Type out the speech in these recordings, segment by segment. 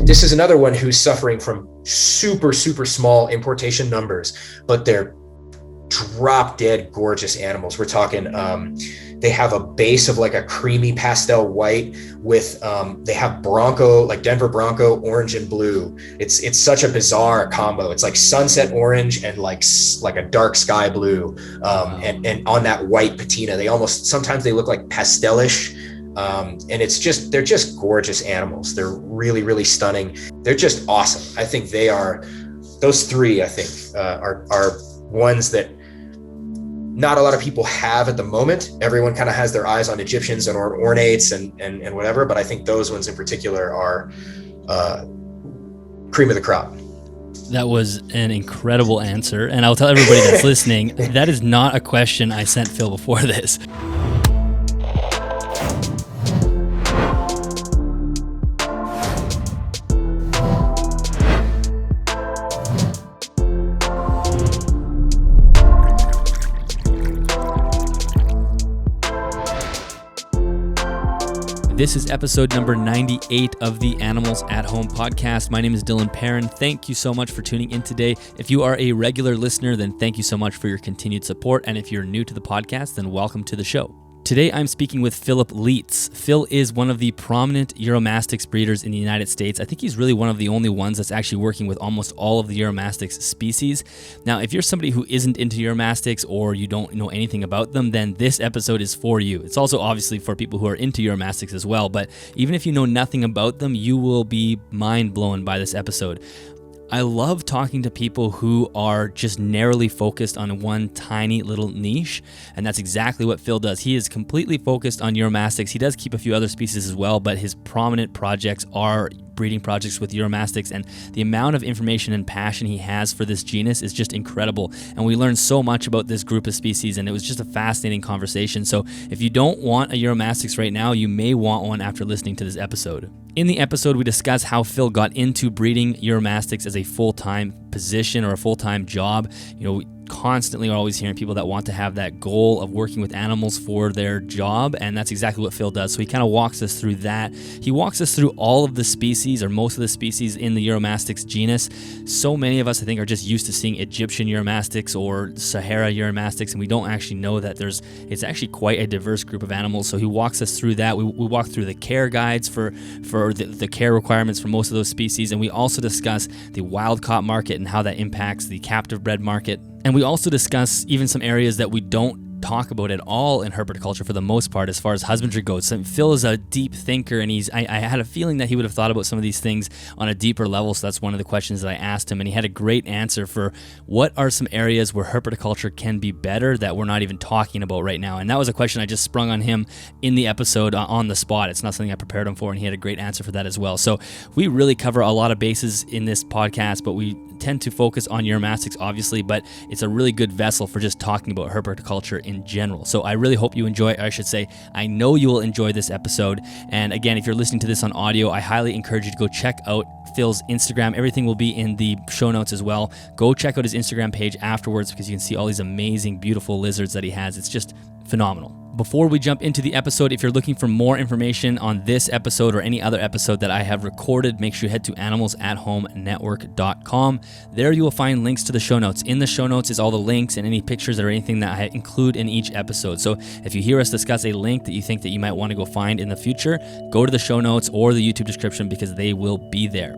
This is another one who's suffering from super, super small importation numbers, but they're drop dead gorgeous animals. We're talking, they have a base of like a creamy pastel white with, they have Bronco, like Denver Bronco, orange and blue. It's such a bizarre combo. It's like sunset orange and like a dark sky blue, and on that white patina. Sometimes they look like pastelish. And they're just gorgeous animals. They're really, really stunning. They're just awesome. I think those three, I think, are ones that not a lot of people have at the moment. Everyone kind of has their eyes on Egyptians and ornates and whatever, but I think those ones in particular are cream of the crop. That was an incredible answer. And I'll tell everybody that's listening, that is not a question I sent Phil before this. This is episode number 98 of the Animals at Home podcast. My name is Dylan Perrin. Thank you so much for tuning in today. If you are a regular listener, then thank you so much for your continued support. And if you're new to the podcast, then welcome to the show. Today, I'm speaking with Phillip Lietz. Phil is one of the prominent Uromastyx breeders in the United States. I think he's really one of the only ones that's actually working with almost all of the Uromastyx species. Now, if you're somebody who isn't into Uromastyx or you don't know anything about them, then this episode is for you. It's also obviously for people who are into Uromastyx as well, but even if you know nothing about them, you will be mind blown by this episode. I love talking to people who are just narrowly focused on one tiny little niche, and that's exactly what Phil does. He is completely focused on Uromastyx. He does keep a few other species as well, but his prominent projects are breeding projects with Uromastyx, and the amount of information and passion he has for this genus is just incredible. And we learned so much about this group of species, and it was just a fascinating conversation. So if you don't want a Uromastyx right now, you may want one after listening to this episode. In the episode, we discuss how Phil got into breeding Uromastyx as a full-time position or a full-time job. We constantly are always hearing people that want to have that goal of working with animals for their job, and that's exactly what Phil does. So he kind of walks us through that. He walks us through all of the species, or most of the species in the Uromastyx genus. So many of us, I think, are just used to seeing Egyptian Uromastyx or Sahara Uromastyx, and we don't actually know that it's actually quite a diverse group of animals. So he walks us through that. We walk through the care guides for the care requirements for most of those species, and we also discuss the wild-caught market and how that impacts the captive bred market. And we also discuss even some areas that we don't talk about at all in herpetoculture for the most part as far as husbandry goes. And Phil is a deep thinker, and I had a feeling that he would have thought about some of these things on a deeper level, so that's one of the questions that I asked him, and he had a great answer for what are some areas where herpetoculture can be better that we're not even talking about right now. And that was a question I just sprung on him in the episode on the spot. It's not something I prepared him for, and he had a great answer for that as well. So we really cover a lot of bases in this podcast, but we tend to focus on Uromastyx, obviously, but it's a really good vessel for just talking about herpetoculture in general. So I really hope you enjoy, or I should say, I know you will enjoy this episode. And again, if you're listening to this on audio, I highly encourage you to go check out Phil's Instagram. Everything will be in the show notes as well. Go check out his Instagram page afterwards because you can see all these amazing, beautiful lizards that he has. It's just phenomenal. Before we jump into the episode, if you're looking for more information on this episode or any other episode that I have recorded, make sure you head to animalsathomenetwork.com. There you will find links to the show notes. In the show notes is all the links and any pictures or anything that I include in each episode. So if you hear us discuss a link that you think that you might want to go find in the future, go to the show notes or the YouTube description because they will be there.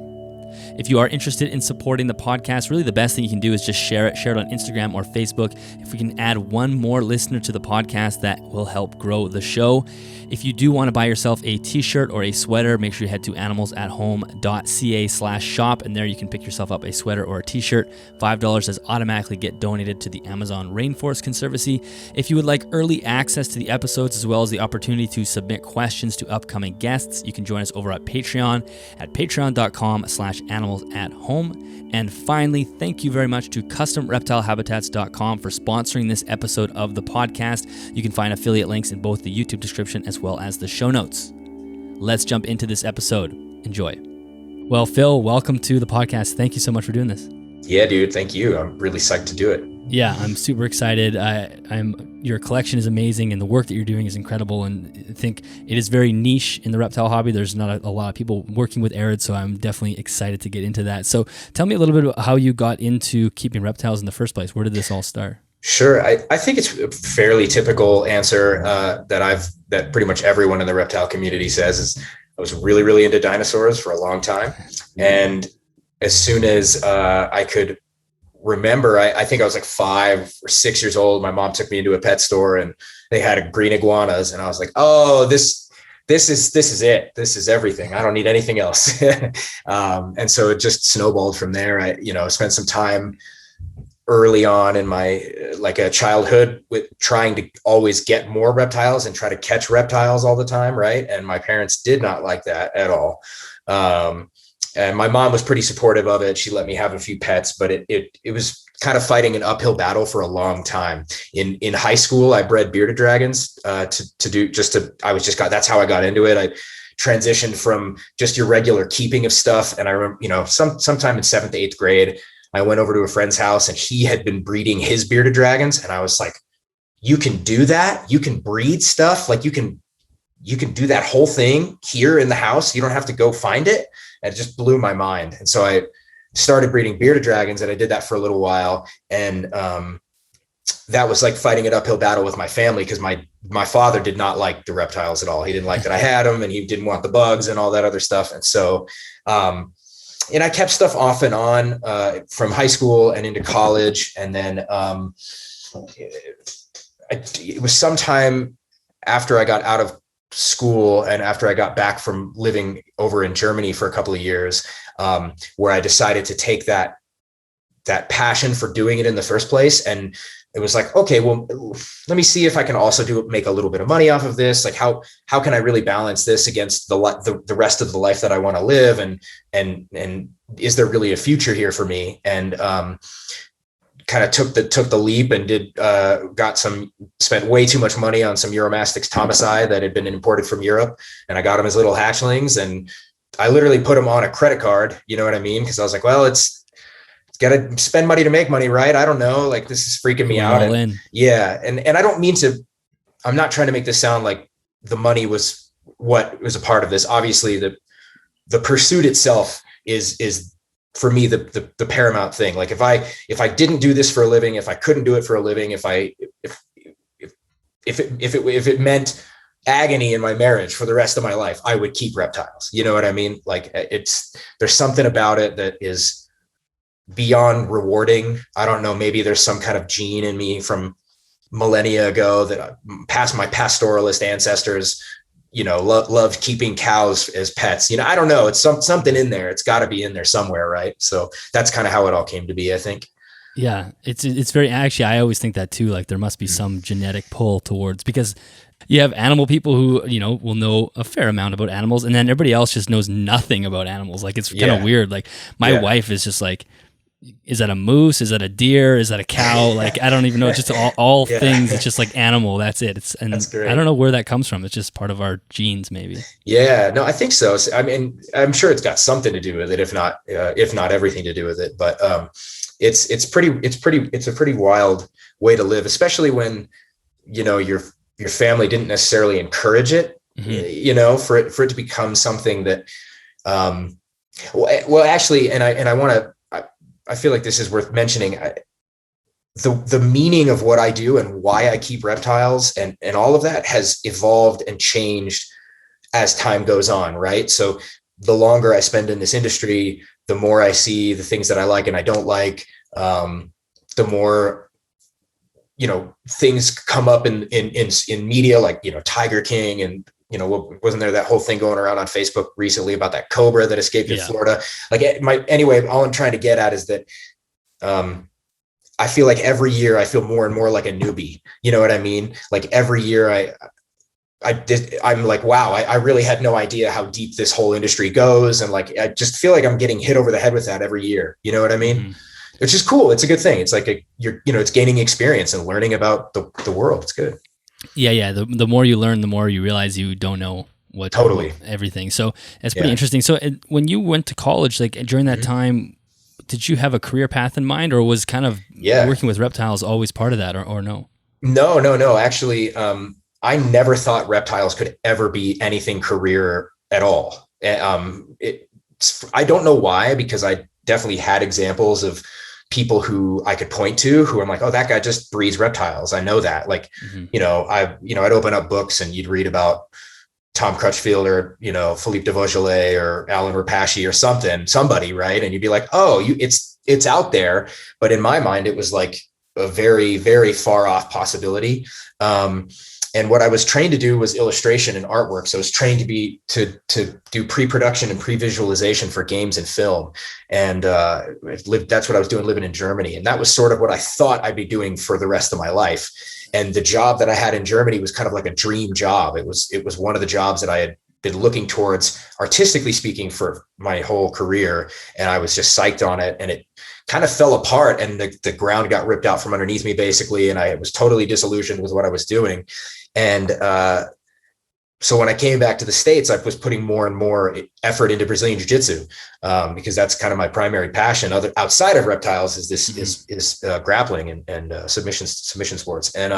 If you are interested in supporting the podcast, really the best thing you can do is just share it on Instagram or Facebook. If we can add one more listener to the podcast, that will help grow the show. If you do want to buy yourself a t-shirt or a sweater, make sure you head to animalsathome.ca/shop, and there you can pick yourself up a sweater or a t-shirt. $5 does automatically get donated to the Amazon Rainforest Conservancy. If you would like early access to the episodes as well as the opportunity to submit questions to upcoming guests, you can join us over at Patreon at patreon.com/animalsathome. And finally, thank you very much to CustomReptileHabitats.com for sponsoring this episode of the podcast. You can find affiliate links in both the YouTube description as well as the show notes. Let's jump into this episode. Enjoy. Well, Phil, welcome to the podcast. Thank you so much for doing this. Yeah, dude, thank you. I'm really psyched to do it. Yeah, I'm super excited. Your collection is amazing, and the work that you're doing is incredible. And I think it is very niche in the reptile hobby. There's not a lot of people working with arids, so I'm definitely excited to get into that. So tell me a little bit about how you got into keeping reptiles in the first place. Where did this all start? Sure. I think it's a fairly typical answer that pretty much everyone in the reptile community says is I was really, really into dinosaurs for a long time. And as soon as I could remember, I think I was like 5 or 6 years old. My mom took me into a pet store and they had green iguanas. And I was like, oh, this is it. This is everything. I don't need anything else. And so it just snowballed from there. I spent some time early on in my childhood with trying to always get more reptiles and try to catch reptiles all the time. Right. And my parents did not like that at all. And my mom was pretty supportive of it. She let me have a few pets, but it was kind of fighting an uphill battle for a long time. In high school, I bred bearded dragons that's how I got into it. I transitioned from just your regular keeping of stuff. And I remember, sometime in 7th to 8th grade, I went over to a friend's house and he had been breeding his bearded dragons. And I was like, you can do that? You can breed stuff? Like you can do that whole thing here in the house. You don't have to go find it. And it just blew my mind. And so I started breeding bearded dragons and I did that for a little while. And that was like fighting an uphill battle with my family because my father did not like the reptiles at all. He didn't like that I had them and he didn't want the bugs and all that other stuff. And so, and I kept stuff off and on from high school and into college. And then it was sometime after I got out of school and after I got back from living over in Germany for a couple of years, where I decided to take that passion for doing it in the first place. And it was like, okay, well, let me see if I can also make a little bit of money off of this. Like how can I really balance this against the rest of the life that I want to live? And is there really a future here for me? And, kind of took the leap and spent way too much money on some Uromastyx Thomasai that had been imported from Europe. And I got them as little hatchlings and I literally put them on a credit card. You know what I mean? Cause I was like, well, it's got to spend money to make money, right? I don't know. Like this is freaking me out. And, yeah. And I don't mean to, I'm not trying to make this sound like the money was what was a part of this. Obviously the pursuit itself is for me, the paramount thing. Like if I didn't do this for a living, if I couldn't do it for a living, if it meant agony in my marriage for the rest of my life, I would keep reptiles. You know what I mean? Like there's something about it that is beyond rewarding. I don't know. Maybe there's some kind of gene in me from millennia ago that past my pastoralist ancestors, loved keeping cows as pets. I don't know. It's something in there. It's got to be in there somewhere, right? So that's kind of how it all came to be, I think. Yeah, it's very, actually, I always think that too. Like there must be some genetic pull towards, because you have animal people who, will know a fair amount about animals, and then everybody else just knows nothing about animals. Like it's kind of weird. Like my wife is just like, is that a moose? Is that a deer? Is that a cow? Like, I don't even know. It's just all things. It's just like animal. That's it. That's great. I don't know where that comes from. It's just part of our genes, maybe. Yeah, no, I think so. I mean, I'm sure it's got something to do with it, if not everything to do with it. But it's a pretty wild way to live, especially when, your family didn't necessarily encourage it, for it to become something that, well, actually, and I want to, I feel like this is worth mentioning. The meaning of what I do and why I keep reptiles and all of that has evolved and changed as time goes on, right? So the longer I spend in this industry, the more I see the things that I like and I don't like, the more, things come up in media, like, Tiger King and, wasn't there that whole thing going around on Facebook recently about that cobra that escaped in Florida? Like anyway, all I'm trying to get at is that I feel like every year I feel more and more like a newbie. You know what I mean? Like every year I'm like, wow, I really had no idea how deep this whole industry goes. And like, I just feel like I'm getting hit over the head with that every year. You know what I mean? Mm-hmm. It's just cool. It's a good thing. It's like it's gaining experience and learning about the world. It's good. Yeah. The more you learn, the more you realize you don't know everything. So it's pretty interesting. So when you went to college, like during that time, did you have a career path in mind, or was kind of working with reptiles always part of that, or no? No. Actually, I never thought reptiles could ever be anything career at all. I don't know why, because I definitely had examples of people who I could point to who I'm like, oh, that guy just breeds reptiles. I know that. Like, I'd open up books and you'd read about Tom Crutchfield or, Philippe de Vaugelet or Alan Rapace or somebody, right? And you'd be like, oh, it's out there. But in my mind, it was like a very, very far off possibility. And what I was trained to do was illustration and artwork. So I was trained to do pre-production and pre-visualization for games and film. And that's what I was doing living in Germany. And that was sort of what I thought I'd be doing for the rest of my life. And the job that I had in Germany was kind of like a dream job. It was one of the jobs that I had been looking towards, artistically speaking, for my whole career. And I was just psyched on it. And it kind of fell apart, and the ground got ripped out from underneath me, basically. And I was totally disillusioned with what I was doing. And so when I came back to the States, I was putting more and more effort into Brazilian Jiu-Jitsu, because that's kind of my primary passion. Outside of reptiles is this is grappling and submission sports. And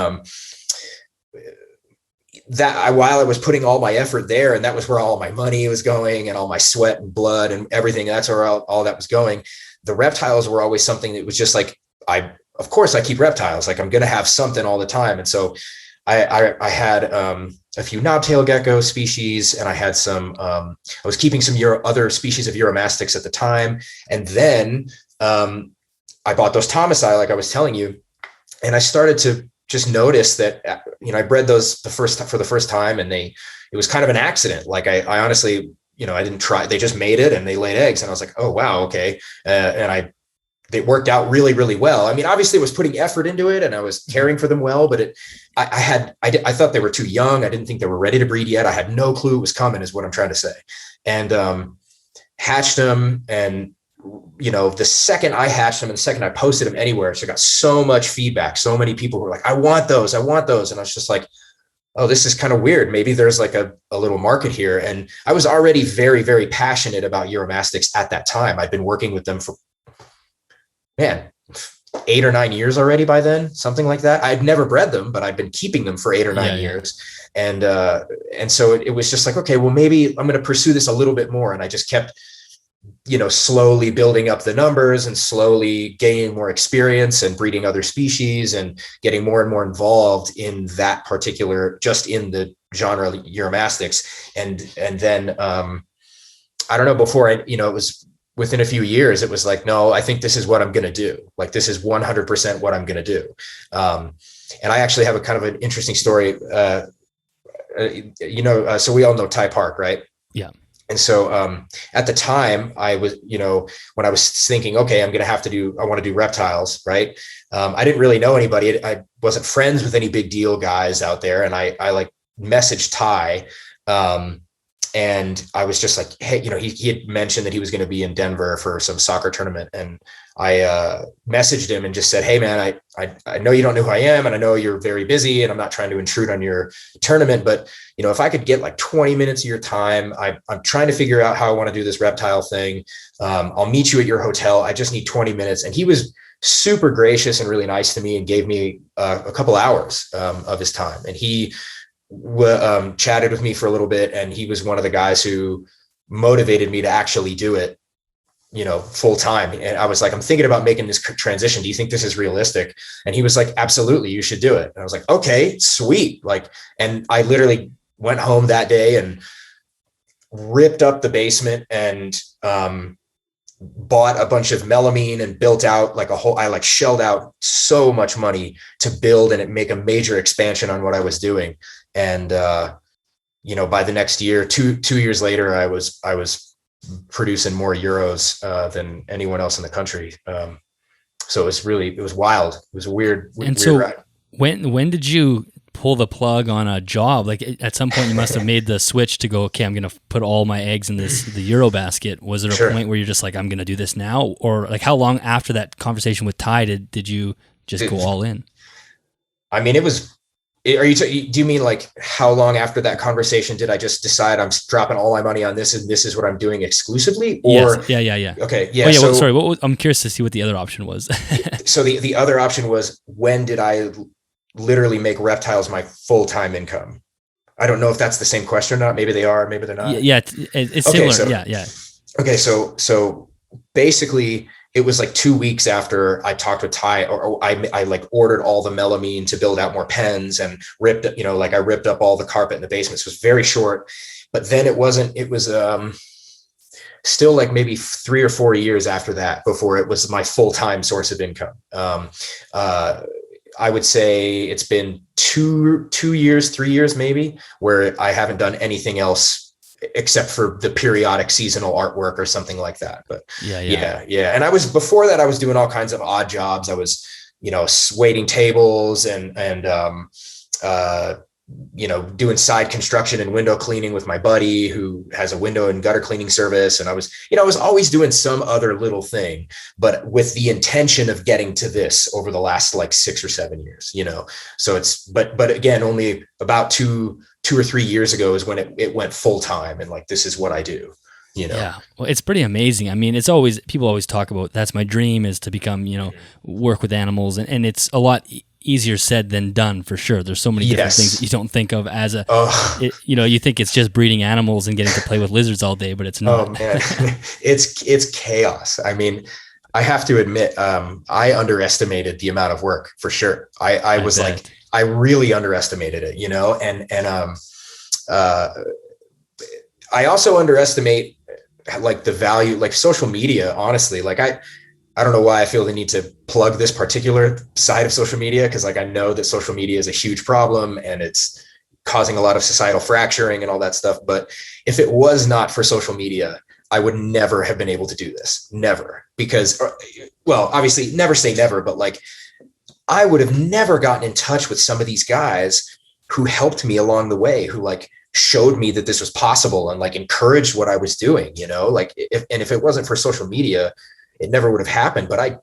while I was putting all my effort there, and that was where all my money was going and all my sweat and blood and everything, that's where all that was going. The reptiles were always something that was just like, of course I keep reptiles. Like, I'm going to have something all the time. And so I had a few knobtail gecko species, and I had I was keeping some other species of Uromastyx at the time. And then I bought those Thomasi, like I was telling you, and I started to just notice that, I bred those for the first time, and it was kind of an accident. Like I honestly, I didn't try, they just made it and they laid eggs, and I was like, oh, wow. Okay. They worked out really, really well. I mean, obviously I was putting effort into it and I was caring for them well, but I thought they were too young. I didn't think they were ready to breed yet. I had no clue it was coming, is what I'm trying to say. And hatched them. And, the second I hatched them and the second I posted them anywhere, so I got so much feedback. So many people were like, I want those. And I was just like, oh, this is kind of weird. Maybe there's like a little market here. And I was already very, very passionate about Uromastyx at that time. I'd been working with them for 8 or 9 years already by then, something like that. I'd never bred them, but I'd been keeping them for 8 or 9 years. And so it was just like, okay, well, maybe I'm going to pursue this a little bit more. And I just kept, slowly building up the numbers and slowly gaining more experience and breeding other species and getting more and more involved in that particular, just in the genre Uromastyx. And then, I don't know, before it was within a few years, it was like, no, I think this is what I'm going to do. Like, this is 100% what I'm going to do. And I actually have a kind of an interesting story. So we all know Ty Park, right? Yeah. And so at the time I was, when I was thinking, okay, I want to do reptiles, right? I didn't really know anybody. I wasn't friends with any big deal guys out there. And I like messaged Ty, and I was just like, hey, he had mentioned that he was going to be in Denver for some soccer tournament. And I messaged him and just said, hey man, I know you don't know who I am, and I know you're very busy, and I'm not trying to intrude on your tournament, but if I could get like 20 minutes of your time, I'm trying to figure out how I want to do this reptile thing. I'll meet you at your hotel. I just need 20 minutes. And he was super gracious and really nice to me and gave me a couple hours of his time. And he chatted with me for a little bit, and he was one of the guys who motivated me to actually do it, full time. And I was like, I'm thinking about making this transition. Do you think this is realistic? And he was like, absolutely, you should do it. And I was like, okay, sweet. And I literally went home that day and ripped up the basement and bought a bunch of melamine and built out I shelled out so much money to build and make a major expansion on what I was doing. And, by the next year, two years later, I was producing more Euros than anyone else in the country. So it was wild. It was a weird ride. When did you pull the plug on a job? Like, at some point you must have made the switch to go, okay, I'm going to put all my eggs in the Euro basket. Was there a point where you're just like, I'm going to do this now? Or like, how long after that conversation with Ty did you just go all in? I mean, it was Do you mean like how long after that conversation did I just decide I'm dropping all my money on this and this is what I'm doing exclusively? Yes. Or Yeah. okay, Oh yeah. yeah. So Sorry. I'm curious to see what the other option was. so the other option was, when did I literally make reptiles my full-time income? I don't know if that's the same question or not. Maybe they are, maybe they're not. Yeah. It's Okay, similar. so Yeah. okay, so basically it was like 2 weeks after I talked with Ty, or I like ordered all the melamine to build out more pens and ripped, like I ripped up all the carpet in the basement. So it was very short, but then it was still like maybe 3 or 4 years after that before it was my full-time source of income. I would say it's been 2 years, 3 years maybe, where I haven't done anything else except for the periodic seasonal artwork or something like that. But yeah. And before that, I was doing all kinds of odd jobs. I was, waiting tables and doing side construction and window cleaning with my buddy who has a window and gutter cleaning service. And I was always doing some other little thing, but with the intention of getting to this over the last like 6 or 7 years, so but again, only about 2 or 3 years ago is when it went full time. And like, this is what I do. Yeah. Well, it's pretty amazing. I mean, people always talk about, that's my dream, is to become, work with animals, and it's a lot easier said than done, for sure. There's so many different things that you don't think of as you think it's just breeding animals and getting to play with lizards all day, but it's not. Oh man, it's chaos. I mean, I have to admit, I underestimated the amount of work, for sure. I was bet. Like, I really underestimated it, and I also underestimate like the value, like social media, honestly. Like I don't know why I feel the need to plug this particular side of social media, because like I know that social media is a huge problem and it's causing a lot of societal fracturing and all that stuff. But if it was not for social media, I would never have been able to do this. Never. Because, well, obviously never say never, but like I would have never gotten in touch with some of these guys who helped me along the way, who like showed me that this was possible and like encouraged what I was doing, like if it wasn't for social media, it never would have happened. But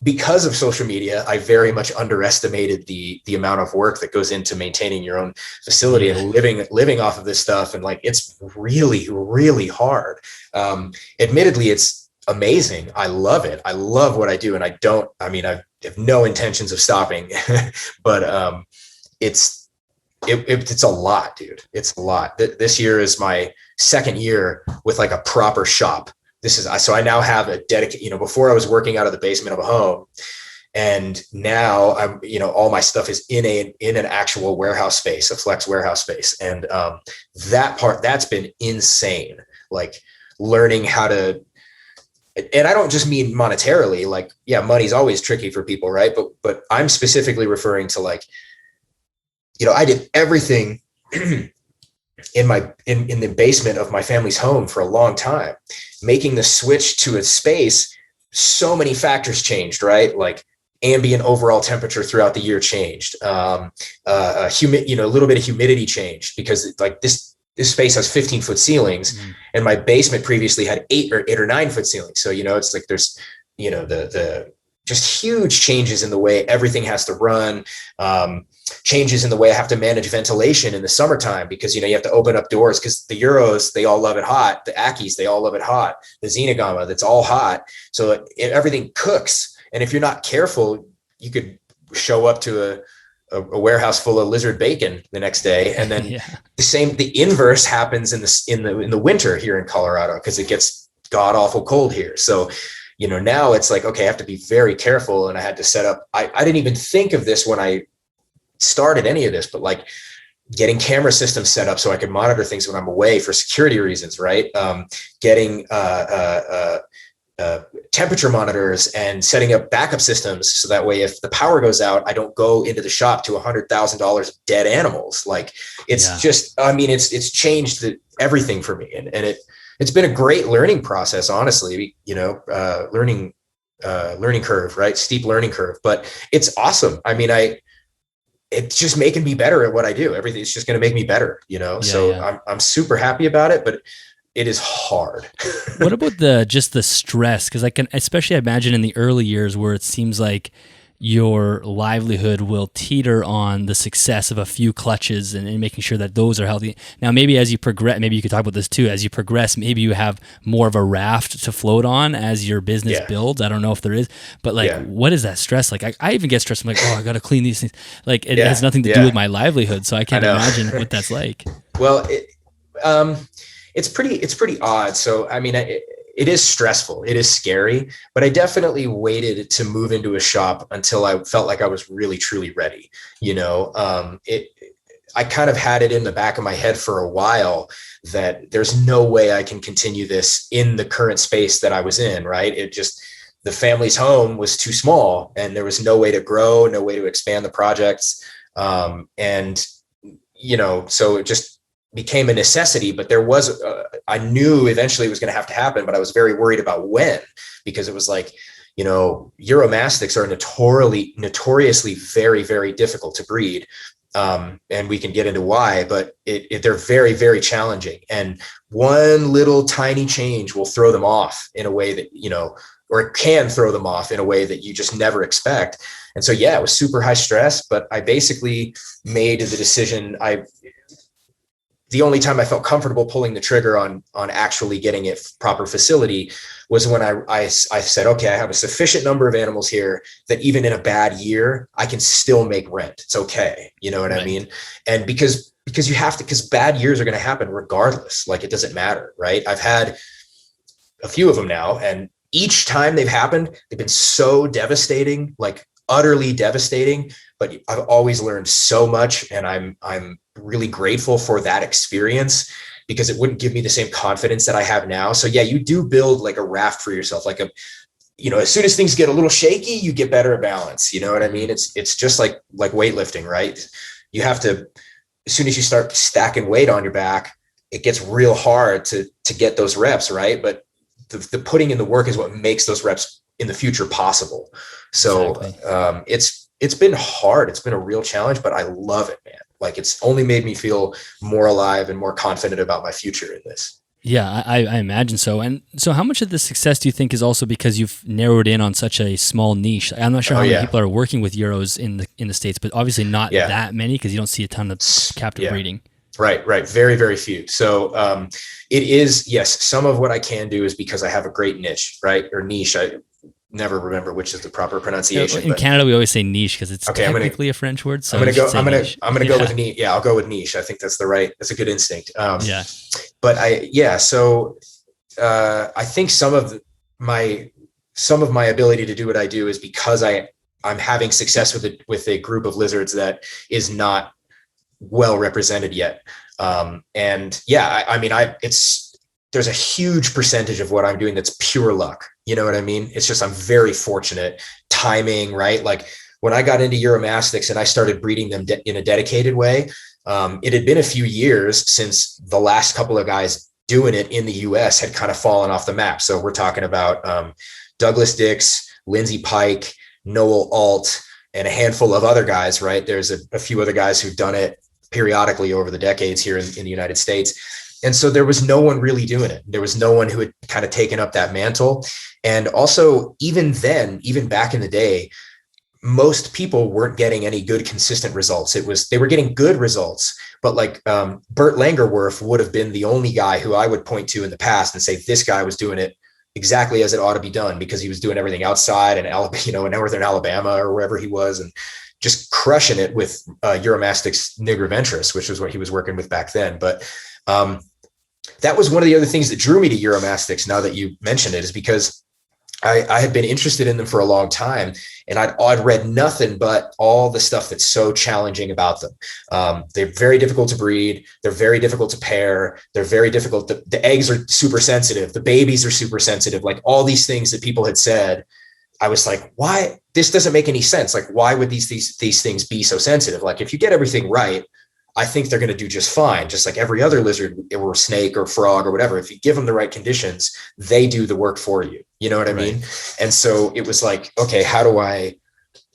because of social media, I very much underestimated the amount of work that goes into maintaining your own facility and living off of this stuff. And like, it's really, really hard. Admittedly, it's amazing. I love it. I love what I do. And I have no intentions of stopping, but it's a lot, dude. It's a lot. This year is my second year with like a proper shop. So I now have a dedicated, before I was working out of the basement of a home, and now I'm, all my stuff is in an actual warehouse space, a flex warehouse space. And that's been insane. Like learning how to, and I don't just mean monetarily, like, yeah, money's always tricky for people. Right. But I'm specifically referring to like, I did everything in the basement of my family's home for a long time. Making the switch to a space, so many factors changed, right? Like ambient overall temperature throughout the year changed. A little bit of humidity changed, because like this space has 15-foot ceilings, and my basement previously had 8 or 9-foot ceilings. So, it's like there's, the just huge changes in the way everything has to run. Changes in the way I have to manage ventilation in the summertime, because, you have to open up doors, because the Euros, they all love it hot. The Ackies, they all love it hot. The Xenogama, that's all hot. So everything cooks. And if you're not careful, you could show up to a warehouse full of lizard bacon the next day. And then the inverse happens in the winter here in Colorado, because it gets god awful cold here. So, now it's like, okay, I have to be very careful. And I had to set up, I didn't even think of this when I started any of this, but like getting camera systems set up so I could monitor things when I'm away for security reasons, right? Getting temperature monitors and setting up backup systems, so that way if the power goes out, I don't go into the shop to $100,000 of dead animals. Like it's just, it's changed everything for me, and it's been a great learning process, honestly. Learning curve, right? Steep learning curve, but it's awesome. It's just making me better at what I do. Everything's just going to make me better, I'm super happy about it, but it is hard. What about the stress? Cause I can, especially imagine in the early years where it seems like your livelihood will teeter on the success of a few clutches and making sure that those are healthy. Now, maybe as you progress, maybe you could talk about this too, as you progress, maybe you have more of a raft to float on as your business builds. I don't know if there is, but like, what is that stress? Like I even get stressed. I'm like, oh, I got to clean these things. Like it has nothing to do with my livelihood. So I can't imagine what that's like. Well, it's pretty odd. So, I mean, it is stressful. It is scary, but I definitely waited to move into a shop until I felt like I was really, truly ready. I kind of had it in the back of my head for a while that there's no way I can continue this in the current space that I was in. Right. The family's home was too small and there was no way to grow, no way to expand the projects. So it just became a necessity, but there was, I knew eventually it was going to have to happen, but I was very worried about when, because it was like, Uromastyx are notoriously very, very difficult to breed. And we can get into why, but they're very, very challenging. And one little tiny change will throw them off in a way that, or it can throw them off in a way that you just never expect. And so, it was super high stress, but I basically made the decision. The only time I felt comfortable pulling the trigger on actually getting it proper facility was when I said, okay, I have a sufficient number of animals here that even in a bad year, I can still make rent. It's okay. You know what I mean? And because you have to, because bad years are going to happen regardless. Like it doesn't matter. Right. I've had a few of them now, and each time they've happened, they've been so devastating, like utterly devastating, but I've always learned so much. And I'm really grateful for that experience, because it wouldn't give me the same confidence that I have now. So you do build like a raft for yourself. Like as soon as things get a little shaky, you get better at balance. You know what I mean? It's just like weightlifting, right? You have to, as soon as you start stacking weight on your back, it gets real hard to get those reps, right? But the putting in the work is what makes those reps in the future possible. So it's been hard. It's been a real challenge, but I love it, man. Like it's only made me feel more alive and more confident about my future in this. Yeah, I imagine so. And so how much of the success do you think is also because you've narrowed in on such a small niche? I'm not sure how many people are working with Euros in the States, but obviously not that many, because you don't see a ton of captive breeding. Right. Very, very few. So it is, yes, some of what I can do is because I have a great niche, right? Or niche. I never remember which is the proper pronunciation. In Canada, we always say niche because it's technically a French word. So I'm gonna go with niche. Yeah, I'll go with niche. I think that's that's a good instinct. But so I think some of my ability to do what I do is because I'm having success with a group of lizards that is not well represented yet. There's a huge percentage of what I'm doing that's pure luck. You know what I mean? It's just, I'm very fortunate. Timing, right? Like when I got into Uromastyx and I started breeding them in a dedicated way, it had been a few years since the last couple of guys doing it in the US had kind of fallen off the map. So we're talking about Douglas Dix, Lindsey Pike, Noel Alt, and a handful of other guys, right? There's a few other guys who've done it periodically over the decades here in the United States. And so there was no one really doing it. There was no one who had kind of taken up that mantle. And also, even then, even back in the day, most people weren't getting any good, consistent results. They were getting good results, but like Bert Langerwerf would have been the only guy who I would point to in the past and say, this guy was doing it exactly as it ought to be done, because he was doing everything outside and in northern Alabama or wherever he was, and just crushing it with Uromastyx nigroventris, which was what he was working with back then. But that was one of the other things that drew me to Uromastyx, now that you mentioned it, is because I had been interested in them for a long time, and I'd read nothing but all the stuff that's so challenging about them. They're very difficult to breed. They're very difficult to pair. They're very difficult. The eggs are super sensitive. The babies are super sensitive. Like all these things that people had said, I was like, why? This doesn't make any sense. Like, why would these things be so sensitive? Like, if you get everything right, I think they're going to do just fine. Just like every other lizard or snake or frog or whatever. If you give them the right conditions, they do the work for you. You know what I mean? And so it was like, okay, how do I,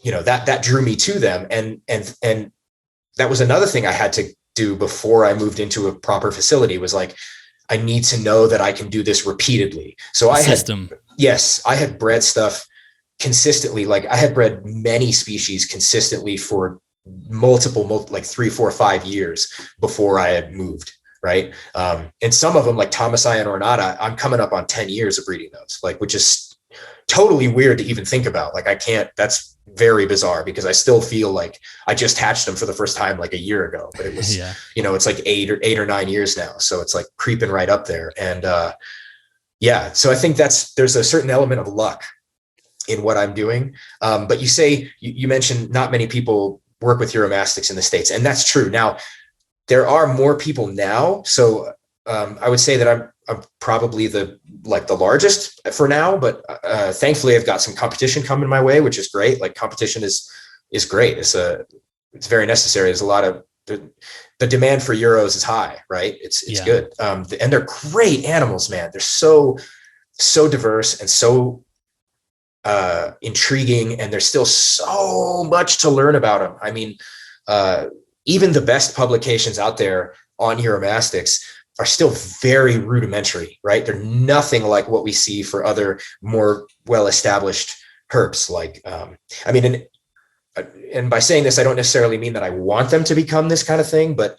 that drew me to them. And that was another thing I had to do before I moved into a proper facility, was like, I need to know that I can do this repeatedly. So I had bred stuff consistently, like I had bred many species consistently for multiple, like 3, 4, 5 years before I had moved. Right. And some of them, like Thomasii and Ornata, I'm coming up on 10 years of breeding those, like, which is totally weird to even think about. Like, I can't, that's very bizarre, because I still feel like I just hatched them for the first time like a year ago, but it was, you know, it's like 8 or 9 years now. So it's like creeping right up there. And yeah, so I think there's a certain element of luck in what I'm doing. But you mentioned not many people work with Uromastyx in the States, and that's true. Now, there are more people now. So I would say that I'm probably the largest for now, but thankfully I've got some competition coming my way, which is great. Like, competition is great. It's very necessary. There's a lot of, the demand for Euros is high, right? It's good. And they're great animals, man. They're so diverse and so intriguing, and there's still so much to learn about them. I mean, even the best publications out there on Uromastyx are still very rudimentary, right? They're nothing like what we see for other more well-established herps. Like, I mean, and by saying this, I don't necessarily mean that I want them to become this kind of thing, but,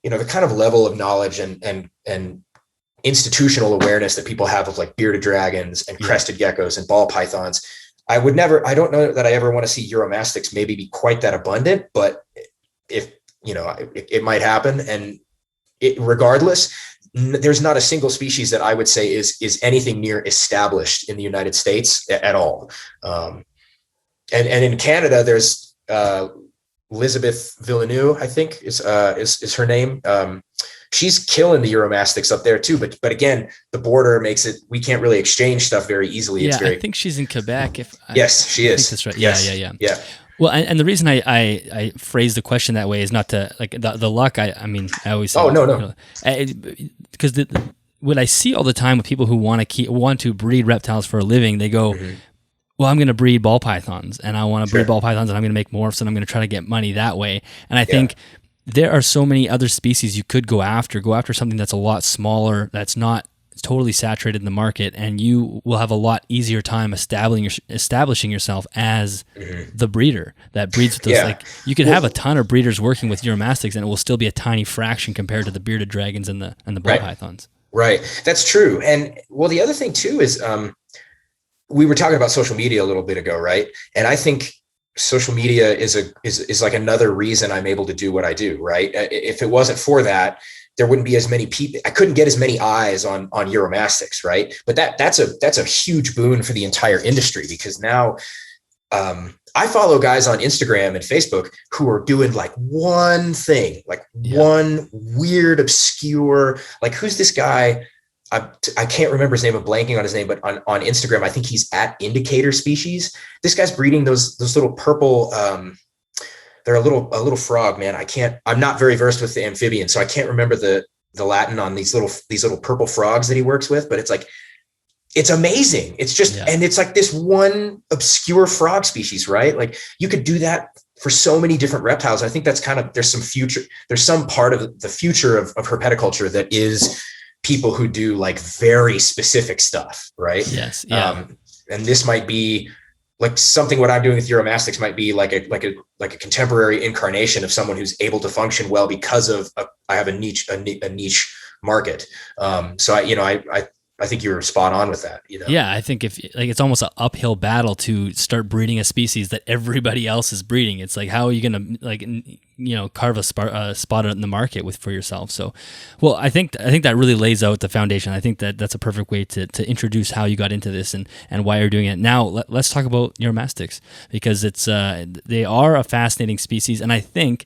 you know, the kind of level of knowledge and institutional awareness that people have of like bearded dragons and crested geckos and ball pythons, I don't know that I ever want to see Uromastyx maybe be quite that abundant, but if, you know, it might happen. And regardless, there's not a single species that I would say is anything near established in the United States at all. And in Canada, there's Elizabeth Villeneuve, I think is her name. She's killing the Uromastyx up there too. But again, the border makes it, we can't really exchange stuff very easily. Yeah, I think she's in Quebec. Yes, she is. I think that's right. Yes. Yeah. Well, and the reason I phrase the question that way is not to, like, the luck. I mean, I always say, no. Because what I see all the time with people who want to breed reptiles for a living, they go, well, I'm going to breed ball pythons, and I want to breed ball pythons, and I'm going to make morphs, and I'm going to try to get money that way. And I think there are so many other species you could go after something that's a lot smaller, that's not totally saturated in the market, and you will have a lot easier time establishing yourself as the breeder that breeds with those. Like, you could have a ton of breeders working with Uromastyx, and it will still be a tiny fraction compared to the bearded dragons and the ball pythons. Right. That's true. And well, the other thing too is, we were talking about social media a little bit ago, right? And I think social media is like another reason I'm able to do what I do, right? If it wasn't for that, there wouldn't be as many people. I couldn't get as many eyes on Uromastyx, right? But that's a huge boon for the entire industry, because now I follow guys on Instagram and Facebook who are doing like one thing, like one weird, obscure, like, who's this guy? I can't remember his name. I'm blanking on his name, but on Instagram, I think he's at Indicator Species. This guy's breeding those little purple, they're a little frog, man. I'm not very versed with the amphibian, so I can't remember the Latin on these little purple frogs that he works with, but it's amazing. It's just, and it's like this one obscure frog species, right? Like, you could do that for so many different reptiles. I think that's kind of, there's some part of the future of herpetoculture that is people who do like very specific stuff, right? Yes. Yeah. And this might be like something, what I'm doing with Uromastyx might be like a contemporary incarnation of someone who's able to function well because of I have a niche market. So I think you were spot on with that. You know? Yeah, I think it's almost an uphill battle to start breeding a species that everybody else is breeding. It's like, how are you going to carve a spot in the market for yourself? So, well, I think that really lays out the foundation. I think that's a perfect way to introduce how you got into this and why you're doing it. Now, let's talk about Uromastyx, because they are a fascinating species, and I think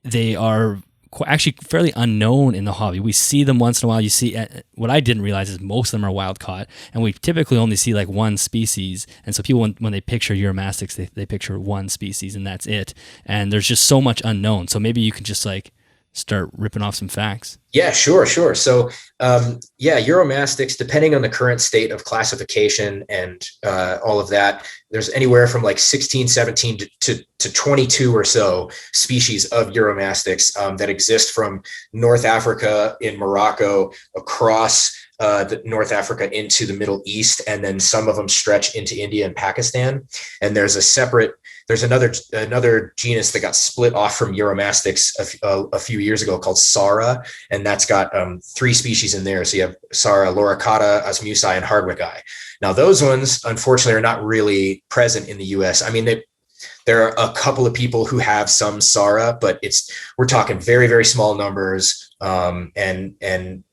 they are actually fairly unknown in the hobby. We see them once in a while. You see, what I didn't realize is most of them are wild caught, and we typically only see like one species. And so people, when they picture Uromastyx, they picture one species and that's it. And there's just so much unknown. So maybe you can just like start ripping off some facts. Yeah, sure. So, Uromastyx, depending on the current state of classification and all of that, there's anywhere from like 16, 17 to 22 or so species of Uromastyx that exist from North Africa in Morocco across North Africa into the Middle East, and then some of them stretch into India and Pakistan. And there's another genus that got split off from Uromastyx a few years ago called Sara, and that's got 3 species in there. So you have Sara, Loricata, Osmusi, and Hardwicki. Now those ones, unfortunately, are not really present in the U.S. I mean, there are a couple of people who have some Sara, but we're talking very, very small numbers, and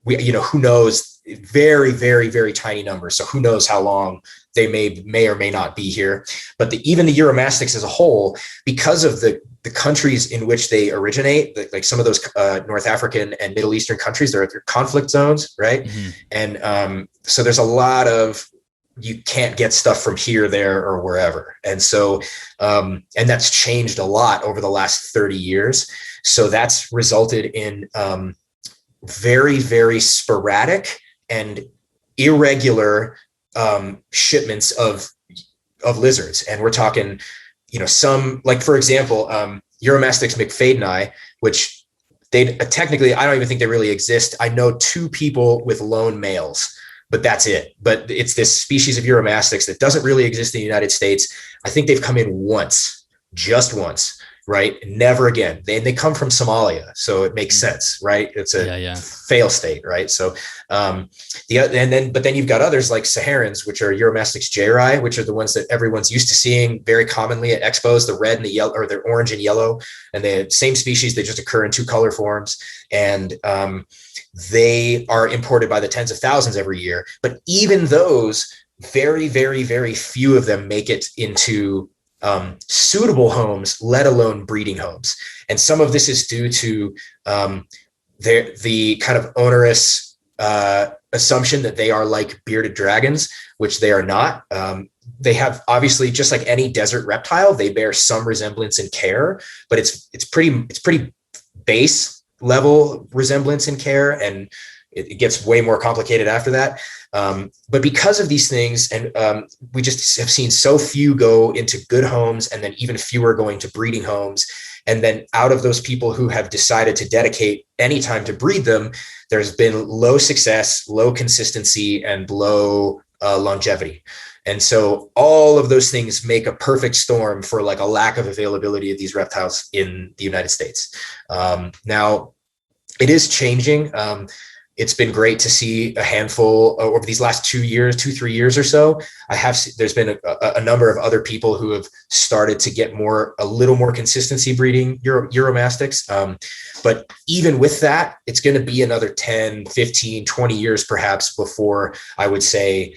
we, who knows, very, very, very tiny numbers. So who knows how long they may or may not be here. But even the Uromastyx as a whole, because of the countries in which they originate, like some of those North African and Middle Eastern countries, they're conflict zones, right? Mm-hmm. And so there's a lot of, you can't get stuff from here, there, or wherever. And so, and that's changed a lot over the last 30 years. So that's resulted in very, very sporadic and irregular shipments of lizards. And we're talking, some, like, for example, Uromastyx mcfadeni, which they technically, I don't even think they really exist. I know 2 people with lone males, but that's it. But it's this species of Uromastyx that doesn't really exist in the United States. I think they've come in once, just once, right? Never again. They come from Somalia, so it makes sense, right? It's a fail state, right? So but then you've got others like Saharans, which are Uromastyx genera, which are the ones that everyone's used to seeing very commonly at expos, the red and the yellow, or the orange and yellow, and the same species. They just occur in 2 color forms, and they are imported by the tens of thousands every year. But even those, very, very, very few of them make it into suitable homes, let alone breeding homes. And some of this is due to the kind of onerous assumption that they are like bearded dragons, which they are not. They have, obviously, just like any desert reptile, they bear some resemblance in care, but it's pretty base level resemblance in care, and it gets way more complicated after that. But because of these things, and we just have seen so few go into good homes, and then even fewer going to breeding homes. And then out of those people who have decided to dedicate any time to breed them, there's been low success, low consistency, and low longevity. And so all of those things make a perfect storm for like a lack of availability of these reptiles in the United States. Now, it is changing. It's been great to see a handful over these last 3 years or so. There's been a number of other people who have started to get a little more consistency breeding Uromastyx. But even with that, it's going to be another 10, 15, 20 years perhaps before I would say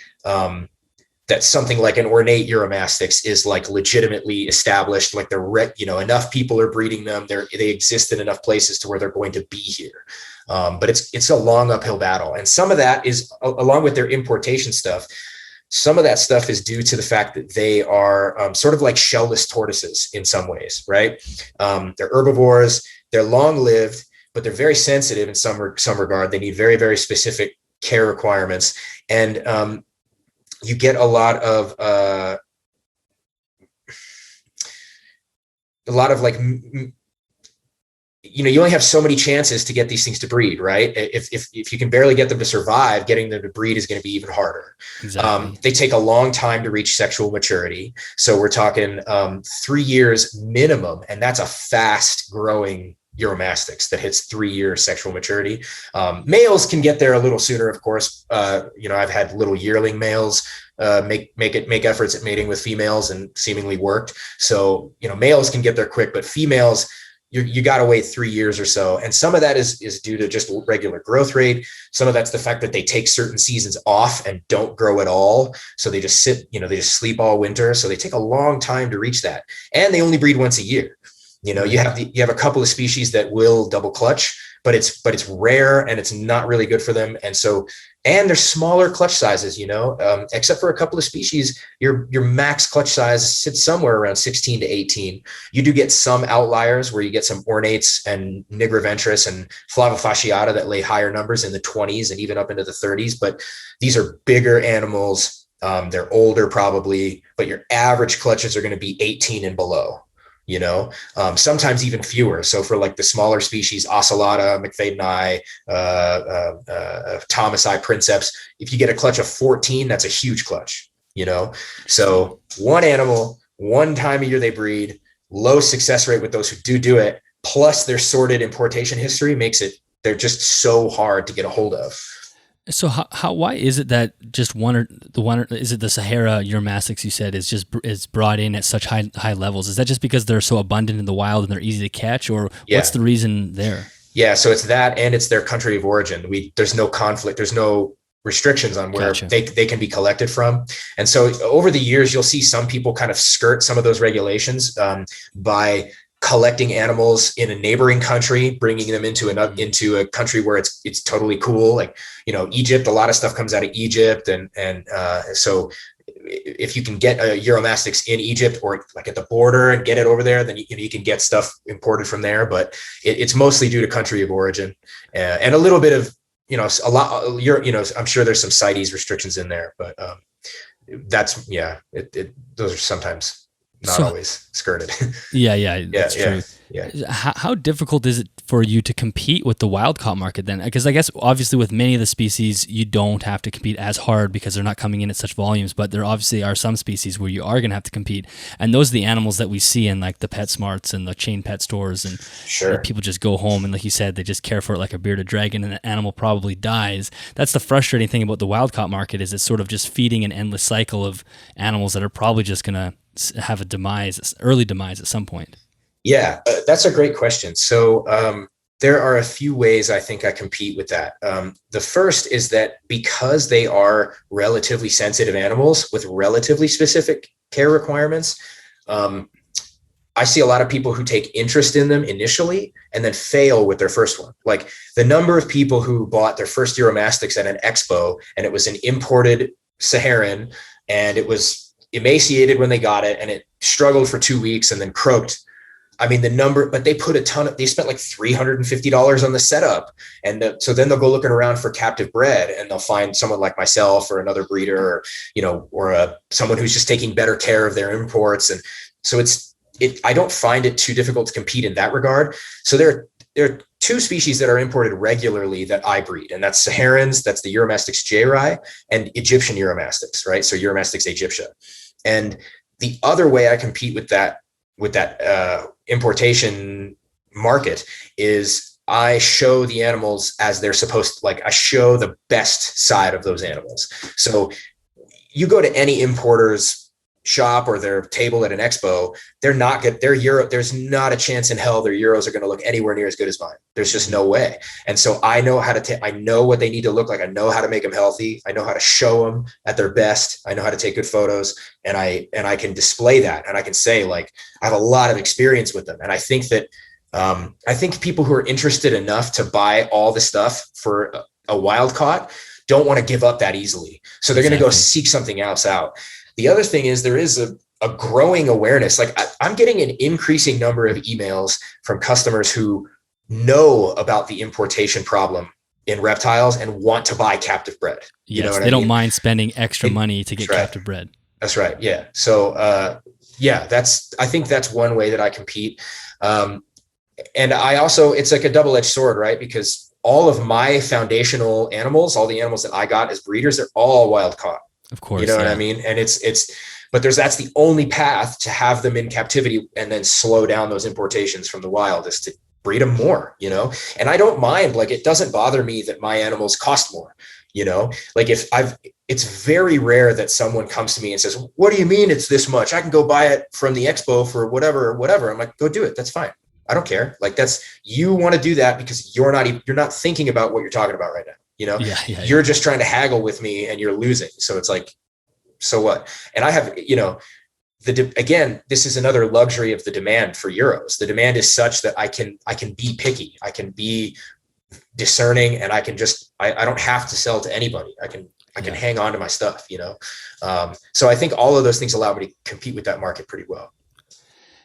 that something like an ornate Uromastyx is like legitimately established, like enough people are breeding them. They exist in enough places to where they're going to be here. But it's a long uphill battle. And some of that is, along with their importation stuff, some of that stuff is due to the fact that they are sort of like shellless tortoises in some ways, right? They're herbivores, they're long-lived, but they're very sensitive in some regard. They need very, very specific care requirements. And you get a lot of like, you only have so many chances to get these things to breed, right? If you can barely get them to survive, getting them to breed is going to be even harder. Exactly. They take a long time to reach sexual maturity. So we're talking 3 years minimum, and that's a fast growing Uromastyx that hits 3 years sexual maturity. Males can get there a little sooner, of course. I've had little yearling males make efforts at mating with females and seemingly worked. So, males can get there quick, but females, you got to wait 3 years or so. And some of that is due to just regular growth rate. Some of that's the fact that they take certain seasons off and don't grow at all. So they just sit, they just sleep all winter. So they take a long time to reach that. And they only breed once a year. You have a couple of species that will double clutch, but it's rare and it's not really good for them. And they're smaller clutch sizes, except for a couple of species, your max clutch size sits somewhere around 16 to 18. You do get some outliers where you get some ornates and nigroventris and flavofasciata that lay higher numbers in the 20s and even up into the 30s. But these are bigger animals. They're older probably, but your average clutches are going to be 18 and below. sometimes even fewer. So for like the smaller species, Ocelota, McFadeni, Thomasi princeps, if you get a clutch of 14, that's a huge clutch, So one animal, one time a year they breed, low success rate with those who do it, plus their sorted importation history they're just so hard to get a hold of. So why is it that just is it the Sahara Uromastyx you said is brought in at such high levels? Is that just because they're so abundant in the wild and they're easy to catch, or what's the reason there? Yeah, so it's that, and it's their country of origin. There's no conflict, there's no restrictions on where they can be collected from. And so over the years, you'll see some people kind of skirt some of those regulations by collecting animals in a neighboring country, bringing them into a country where it's totally cool. Like, Egypt, a lot of stuff comes out of Egypt. And so if you can get a Uromastyx in Egypt or like at the border and get it over there, then you can get stuff imported from there. But it's mostly due to country of origin and a little bit of, I'm sure there's some CITES restrictions in there, but those are sometimes not always skirted. That's true. Yeah. How difficult is it for you to compete with the wild caught market then? Because I guess obviously with many of the species, you don't have to compete as hard because they're not coming in at such volumes, but there obviously are some species where you are going to have to compete. And those are the animals that we see in like the PetSmarts and the chain pet stores, and people just go home and like you said, they just care for it like a bearded dragon, and the animal probably dies. That's the frustrating thing about the wild caught market, is it's sort of just feeding an endless cycle of animals that are probably just going to have early demise at some point. Yeah, that's a great question. So there are a few ways I think I compete with that. The first is that because they are relatively sensitive animals with relatively specific care requirements, I see a lot of people who take interest in them initially and then fail with their first one. Like the number of people who bought their first Uromastyx at an expo, and it was an imported Saharan, and it was emaciated when they got it, and it struggled for 2 weeks and then croaked. I mean, but they put they spent like $350 on the setup. And so then they'll go looking around for captive bred, and they'll find someone like myself or another breeder, or someone who's just taking better care of their imports. And so I don't find it too difficult to compete in that regard. So there are two species that are imported regularly that I breed, and that's Saharans, that's the Uromastyx jeri, and Egyptian Uromastyx, right? So Uromastyx aegyptia. And the other way I compete with that importation market is I show the animals as they're supposed to, like I show the best side of those animals. So you go to any importer's shop or their table at an expo, there's not a chance in hell their Euros are going to look anywhere near as good as mine. There's just no way. And so I know I know what they need to look like. I know how to make them healthy. I know how to show them at their best. I know how to take good photos, and I can display that. And I can say, like, I have a lot of experience with them. And I think that, I think people who are interested enough to buy all the stuff for a wild caught don't want to give up that easily. So they're going to go seek something else out. The other thing is there is a growing awareness. Like I'm getting an increasing number of emails from customers who know about the importation problem in reptiles and want to buy captive bred. Yes, they don't mind spending extra money to get captive bred. That's right. Yeah. So I think that's one way that I compete. And I also, it's like a double-edged sword, right? Because all of my foundational animals, all the animals that I got as breeders, they're all wild caught. Of course. You know what I mean? And but that's the only path to have them in captivity and then slow down those importations from the wild, is to breed them more, and I don't mind, like, it doesn't bother me that my animals cost more, like it's very rare that someone comes to me and says, what do you mean it's this much? I can go buy it from the expo for whatever. I'm like, go do it. That's fine. I don't care. Like you want to do that because you're not thinking about what you're talking about right now. You're just trying to haggle with me and you're losing. So it's like, so what? And I have, again, this is another luxury of the demand for Euros. The demand is such that I can be picky. I can be discerning, and I can I don't have to sell to anybody. I can hang on to my stuff, So I think all of those things allow me to compete with that market pretty well.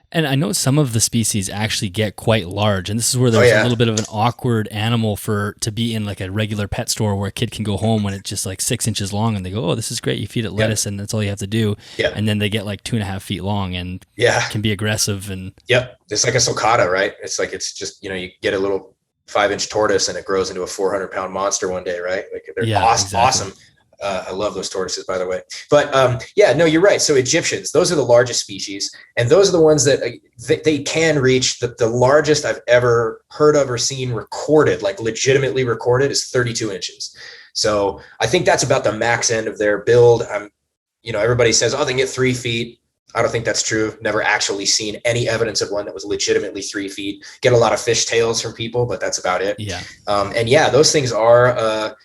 And I know some of the species actually get quite large, and this is where there's a little bit of an awkward animal to be in like a regular pet store where a kid can go home when it's just like 6 inches long, and they go, "Oh, this is great! You feed it lettuce, and that's all you have to do." And then they get like 2.5 feet long and can be aggressive and it's like a sulcata, right? It's just you get a little 5-inch tortoise and it grows into a 400-pound monster one day, right? Like they're awesome. I love those tortoises, by the way. But no, you're right. So Egyptians, those are the largest species, and those are the ones that they can reach. The largest I've ever heard of or seen recorded, like legitimately recorded, is 32 inches. So I think that's about the max end of their build. Everybody says, oh, they can get 3 feet. I don't think that's true. Never actually seen any evidence of one that was legitimately 3 feet. Get a lot of fish tails from people, but that's about it. Those things are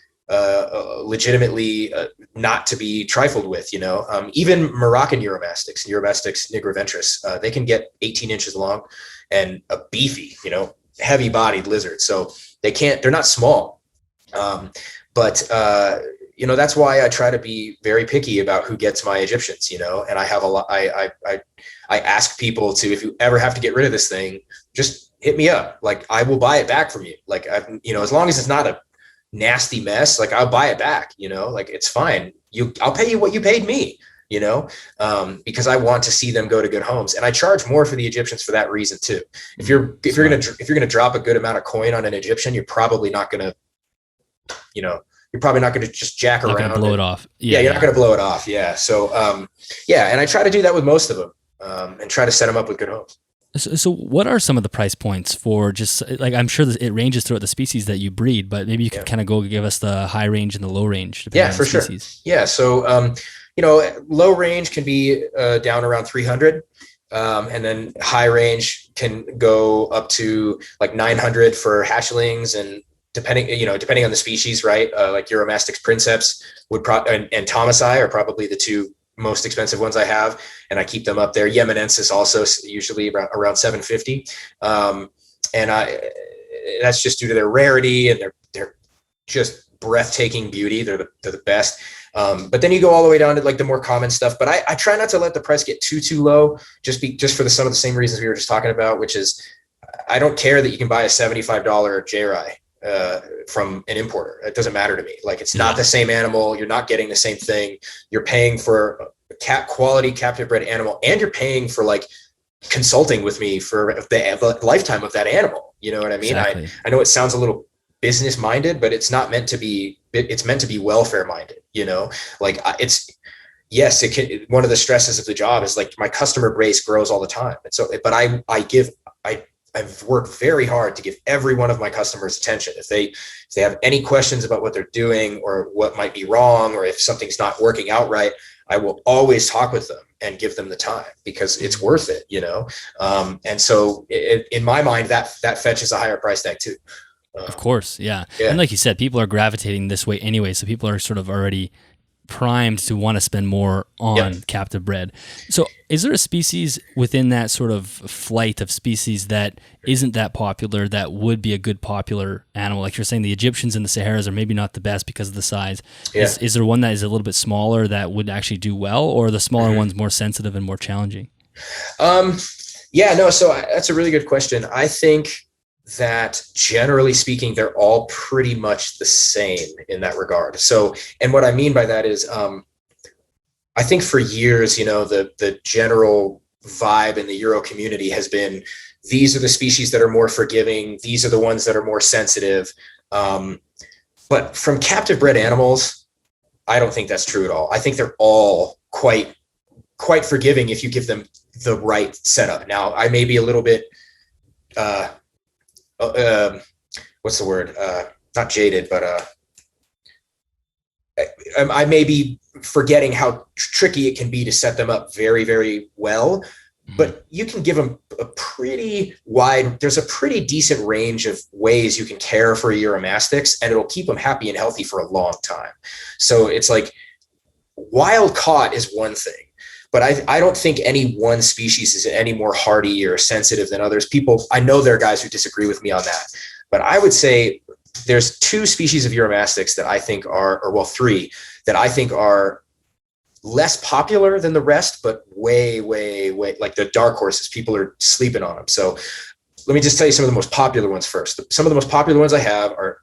legitimately not to be trifled with, even Moroccan Uromastyx nigroventris, they can get 18 inches long and a beefy, heavy bodied lizard. So they're not small. But that's why I try to be very picky about who gets my Egyptians, and I have a lot, I ask people to, if you ever have to get rid of this thing, just hit me up. Like I will buy it back from you. Like as long as it's not a nasty mess, like I'll buy it back, like it's fine. I'll pay you what you paid me, because I want to see them go to good homes. And I charge more for the Egyptians for that reason too. If you're going to drop a good amount of coin on an Egyptian, you're probably not going to, just jack around. Blow it off. You're not going to blow it off. Yeah. So, and I try to do that with most of them, and try to set them up with good homes. So what are some of the price points for just like, I'm sure it ranges throughout the species that you breed, but maybe you could kind of give us the high range and the low range. For sure. Yeah. So, low range can be down around 300. And then high range can go up to like 900 for hatchlings, and depending on the species, right? Like Uromastyx princeps and Thomasai are probably the two most expensive ones I have, and I keep them up there. Yemenensis also usually around 750. That's just due to their rarity, and they're just breathtaking beauty. They're the best. But then you go all the way down to like the more common stuff, but I try not to let the price get too low, just for some of the same reasons we were just talking about, which is I don't care that you can buy a $75 JRI from an importer. It doesn't matter to me. Like it's not the same animal. You're not getting the same thing. You're paying for a quality captive bred animal, and you're paying for like consulting with me for the lifetime of that animal. You know what I mean? Exactly. I know it sounds a little business minded, but it's not meant to be. It's meant to be welfare minded. Like yes, it can. One of the stresses of the job is like my customer base grows all the time, and so. But I've worked very hard to give every one of my customers attention. If they have any questions about what they're doing or what might be wrong, or if something's not working out right, I will always talk with them and give them the time, because it's worth it, And so in my mind, that fetches a higher price tag too. Of course. Yeah. And like you said, people are gravitating this way anyway. So people are sort of already primed to want to spend more on captive bred. So is there a species within that sort of flight of species that isn't that popular, that would be a good popular animal? Like you're saying, the Egyptians and the Saharas are maybe not the best because of the size. Is there one that is a little bit smaller that would actually do well, or are the smaller ones more sensitive and more challenging? So that's a really good question. I think that generally speaking, they're all pretty much the same in that regard. So, and what I mean by that is, I think for years, the general vibe in the Euro community has been, these are the species that are more forgiving. These are the ones that are more sensitive. But from captive bred animals, I don't think that's true at all. I think they're all quite forgiving if you give them the right setup. Now, I may be a little bit, what's the word? Not jaded, but I may be forgetting how tricky it can be to set them up very, very well. But you can give them there's a pretty decent range of ways you can care for a Uromastyx, and it'll keep them happy and healthy for a long time. So it's like, wild caught is one thing, but I don't think any one species is any more hardy or sensitive than others. I know there are guys who disagree with me on that, but I would say there's 2 species of Uromastyx that I think three that I think are less popular than the rest, but way, like the dark horses. People are sleeping on them. So let me just tell you some of the most popular ones first. Some of the most popular ones I have are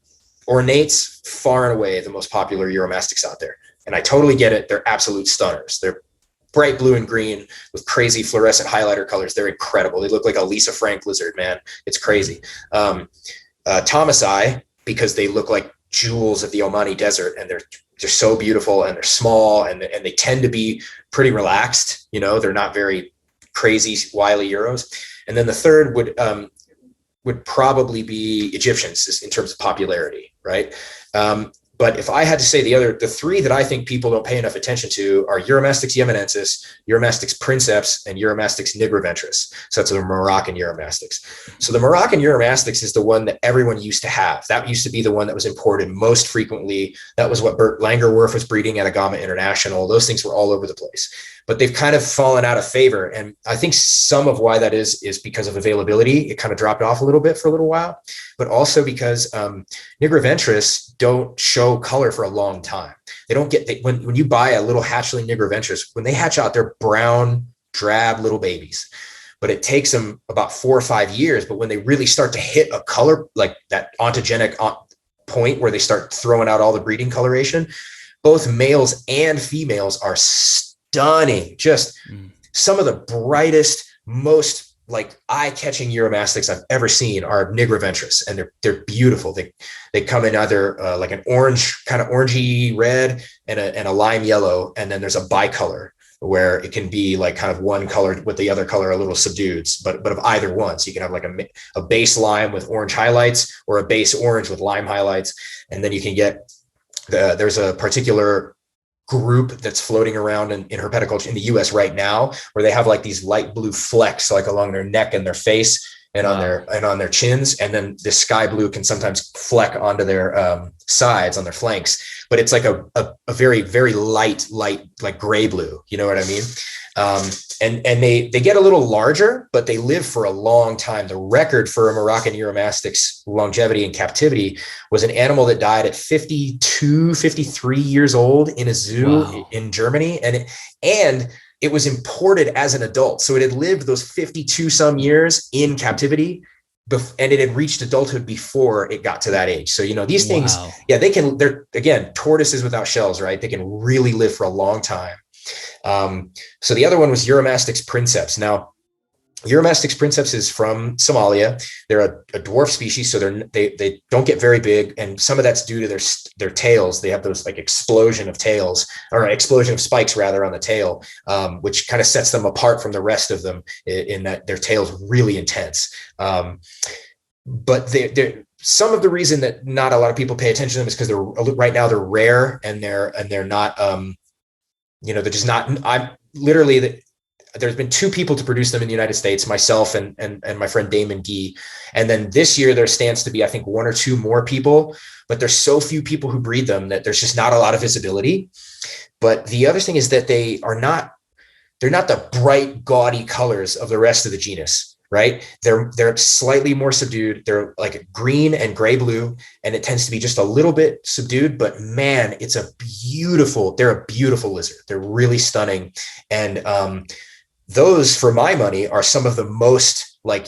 ornates, far and away the most popular Uromastyx out there. And I totally get it. They're absolute stunners. They're bright blue and green with crazy fluorescent highlighter colors. They're incredible. They look like a Lisa Frank lizard, man. It's crazy. Thomasi, because they look like jewels of the Omani desert, and they're so beautiful, and they're small, and they tend to be pretty relaxed. You know, they're not very crazy, wily Euros. And then the third would probably be Egyptians in terms of popularity, right? But if I had to say the three that I think people don't pay enough attention to are Uromastyx yemenensis, Uromastyx princeps, and Uromastyx nigroventris. So that's the Moroccan Uromastyx. So the Moroccan Uromastyx is the one that everyone used to have. That used to be the one that was imported most frequently. That was what Bert Langerwerf was breeding at Agama International. Those things were all over the place. But they've kind of fallen out of favor. And I think some of why that is because of availability. It kind of dropped off a little bit for a little while, but also because nigroventris don't show color for a long time. They don't get, when you buy a little hatchling nigroventris, when they hatch out, they're brown, drab little babies. But it takes them about 4 or 5 years. But when they really start to hit a color, like that ontogenic point where they start throwing out all the breeding coloration, both males and females are stunning. Just some of the brightest, most like eye-catching Uromastyx I've ever seen are nigroventris, and they're beautiful. They come in either like an orange, kind of orangey red, and a lime yellow, and then there's a bicolor where it can be like kind of one color with the other color a little subdued, but of either one. So you can have like a base lime with orange highlights, or a base orange with lime highlights, and then you can get there's a particular group that's floating around in herpetoculture in the US right now, where they have like these light blue flecks like along their neck and their face and on their chins, and then the sky blue can sometimes fleck onto their sides on their flanks, but it's like a very, very light like gray blue, you know what I mean? And they get a little larger, but they live for a long time. The record for a Moroccan Uromastyx longevity in captivity was an animal that died at 52, 53 years old in a zoo in Germany. And it was imported as an adult. So it had lived those 52 some years in captivity, and it had reached adulthood before it got to that age. So, you know, these things, they're again, tortoises without shells, right? They can really live for a long time. So the other one was Uromastyx princeps. Now, Uromastyx princeps is from Somalia. They're a dwarf species, so they don't get very big, and some of that's due to their tails. They have those like explosion of spikes rather on the tail, which kind of sets them apart from the rest of them in that their tail's really intense. But they're some of the reason that not a lot of people pay attention to them is because right now they're rare, and they're not they're just not. There's been 2 people to produce them in the United States, myself and my friend Damon Gee. And then this year there stands to be, I think, 1 or 2 more people, but there's so few people who breed them that there's just not a lot of visibility. But the other thing is that they're not the bright, gaudy colors of the rest of the genus, right? They're slightly more subdued. They're like green and gray blue, and it tends to be just a little bit subdued, but man, they're a beautiful lizard. They're really stunning. And, those, for my money, are some of the most like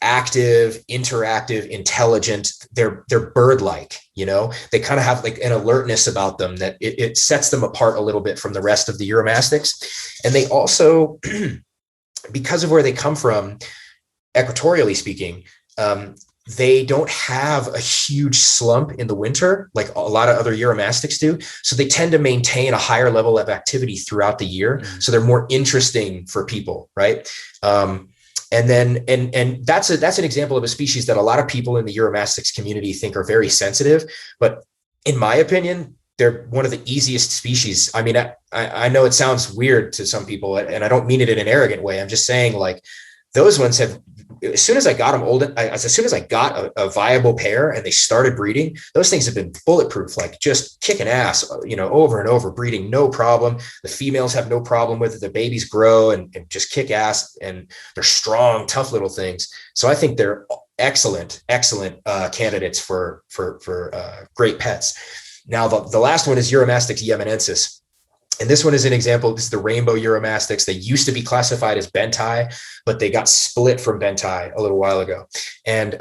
active, interactive, intelligent. They're bird-like, you know, they kind of have like an alertness about them that it sets them apart a little bit from the rest of the Uromastyx. And they also, because of where they come from, equatorially speaking, they don't have a huge slump in the winter like a lot of other Uromastyx do. So they tend to maintain a higher level of activity throughout the year. So they're more interesting for people, right? And that's an example of a species that a lot of people in the Uromastyx community think are very sensitive. But in my opinion, they're one of the easiest species. I mean, I know it sounds weird to some people, and I don't mean it in an arrogant way. I'm just saying, like, those ones have, as soon as I got them as soon as I got a viable pair and they started breeding, those things have been bulletproof, like just kicking ass, over and over, breeding, no problem. The females have no problem with it. The babies grow and just kick ass, and they're strong, tough little things. So I think they're excellent candidates for great pets. Now, the last one is Uromastyx yemenensis. And this one is an example. This is the rainbow Uromastyx. They used to be classified as bentai, but they got split from bentai a little while ago. And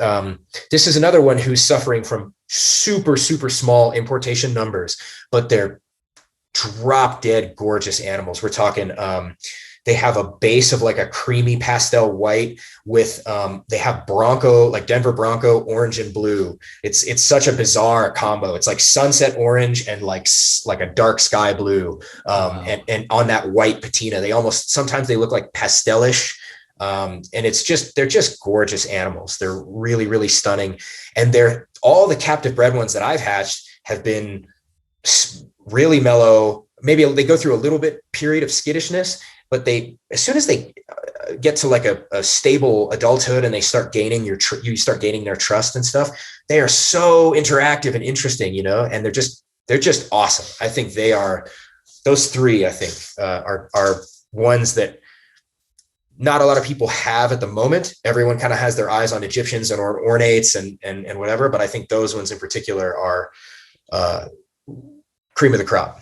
this is another one who's suffering from super, super small importation numbers, but they're drop dead gorgeous animals. We're talking, they have a base of like a creamy pastel white with, they have Bronco, like Denver Bronco, orange and blue. It's such a bizarre combo. It's like sunset orange and like a dark sky blue. Wow. And on that white patina, sometimes they look like pastelish. And they're just gorgeous animals. They're really, really stunning. And all the captive bred ones that I've hatched have been really mellow. Maybe they go through a little bit period of skittishness, but as soon as they get to like a stable adulthood and they start gaining you start gaining their trust and stuff, they are so interactive and interesting, and they're just awesome. I think those three, I think, are ones that not a lot of people have at the moment. Everyone kind of has their eyes on Egyptians and ornates and whatever, but I think those ones in particular are cream of the crop.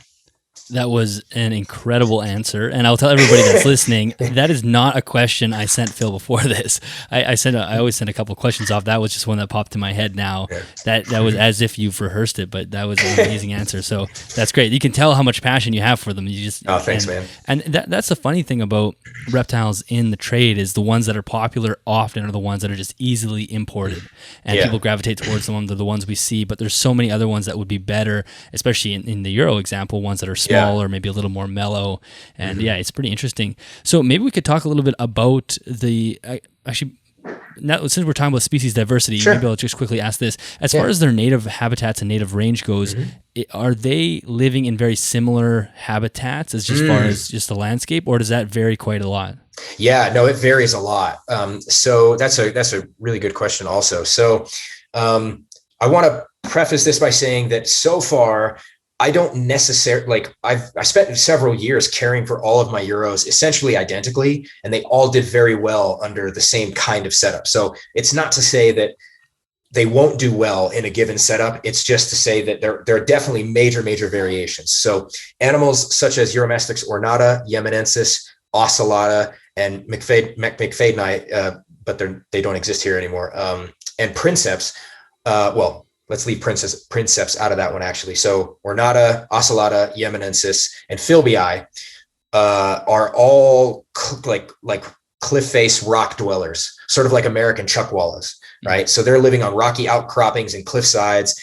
That was an incredible answer. And I'll tell everybody that's listening, that is not a question I sent Phil before this. I always send a couple of questions off. That was just one that popped in my head now. Yeah. That was as if you've rehearsed it, but that was an amazing answer. So that's great. You can tell how much passion you have for them. Thanks, man. And that's the funny thing about reptiles in the trade is the ones that are popular often are the ones that are just easily imported. And people gravitate towards them. They're the ones we see, but there's so many other ones that would be better, especially in the Euro example, ones that are small or maybe a little more mellow. And it's pretty interesting. So maybe we could talk a little bit about now, since we're talking about species diversity, maybe I'll just quickly ask this. As far as their native habitats and native range goes, are they living in very similar habitats as far as just the landscape, or does that vary quite a lot? Yeah, no, it varies a lot. So that's a really good question also. So I want to preface this by saying that so far, I don't necessarily I spent several years caring for all of my Euros essentially identically, and they all did very well under the same kind of setup. So it's not to say that they won't do well in a given setup. It's just to say that there are definitely major variations. So animals such as Uromastyx ornata, yemenensis, ocelota, and McFadeni, but they don't exist here anymore. And princeps, let's leave princeps out of that one, actually. So ornata, ocelota, yemenensis, and philbii are all like cliff face rock dwellers, sort of like American chuckwallas, right? So they're living on rocky outcroppings and cliff sides,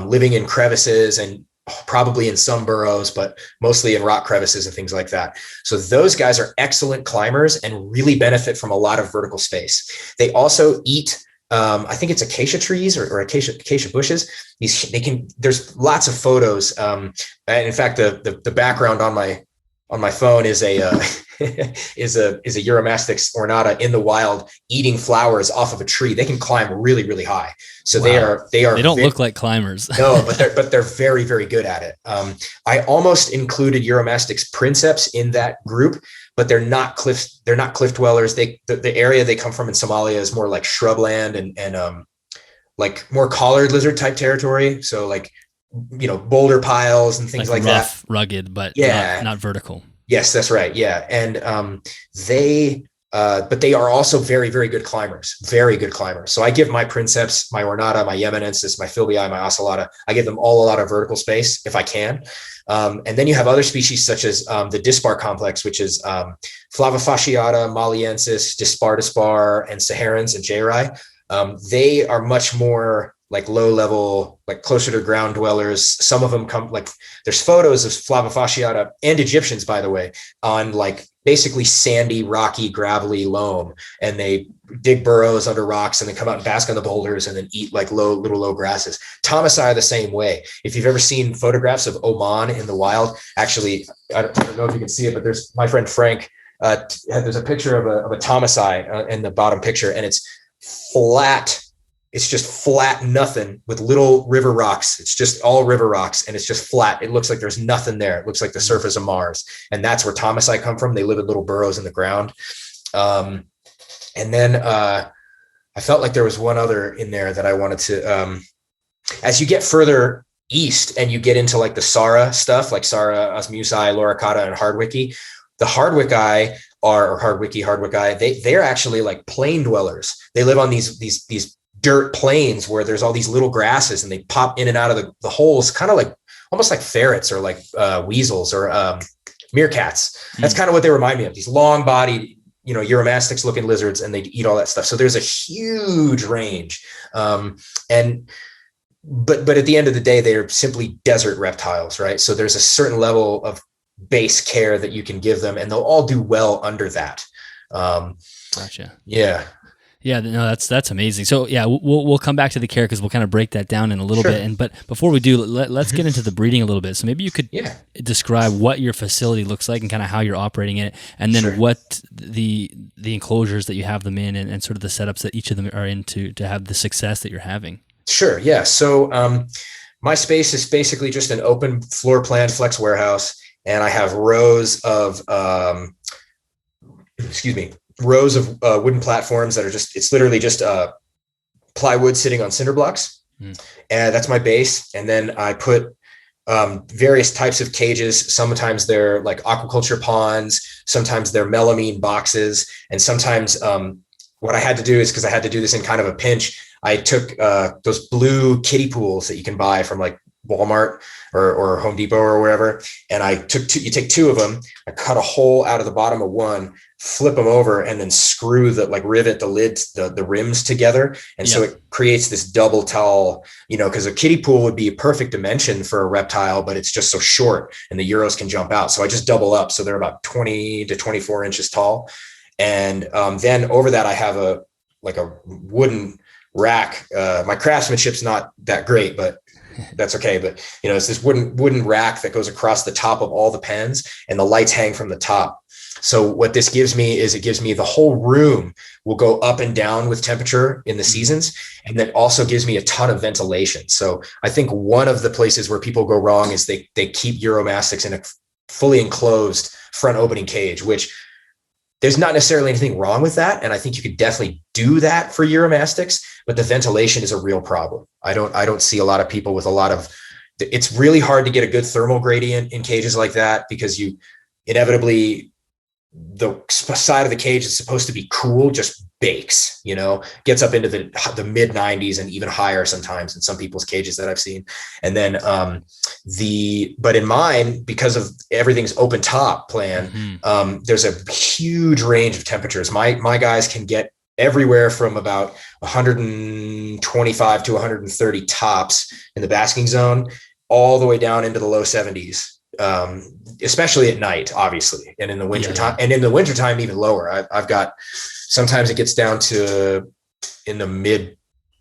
living in crevices and probably in some burrows, but mostly in rock crevices and things like that. So those guys are excellent climbers and really benefit from a lot of vertical space. They also eat I think it's acacia trees or acacia bushes. There's lots of photos. And in fact, the background on my phone is a Uromastyx ornata in the wild eating flowers off of a tree. They can climb really, really high. So wow. They don't look like climbers. No, but they're very, very good at it. I almost included Uromastyx princeps in that group, but they're not cliff dwellers. The area they come from in Somalia is more like shrubland and like more collared lizard type territory. So like, boulder piles and things like rough, that. Rugged, but not vertical. Yes, that's right. Yeah. And but they are also very, very good climbers, very good climbers. So I give my princeps, my ornata, my yemenensis, my philbii, my ocelota, I give them all a lot of vertical space if I can. And then you have other species such as the dispar complex, which is Flavifasciata, Maliensis, dispar, and Saharans and Jeri. They are much more like low level, like closer to ground dwellers. Some of them there's photos of Flavifasciata and Egyptians, by the way, on like basically sandy, rocky, gravelly loam. And they dig burrows under rocks and then come out and bask on the boulders and then eat like little low grasses. Thomasi are the same way. If you've ever seen photographs of Oman in the wild, actually, I don't know if you can see it, but there's my friend Frank, there's a picture of a Thomasi in the bottom picture, and it's flat. It's just flat nothing with little river rocks. It's just all river rocks and it's just flat. It looks like there's nothing there. It looks like the surface of Mars. And that's where Thomasi come from. They live in little burrows in the ground. And then I felt like there was one other in there that I wanted to, as you get further east and you get into like the Sara stuff, like Sara, Osmusi, Loricata, and Hardwicki, the Hardwicki or Hardwicki, they're actually like plain dwellers. They live on these dirt plains where there's all these little grasses and they pop in and out of the holes, kind of like almost like ferrets or like weasels or meerkats. That's kind of what they remind me of, these long bodied, Uromastyx looking lizards, and they eat all that stuff. So there's a huge range. But at the end of the day, they're simply desert reptiles, right? So there's a certain level of base care that you can give them, and they'll all do well under that. Gotcha. Yeah. Yeah, no, that's amazing. So yeah, we'll come back to the care because we'll kind of break that down in a little bit. But before we do, let's get into the breeding a little bit. So maybe you could describe what your facility looks like and kind of how you're operating it, and then what the enclosures that you have them in, and sort of the setups that each of them are in to have the success that you're having. Sure. Yeah. So my space is basically just an open floor plan flex warehouse, and I have rows of wooden platforms that are it's literally just plywood sitting on cinder blocks. And that's my base. And then I put various types of cages. Sometimes they're like aquaculture ponds. Sometimes they're melamine boxes. And sometimes what I had to do is, because I had to do this in kind of a pinch, I took those blue kiddie pools that you can buy from like Walmart or Home Depot or wherever. And you take two of them, I cut a hole out of the bottom of one, flip them over, and then rivet the lids, the rims together. And so it creates this double tall, because a kiddie pool would be a perfect dimension for a reptile, but it's just so short and the Euros can jump out. So I just double up. So they're about 20 to 24 inches tall. And then over that, I have a wooden rack. My craftsmanship's not that great, but that's okay. But it's this wooden rack that goes across the top of all the pens, and the lights hang from the top. So what this gives me is, it gives me the whole room will go up and down with temperature in the seasons. And that also gives me a ton of ventilation. So I think one of the places where people go wrong is they keep Uromastyx in a fully enclosed front opening cage, which there's not necessarily anything wrong with that. And I think you could definitely do that for Uromastyx, but the ventilation is a real problem. I don't see a lot of people with it's really hard to get a good thermal gradient in cages like that, because you inevitably, the side of the cage is supposed to be cool, just bakes, gets up into the mid 90s and even higher sometimes in some people's cages that I've seen. And then but in mine, because of everything's open top plan, there's a huge range of temperatures. My guys can get everywhere from about 125 to 130 tops in the basking zone, all the way down into the low 70s. Especially at night, obviously, and in the wintertime, and in the wintertime, even lower. I've got, sometimes it gets down to in the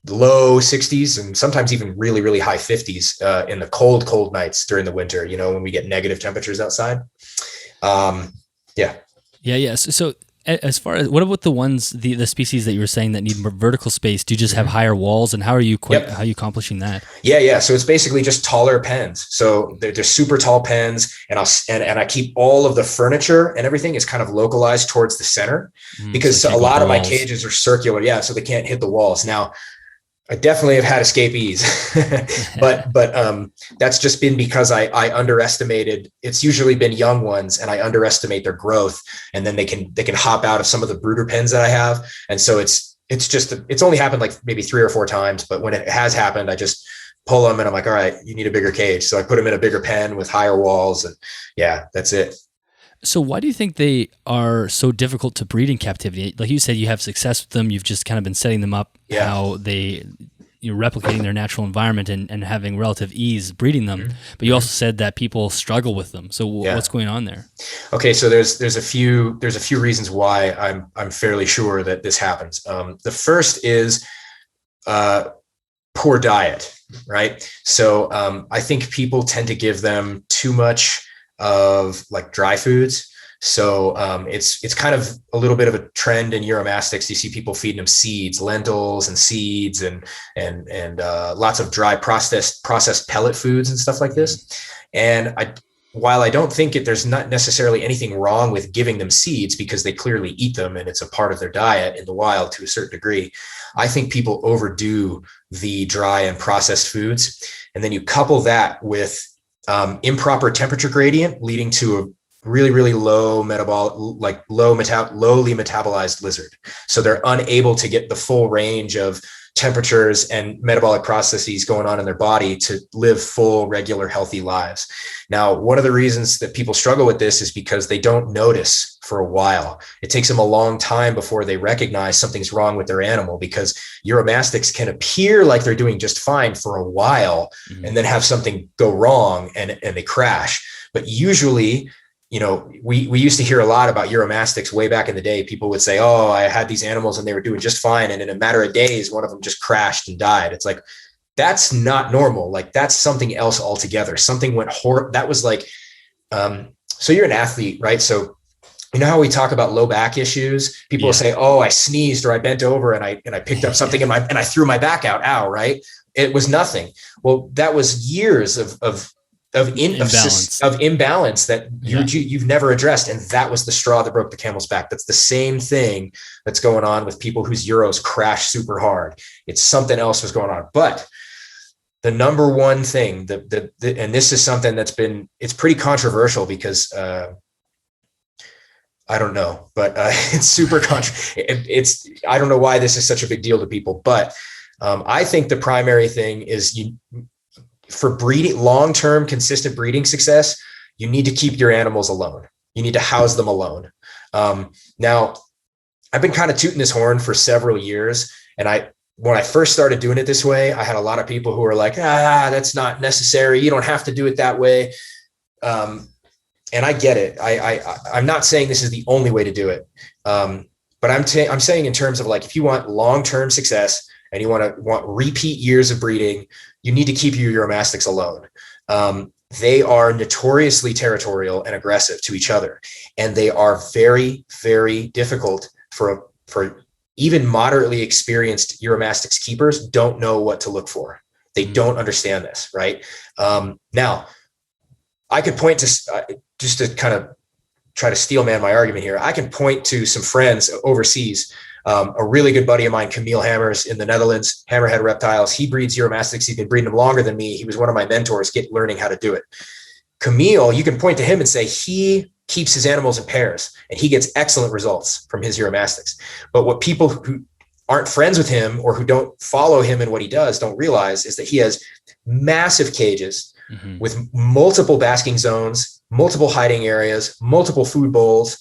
low 60s, and sometimes even really, really high 50s in the cold nights during the winter, when we get negative temperatures outside. So as far as, what about the ones, the species that you were saying that need more vertical space? Do you just have higher walls, and how are you accomplishing that? Yeah. So it's basically just taller pens. So they're super tall pens, and I keep all of the furniture and everything is kind of localized towards the center, because a lot of my cages are circular. Yeah. So they can't hit the walls. Now, I definitely have had escapees, but that's just been because I underestimated. It's usually been young ones, and I underestimate their growth, and then they can hop out of some of the brooder pens that I have. And so it's only happened like maybe 3 or 4 times, but when it has happened, I just pull them and I'm like, all right, you need a bigger cage. So I put them in a bigger pen with higher walls, and that's it. So why do you think they are so difficult to breed in captivity? Like you said, you have success with them. You've just kind of been setting them up how you're replicating their natural environment and having relative ease breeding them. But you also said that people struggle with them. So what's going on there? Okay, so there's a few reasons why I'm fairly sure that this happens. The first is poor diet, right? So I think people tend to give them too much of like dry foods. So it's kind of a little bit of a trend in Uromastyx. You see people feeding them seeds, lentils and seeds, and lots of dry processed pellet foods and stuff like this. And while I don't think there's not necessarily anything wrong with giving them seeds because they clearly eat them and it's a part of their diet in the wild to a certain degree, I think people overdo the dry and processed foods. And then you couple that with improper temperature gradient leading to a really, really low metabolic, like lowly metabolized lizard. So they're unable to get the full range of temperatures and metabolic processes going on in their body to live full, regular, healthy lives. Now, one of the reasons that people struggle with this is because they don't notice for a while. It takes them a long time before they recognize something's wrong with their animal, because Uromastyx can appear like they're doing just fine for a while and then have something go wrong and they crash. But usually, you know, we used to hear a lot about Uromastyx way back in the day. People would say, oh, I had these animals and they were doing just fine. And in a matter of days, one of them just crashed and died. It's like, that's not normal. Like, that's something else altogether. Something went horrible. That was like, so you're an athlete, right? So you know how we talk about low back issues? People will say, oh, I sneezed or I bent over and I picked up something and I threw my back out. Ow, right? It was nothing. Well, that was years of imbalance that you've never addressed. And that was the straw that broke the camel's back. That's the same thing that's going on with people whose Euros crash super hard. It's something else was going on. But the number one thing and this is something it's pretty controversial because, I don't know, but it's super I don't know why this is such a big deal to people, but I think the primary thing is for breeding, long-term consistent breeding success, you need to keep your animals alone. You need to house them alone. Now, I've been kind of tooting this horn for several years. And when I first started doing it this way, I had a lot of people who were like, that's not necessary. You don't have to do it that way. And I get it. I'm not saying this is the only way to do it. But I'm saying in terms of like, if you want long-term success and you want repeat years of breeding, you need to keep your Uromastyx alone. They are notoriously territorial and aggressive to each other. And they are very, very difficult for even moderately experienced Uromastyx keepers don't know what to look for. They don't understand this, right? Now, I could point to, just to kind of try to steel man my argument here, I can point to some friends overseas. A really good buddy of mine, Camille Hammers in the Netherlands, Hammerhead Reptiles. He breeds Uromastyx. He's been breeding them longer than me. He was one of my mentors learning how to do it. Camille, you can point to him and say he keeps his animals in pairs and he gets excellent results from his Uromastyx. But what people who aren't friends with him or who don't follow him in what he does don't realize is that he has massive cages with multiple basking zones, multiple hiding areas, multiple food bowls.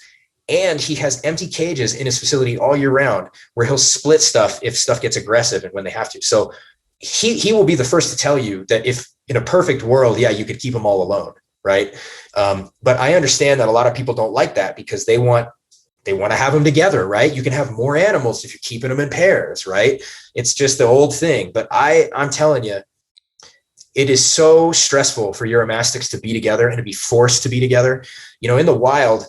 And he has empty cages in his facility all year round where he'll split stuff if stuff gets aggressive and when they have to. So he will be the first to tell you that if in a perfect world, you could keep them all alone, right? But I understand that a lot of people don't like that because they want to have them together, right? You can have more animals if you're keeping them in pairs, right? It's just the old thing. But I'm telling you, it is so stressful for Uromastyx to be together and to be forced to be together. You know, in the wild,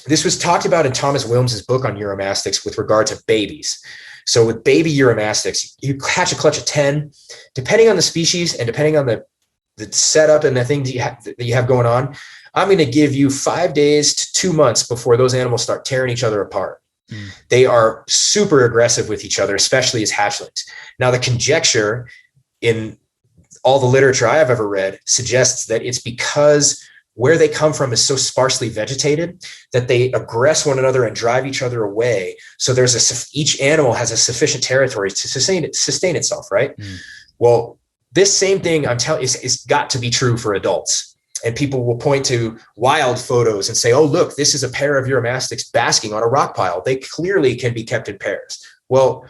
this was talked about in Thomas Wilms's book on Uromastyx with regard to babies. So with baby Uromastyx, you catch a clutch of 10, depending on the species and depending on the setup and the things that you have going on. I'm going to give you 5 days to 2 months before those animals start tearing each other apart. They are super aggressive with each other, especially as hatchlings. Now, the conjecture in all the literature I have ever read suggests that it's because where they come from is so sparsely vegetated that they aggress one another and drive each other away. So each animal has a sufficient territory to sustain itself, right? Well, this same thing I'm telling you is got to be true for adults. And people will point to wild photos and say, oh, look, this is a pair of Uromastyx basking on a rock pile. They clearly can be kept in pairs. Well,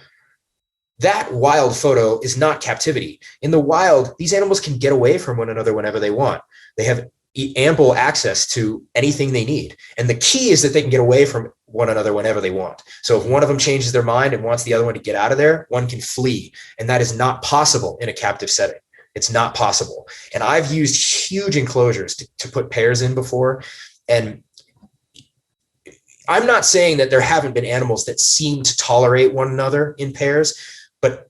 that wild photo is not captivity. In the wild, these animals can get away from one another whenever they want. They have ample access to anything they need. And the key is that they can get away from one another whenever they want. So if one of them changes their mind and wants the other one to get out of there, one can flee. And that is not possible in a captive setting. It's not possible. And I've used huge enclosures to put pairs in before. And I'm not saying that there haven't been animals that seem to tolerate one another in pairs, but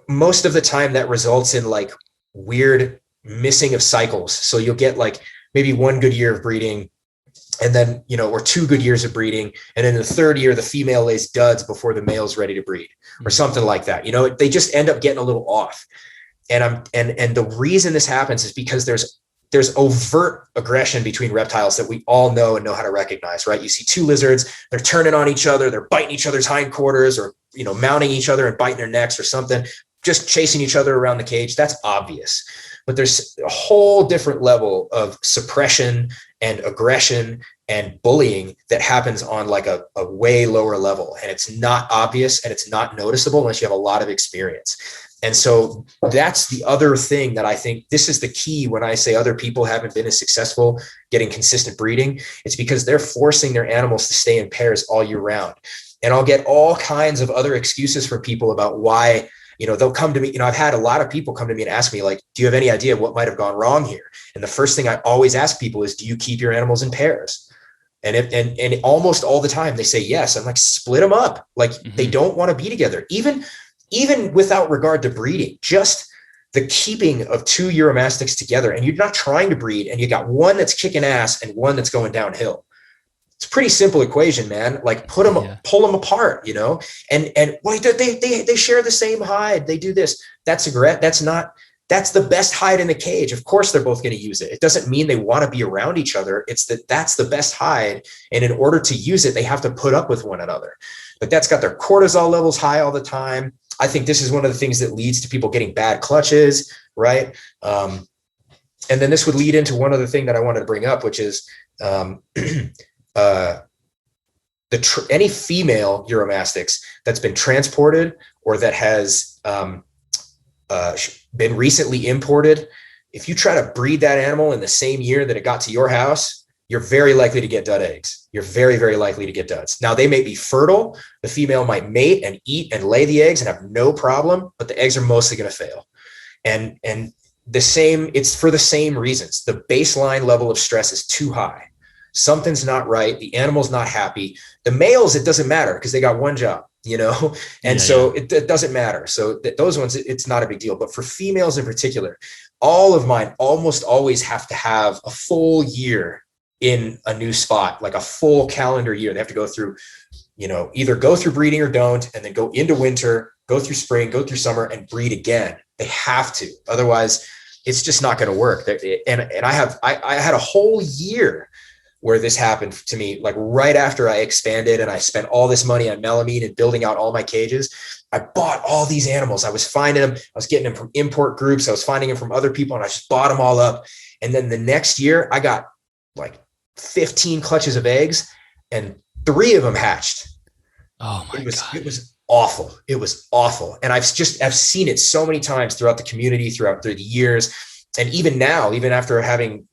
most of the time that results in like weird missing of cycles. So you'll get like maybe one good year of breeding, and then, or 2 good years of breeding. And then the 3rd year, the female lays duds before the male's ready to breed, or something like that. They just end up getting a little off. And the reason this happens is because there's overt aggression between reptiles that we all know and know how to recognize, right? You see 2 lizards, they're turning on each other, they're biting each other's hindquarters, or, mounting each other and biting their necks or something, just chasing each other around the cage. That's obvious. But there's a whole different level of suppression and aggression and bullying that happens on like a way lower level. And it's not obvious and it's not noticeable unless you have a lot of experience. And so that's the other thing that I think this is the key when I say other people haven't been as successful getting consistent breeding. It's because they're forcing their animals to stay in pairs all year round. And I'll get all kinds of other excuses from people about why, they'll come to me. I've had a lot of people come to me and ask me, like, do you have any idea what might have gone wrong here? And the first thing I always ask people is, do you keep your animals in pairs? And almost all the time they say yes. I'm like, split them up. Like they don't want to be together. Even without regard to breeding, just the keeping of 2 Uromastyx together, and you're not trying to breed, and you got one that's kicking ass and one that's going downhill. It's a pretty simple equation, man. Like pull them apart, and wait, they share the same hide. They do this. That's the best hide in the cage. Of course, they're both going to use it. It doesn't mean they want to be around each other. It's that's the best hide. And in order to use it, they have to put up with one another. But that's got their cortisol levels high all the time. I think this is one of the things that leads to people getting bad clutches, right? And then this would lead into one other thing that I wanted to bring up, which is any female Uromastyx that's been transported or that has been recently imported. If you try to breed that animal in the same year that it got to your house, you're very likely to get dud eggs. You're very, very likely to get duds. Now, they may be fertile. The female might mate and eat and lay the eggs and have no problem, but the eggs are mostly going to fail. And it's for the same reasons. The baseline level of stress is too high. Something's not right. The animal's not happy. The males, it doesn't matter because they got one job, It doesn't matter. So those ones, it's not a big deal. But for females in particular, all of mine almost always have to have a full year in a new spot, like a full calendar year. They have to go through, either go through breeding or don't, and then go into winter, go through spring, go through summer, and breed again. They have to. Otherwise, it's just not going to work. And I had a whole year where this happened to me, like right after I expanded and I spent all this money on melamine and building out all my cages. I bought all these animals. I was finding them. I was getting them from import groups. I was finding them from other people, and I just bought them all up. And then the next year I got like 15 clutches of eggs and 3 of them hatched. Oh my God. It was awful. It was awful. And I've seen it so many times throughout the community, through the years. And even now, even after having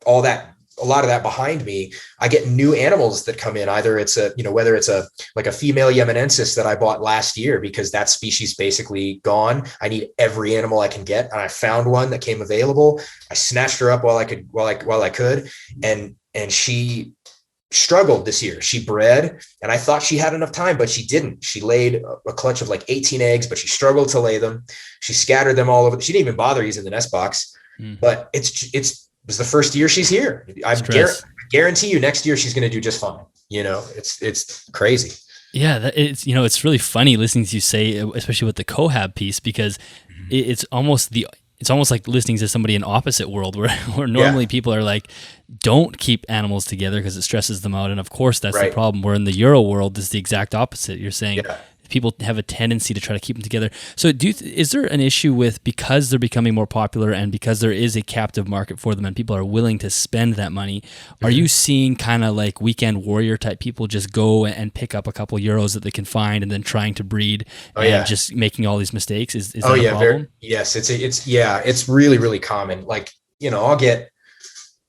all that, a lot of that behind me, I get new animals that come in. Either it's whether it's like a female Yemenensis that I bought last year because that species basically gone. I need every animal I can get. And I found one that came available. I snatched her up while I could. And she struggled this year. She bred, and I thought she had enough time, but she didn't. She laid a clutch of like 18 eggs, but she struggled to lay them. She scattered them all over. She didn't even bother using the nest box, but it was the first year she's here. I guarantee you next year she's going to do just fine. It's crazy. Yeah, it's really funny listening to you say, especially with the cohab piece, because it's almost like listening to somebody in opposite world where normally people are like, don't keep animals together because it stresses them out. And of course that's the problem. Where in the Euro world is the exact opposite. You're saying people have a tendency to try to keep them together. So is there an issue with, because they're becoming more popular and because there is a captive market for them and people are willing to spend that money, are you seeing kind of like weekend warrior type people just go and pick up a couple euros that they can find and then trying to breed just making all these mistakes? Is that a problem? Yes. It's really, really common. Like, I'll get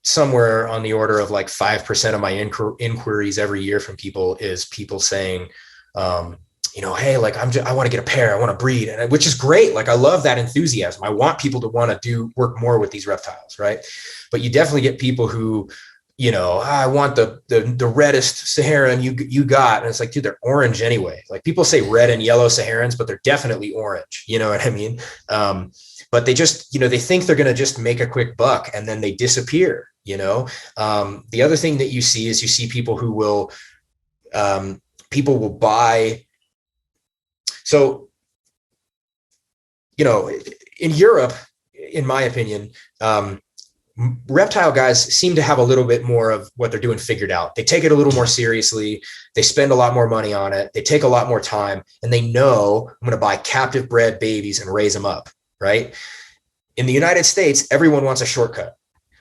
somewhere on the order of like 5% of my inquiries every year from people is people saying, hey, like I want to get a pair, I want to breed, which is great. Like I love that enthusiasm. I want people to want to work more with these reptiles, right? But you definitely get people who, I want the reddest Saharan you got, and it's like, dude, they're orange anyway. Like people say red and yellow Saharans, but they're definitely orange. You know what I mean? But they just, they think they're going to just make a quick buck and then they disappear. The other thing that you see people who will, people will buy. So, in Europe, in my opinion, reptile guys seem to have a little bit more of what they're doing figured out. They take it a little more seriously. They spend a lot more money on it. They take a lot more time, and they know I'm going to buy captive bred babies and raise them up. Right. In the United States, everyone wants a shortcut.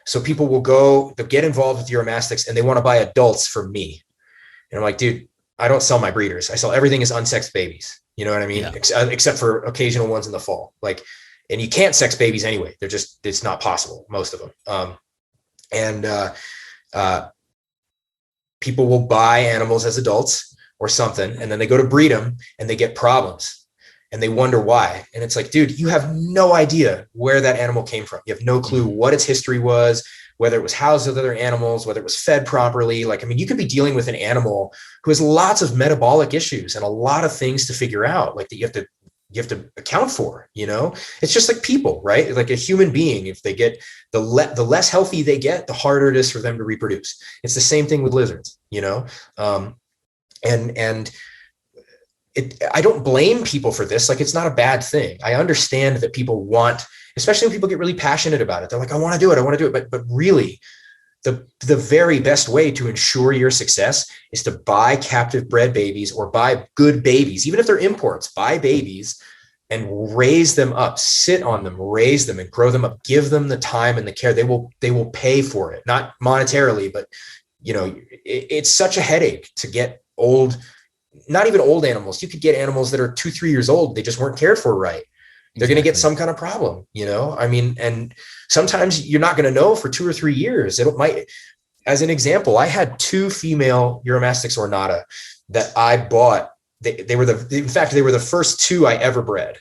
So people they'll get involved with Uromastyx and they want to buy adults for me. And I'm like, dude, I don't sell my breeders. I sell everything as unsexed babies. You know what I mean? Yeah. Except for occasional ones in the fall. And you can't sex babies anyway. It's not possible, most of them. People will buy animals as adults or something, and then they go to breed them and they get problems and they wonder why. And it's like, dude, you have no idea where that animal came from. You have no clue what its history was, whether it was housed with other animals, whether it was fed properly. You could be dealing with an animal who has lots of metabolic issues and a lot of things to figure out, that you have to account for. It's just like people, right? Like a human being, if they get the less healthy they get, the harder it is for them to reproduce. It's the same thing with lizards, I don't blame people for this. It's not a bad thing. I understand that people want, especially when people get really passionate about it. They're like, I want to do it. But really, the very best way to ensure your success is to buy captive bred babies or buy good babies, even if they're imports. Buy babies and raise them up, sit on them, raise them and grow them up, give them the time and the care. They will pay for it, not monetarily, but it's such a headache to get old, not even old animals. You could get animals that are 2-3 years old. They just weren't cared for right. They're going to get some kind of problem, and sometimes you're not going to know for 2 or 3 years. As an example, I had 2 female Uromastyx ornata that I bought. They were the first 2 I ever bred.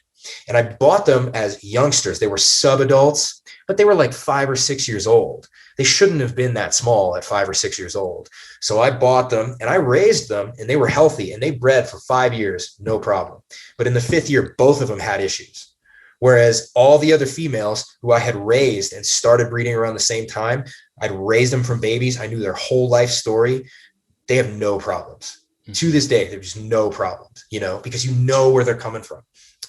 And I bought them as youngsters. They were sub-adults, but they were 5 or 6 years old. They shouldn't have been that small at 5 or 6 years old. So I bought them and I raised them and they were healthy and they bred for 5 years, no problem. But in the 5th year, both of them had issues. Whereas all the other females who I had raised and started breeding around the same time, I'd raised them from babies. I knew their whole life story. They have no problems. Mm-hmm. To this day, there's no problems, because you know where they're coming from.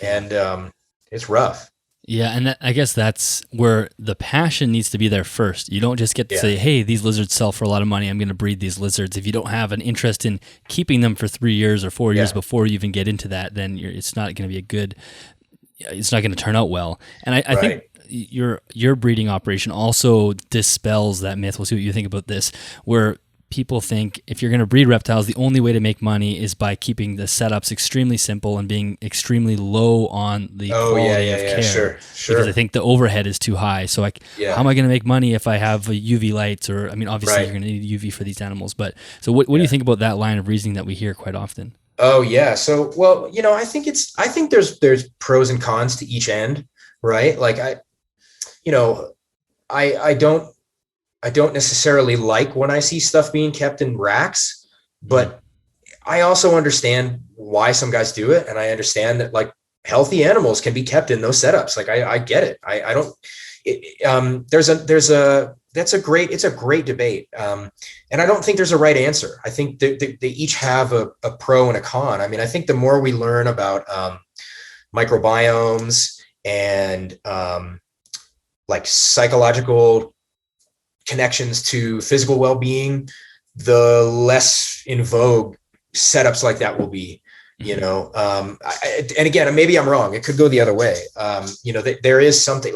And it's rough. Yeah, and I guess that's where the passion needs to be there first. You don't just get to say, hey, these lizards sell for a lot of money, I'm going to breed these lizards. If you don't have an interest in keeping them for 3 years or 4 years before you even get into that, then it's not going to be it's not going to turn out well. And I think your breeding operation also dispels that myth. We'll see what you think about this, where people think if you're going to breed reptiles, the only way to make money is by keeping the setups extremely simple and being extremely low on the quality of care. Sure. Because I think the overhead is too high. So how am I going to make money if I have UV lights? Or, obviously you're going to need UV for these animals. But so what do you think about that line of reasoning that we hear quite often? Oh yeah. So, well, I think there's pros and cons to each end, right? I don't necessarily like when I see stuff being kept in racks, but I also understand why some guys do it. And I understand that healthy animals can be kept in those setups. I get it. It's a great debate. And I don't think there's a right answer. I think they each have a pro and a con. I think the more we learn about microbiomes and psychological connections to physical well-being, the less in vogue setups like that will be. And again, maybe I'm wrong. It could go the other way. There is something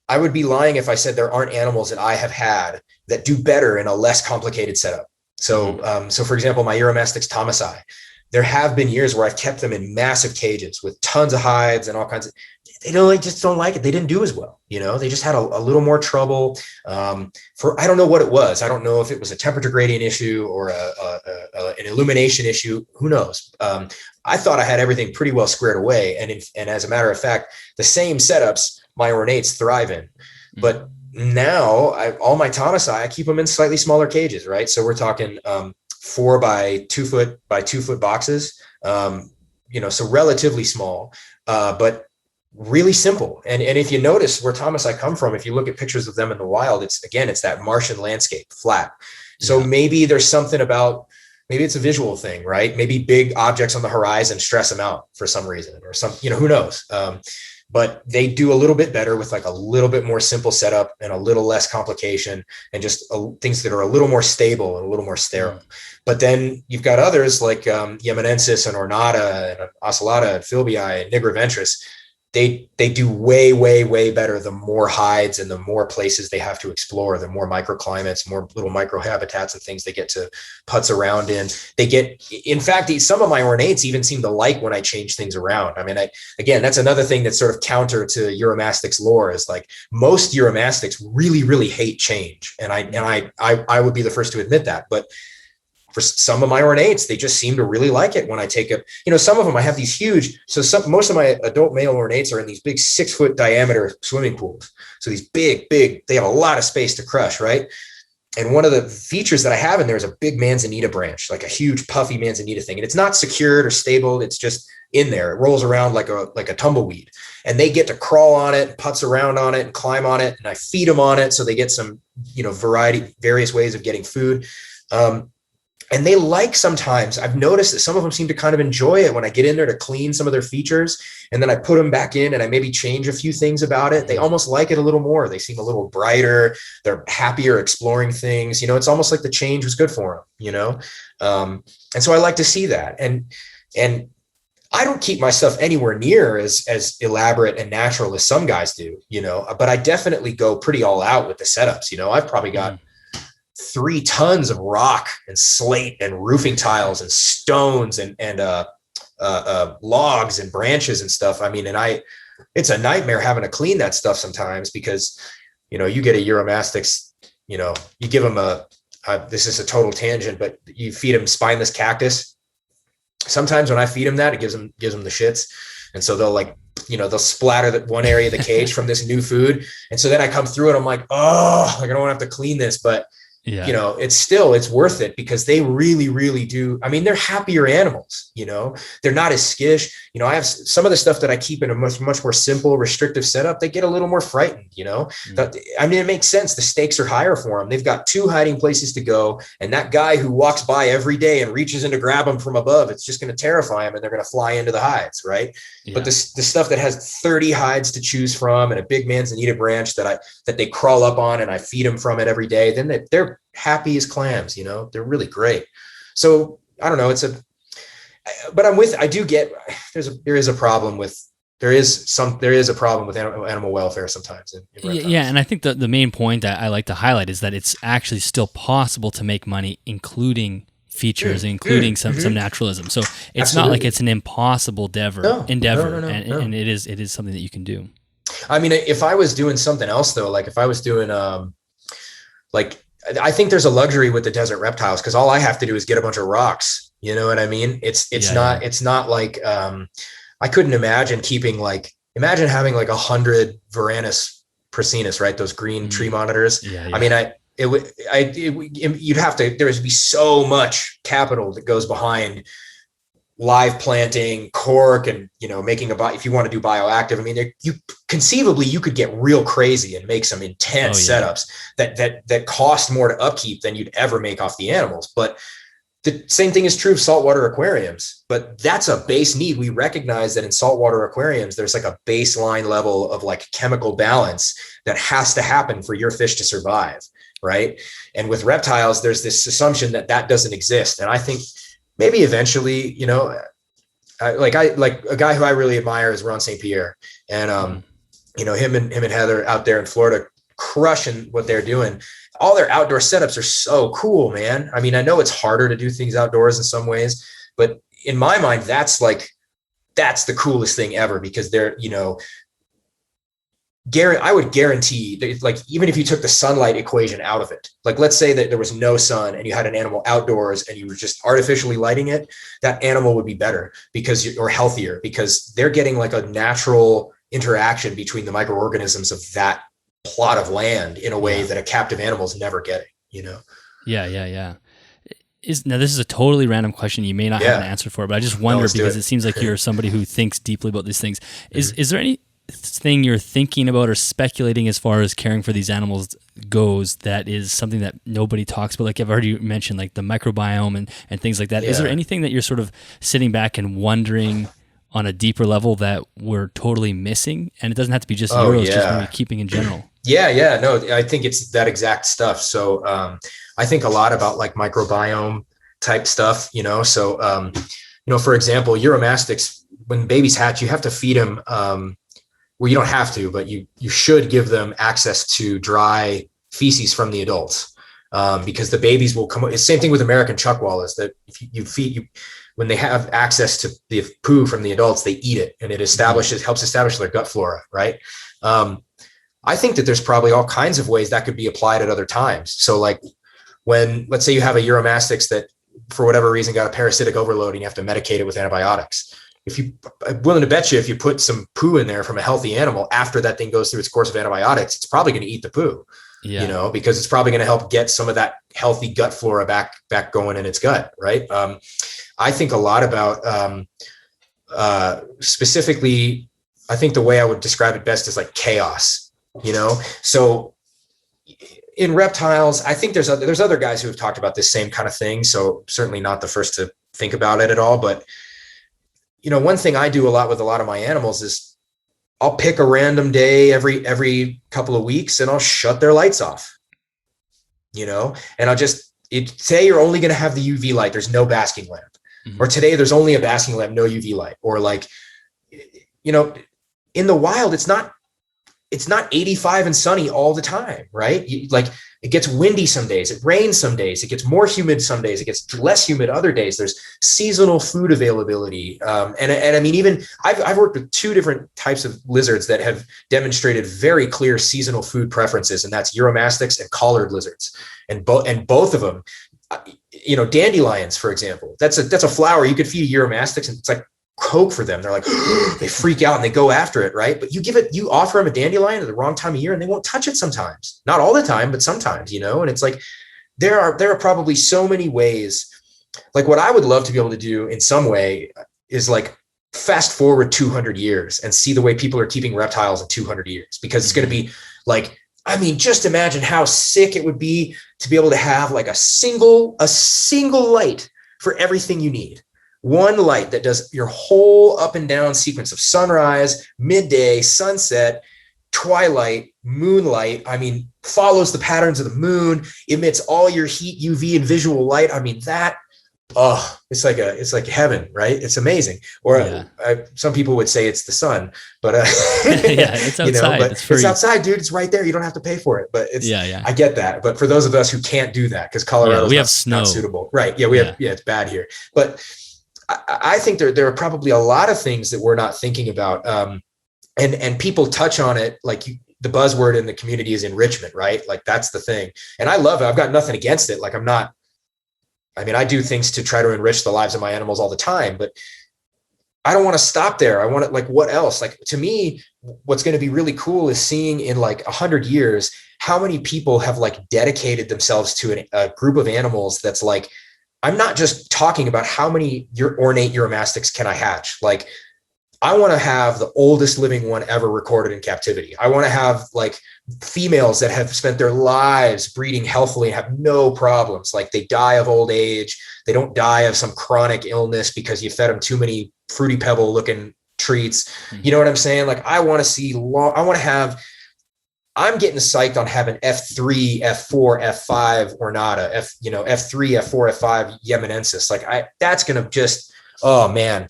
I would be lying if I said there aren't animals that I have had that do better in a less complicated setup. So, for example, my Uromastyx thomasi, there have been years where I've kept them in massive cages with tons of hides and all kinds of, they just don't like it. They didn't do as well. They just had a little more trouble I don't know what it was. I don't know if it was a temperature gradient issue or an illumination issue. Who knows? I thought I had everything pretty well squared away. And as a matter of fact, the same setups my ornates thrive in. But now all my thomasi, I keep them in slightly smaller cages, right? So we're talking 4 by 2 foot boxes, so relatively small. But really simple. And if you notice where Thomas I come from, if you look at pictures of them in the wild, it's that Martian landscape, flat. So maybe there's something about, maybe it's a visual thing, right? Maybe big objects on the horizon stress them out for some reason, or some, who knows? But they do a little bit better with like a little bit more simple setup and a little less complication, and just things that are a little more stable and a little more sterile. But then you've got others like Yemenensis and Ornata and Ocellata and Philbii and Nigraventris. They do way, way, way better the more hides and the more places they have to explore, the more microclimates, more little microhabitats and things they get to putz around in. In fact, some of my ornates even seem to like when I change things around. I mean, again, that's another thing that's sort of counter to Uromastyx lore, is like most Uromastyx really, really hate change. And I would be the first to admit that. But for some of my ornates, they just seem to really like it when I take some of them, I have these huge, most of my adult male ornates are in these big 6-foot diameter swimming pools. So these big, they have a lot of space to crush, right? And one of the features that I have in there is a big manzanita branch, like a huge puffy manzanita thing. And it's not secured or stable. It's just in there. It rolls around like a tumbleweed, and they get to crawl on it, putz around on it, and climb on it. And I feed them on it. So they get some, various ways of getting food. And they like, sometimes I've noticed that some of them seem to kind of enjoy it when I get in there to clean some of their features, and then I put them back in and I maybe change a few things about it. They almost like it a little more. They seem a little brighter. They're happier exploring things. It's almost like the change was good for them, and so I like to see that. And I don't keep my stuff anywhere near as elaborate and natural as some guys do, but I definitely go pretty all out with the setups. I've probably got 3 tons of rock and slate and roofing tiles and stones and logs and branches and stuff. I mean, it's a nightmare having to clean that stuff sometimes, because, you get a Uromastyx, you give them this is a total tangent, but you feed them spineless cactus. Sometimes when I feed them that, it gives them the shits. And so they'll splatter that one area of the cage from this new food. And so then I come through and I'm like, oh, I don't want to have to clean this, but it's worth it, because they really, really do. I mean, they're happier animals, they're not as skittish. I have some of the stuff that I keep in a much, much more simple, restrictive setup. They get a little more frightened, I mean, it makes sense. The stakes are higher for them. They've got 2 hiding places to go. And that guy who walks by every day and reaches in to grab them from above, it's just going to terrify them, and they're going to fly into the hides. Right. Yeah. But the stuff that has 30 hides to choose from and a big manzanita branch that they crawl up on, and I feed them from it every day, then they're happy as clams, they're really great. So I don't know, but I do get, there is a problem with animal welfare sometimes. Yeah. And I think the main point that I like to highlight is that it's actually still possible to make money, including features, including some naturalism. So it's not like it's an impossible endeavor. No. And it is something that you can do. I mean, if I was doing something else though, like if I was doing, I think there's a luxury with the desert reptiles, because all I have to do is get a bunch of rocks. You know what I mean? It's not like, I couldn't imagine imagine having like 100 Varanus prasinus, right? Those green tree monitors. Yeah. I mean, you'd have to, there would be so much capital that goes behind live planting, cork, and making if you want to do bioactive. I mean, conceivably you could get real crazy and make some intense setups that cost more to upkeep than you'd ever make off the animals. But the same thing is true of saltwater aquariums, but that's a base need. We recognize that in saltwater aquariums, there's like a baseline level of like chemical balance that has to happen for your fish to survive. Right. And with reptiles, there's this assumption that doesn't exist. And I think maybe eventually, like a guy who I really admire is Ron St. Pierre, and him and Heather out there in Florida crushing what they're doing. All their outdoor setups are so cool, man. I mean, I know it's harder to do things outdoors in some ways, but in my mind, that's the coolest thing ever, because they're, I would guarantee that, like, even if you took the sunlight equation out of it, like let's say that there was no sun and you had an animal outdoors and you were just artificially lighting it, that animal would be better or healthier, because they're getting like a natural interaction between the microorganisms of that plot of land in a way that a captive animal is never getting, Yeah. Now, this is a totally random question. You may not have an answer for it, but I just wonder, because it seems like you're somebody who thinks deeply about these things. Is there thing you're thinking about or speculating as far as caring for these animals goes that is something that nobody talks about? Like I've already mentioned, like the microbiome and things like that. Is there anything that you're sort of sitting back and wondering on a deeper level that we're totally missing? And it doesn't have to be just Euros, just maybe keeping in general. No, I think it's that exact stuff. So I think a lot about like microbiome type stuff, so for example, Uromastyx, when babies hatch, you have to feed them. Well, you don't have to, but you should give them access to dry feces from the adults, because the babies will come. It's the same thing with American chuckwallas, that if you feed when they have access to the poo from the adults, they eat it, and it helps establish their gut flora, right? I think that there's probably all kinds of ways that could be applied at other times. So like when, let's say you have a Uromastyx that for whatever reason got a parasitic overload and you have to medicate it with antibiotics. I'm willing to bet you if you put some poo in there from a healthy animal, after that thing goes through its course of antibiotics, it's probably going to eat the poo, because it's probably going to help get some of that healthy gut flora back going in its gut. Right. I think a lot about, specifically, I think the way I would describe it best is like chaos, so in reptiles, I think there's other guys who have talked about this same kind of thing. So certainly not the first to think about it at all, but one thing I do a lot with a lot of my animals is I'll pick a random day every couple of weeks and I'll shut their lights off, and I'll today you're only going to have the UV light. There's no basking lamp, or today there's only a basking lamp, no UV light, or like, in the wild, it's not 85 and sunny all the time, right? It gets windy some days, it rains some days, it gets more humid some days, it gets less humid other days. There's seasonal food availability. And I mean, even I've worked with two different types of lizards that have demonstrated very clear seasonal food preferences, and that's Uromastyx and collared lizards. And both of them, dandelions, for example, that's a flower you could feed Uromastyx and it's like Coke for them. They're like, they freak out and they go after it, right? But you offer them a dandelion at the wrong time of year and they won't touch it sometimes. Not all the time, but sometimes, and it's like, there are probably so many ways. Like what I would love to be able to do in some way is like fast forward 200 years and see the way people are keeping reptiles in 200 years, because it's going to be like, I mean, just imagine how sick it would be to be able to have like a single light for everything you need. One light that does your whole up and down sequence of sunrise, midday, sunset, twilight, moonlight. I mean, follows the patterns of the moon, emits all your heat, UV, and visual light. I mean, it's like heaven, right? It's amazing. Or some people would say it's the sun, but it's outside. But it's outside, dude. It's right there. You don't have to pay for it. But I get that. But for those of us who can't do that, because Colorado we have snow, not suitable, right? Yeah, we have. Yeah, it's bad here, but I think there are probably a lot of things that we're not thinking about. And people touch on it. Like the buzzword in the community is enrichment, right? Like that's the thing. And I love it. I've got nothing against it. Like I do things to try to enrich the lives of my animals all the time, but I don't want to stop there. I want to, like, what else? Like, to me, what's going to be really cool is seeing in like 100 years, how many people have like dedicated themselves to a group of animals that's like, I'm not just talking about how many ornate Uromastyx can I hatch. Like, I want to have the oldest living one ever recorded in captivity. I want to have like females that have spent their lives breeding healthily and have no problems. Like they die of old age. They don't die of some chronic illness because you fed them too many Fruity Pebble looking treats. You know what I'm saying? Like I want to see I'm getting psyched on having F3, F4, F5 ornata, F3, F4, F5 yemenensis. Like that's going to just, oh man,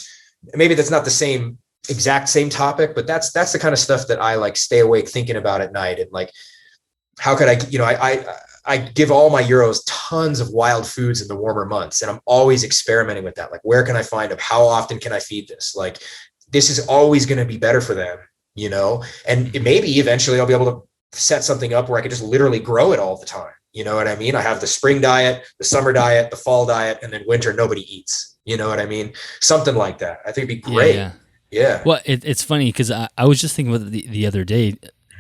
maybe that's not the exact same topic, but that's the kind of stuff that I like stay awake thinking about at night. And like, how could I give all my Euros tons of wild foods in the warmer months. And I'm always experimenting with that. Like, where can I find them? How often can I feed this? Like, this is always going to be better for them, and maybe eventually I'll be able to set something up where I could just literally grow it all the time. You know what I mean? I have the spring diet, the summer diet, the fall diet, and then winter, nobody eats. You know what I mean? Something like that. I think it'd be great. Yeah. Well, it's funny because I was just thinking about the other day,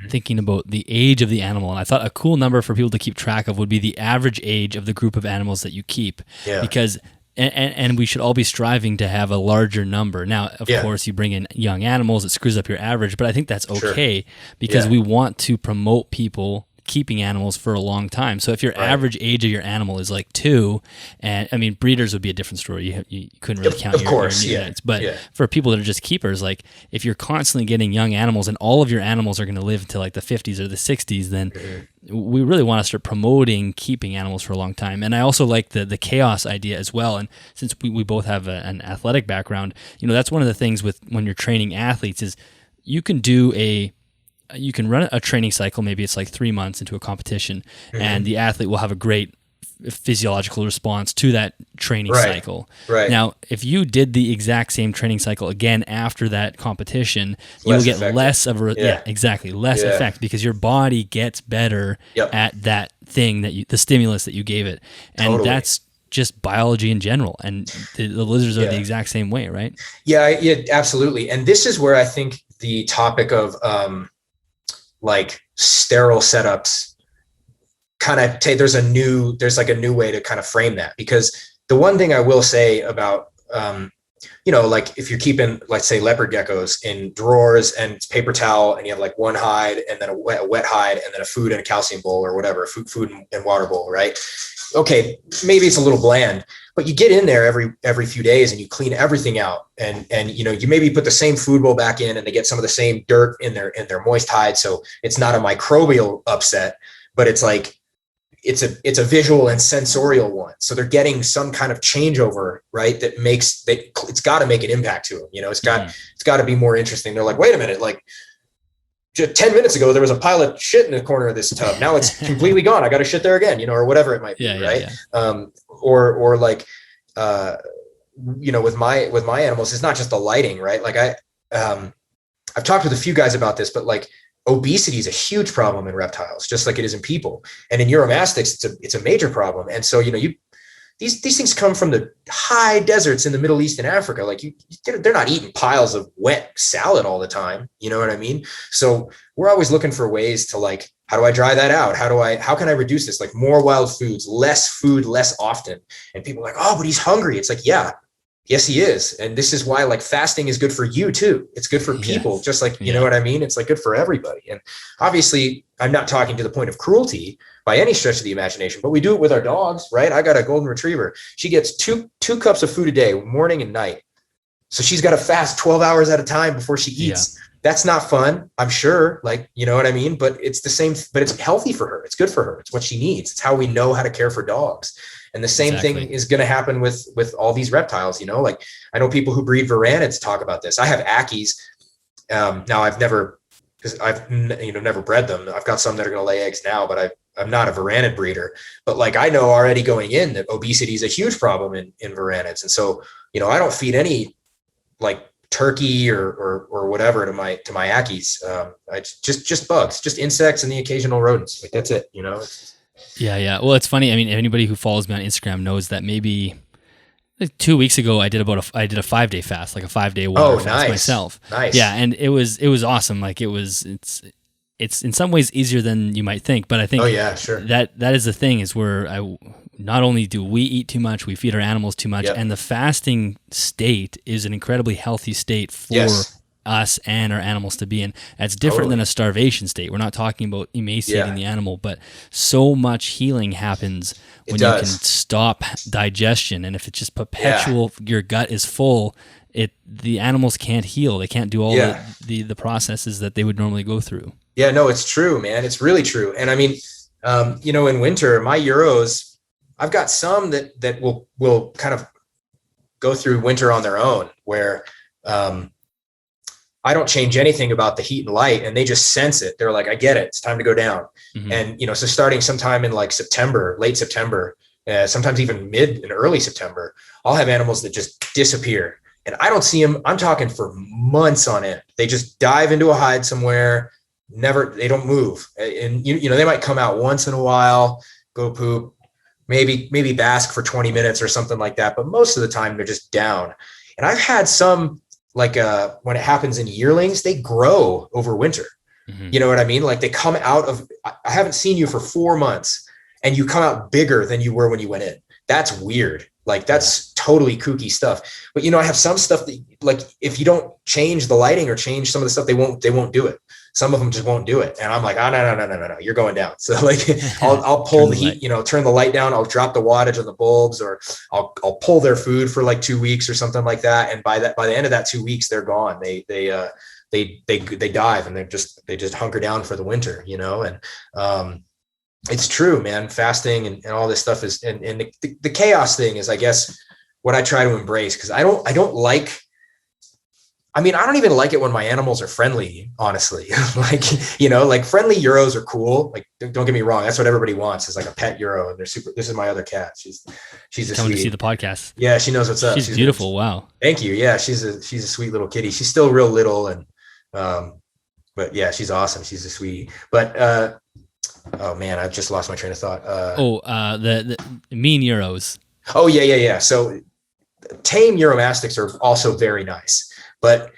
thinking about the age of the animal. And I thought a cool number for people to keep track of would be the average age of the group of animals that you keep. Yeah. Because And we should all be striving to have a larger number. Now, of course, you bring in young animals, it screws up your average, but I think that's okay because we want to promote people keeping animals for a long time. So if your average age of your animal is like 2, and I mean, breeders would be a different story. You couldn't really count your units. But for people that are just keepers, like if you're constantly getting young animals and all of your animals are going to live to like the 50s or the 60s, then we really want to start promoting keeping animals for a long time. And I also like the chaos idea as well. And since we both have an athletic background, that's one of the things with when you're training athletes is you can run a training cycle. Maybe it's like 3 months into a competition, and the athlete will have a great physiological response to that training cycle. Right. Now, if you did the exact same training cycle again after that competition, you will get less of a less effect because your body gets better at that thing the stimulus that you gave it, and that's just biology in general. And the lizards are the exact same way, right? Yeah, absolutely. And this is where I think the topic of like sterile setups kind of there's like a new way to kind of frame that, because the one thing I will say about like if you're keeping, let's say, leopard geckos in drawers and it's paper towel and you have like one hide and then a wet hide and then a food and a calcium bowl or whatever, food and water bowl, right? Okay, maybe it's a little bland, but you get in there every few days and you clean everything out, and you maybe put the same food bowl back in and they get some of the same dirt in their moist hide, so it's not a microbial upset, but it's like it's a visual and sensorial one. So they're getting some kind of changeover, right? That it's got to make an impact to them. It's got to be more interesting. They're like, wait a minute, like just 10 minutes ago, there was a pile of shit in the corner of this tub. Now it's completely gone. I got to shit there again, or whatever it might be. Right. Yeah. Or like, with my animals, it's not just the lighting, right? Like I've talked with a few guys about this, but like obesity is a huge problem in reptiles, just like it is in people. And in Uromastyx, it's a major problem. And so, these things come from the high deserts in the Middle East and Africa. Like they're not eating piles of wet salad all the time. You know what I mean? So we're always looking for ways to like, how do I dry that out? How can I reduce this? Like more wild foods, less food, less often. And people are like, oh, but he's hungry. It's like, yes, he is. And this is why like fasting is good for you too. It's good for people, just like, you know what I mean? It's like good for everybody. And obviously I'm not talking to the point of cruelty by any stretch of the imagination, but we do it with our dogs, right? I got a golden retriever. She gets two cups of food a day, morning and night. So she's got to fast 12 hours at a time before she eats. Yeah. That's not fun, I'm sure. Like, you know what I mean? But it's the same, but it's healthy for her. It's good for her. It's what she needs. It's how we know how to care for dogs. And the same thing is going to happen with all these reptiles, like I know people who breed varanids talk about this. I have Ackies. Now I've never bred them. I've got some that are going to lay eggs now, but I'm not a varanid breeder, but like, I know already going in that obesity is a huge problem in varanids. And so, I don't feed any like turkey or whatever to my Ackies. I just bugs, just insects and the occasional rodents. Like that's it, Yeah. Well, it's funny. I mean, anybody who follows me on Instagram knows that maybe like 2 weeks ago I did a 5-day fast, like a 5-day water fast myself. Nice. Yeah, and it was awesome. Like it's in some ways easier than you might think, but I think that is the thing is where not only do we eat too much, we feed our animals too much, and the fasting state is an incredibly healthy state for us and our animals to be in. It's different than a starvation state. We're not talking about emaciating the animal, but so much healing happens when you can stop digestion. And if it's just perpetual, your gut is full, the animals can't heal. They can't do all the processes that they would normally go through. Yeah, no, it's true, man. It's really true. And I mean, in winter, my Euros, I've got some that will kind of go through winter on their own, where I don't change anything about the heat and light, and they just sense it. They're like, I get it. It's time to go down. Mm-hmm. And, so starting sometime in like September, late September, sometimes even mid and early September, I'll have animals that just disappear, and I don't see them. I'm talking for months on end. They just dive into a hide somewhere. They don't move. And, they might come out once in a while, go poop, maybe bask for 20 minutes or something like that. But most of the time they're just down. And I've had some, like when it happens in yearlings, they grow over winter. Mm-hmm. You know what I mean? Like they come out of, I haven't seen you for 4 months and you come out bigger than you were when you went in. That's weird. Like that's totally kooky stuff. But, I have some stuff that, like, if you don't change the lighting or change some of the stuff, they won't do it. Some of them just won't do it. And I'm like, oh, no, you're going down. So like, I'll pull the heat, turn the light down. I'll drop the wattage on the bulbs, or I'll pull their food for like 2 weeks or something like that. And by the end of that 2 weeks, they're gone. They dive, and they just hunker down for the winter, and it's true, man. Fasting and all this stuff is, and the chaos thing is, I guess, what I try to embrace. Cause I don't even like it when my animals are friendly, honestly. Like, like friendly Euros are cool. Like, don't get me wrong. That's what everybody wants, is like a pet Euro. And they're super. This is my other cat. She's coming to see the podcast. Yeah. She knows what's up. She's beautiful. Wow. Thank you. Yeah. She's a sweet little kitty. She's still real little. And, but yeah, she's awesome. She's a sweetie. But, oh man, I've just lost my train of thought. The mean Euros. Oh yeah. So tame Uromastyx are also very nice, but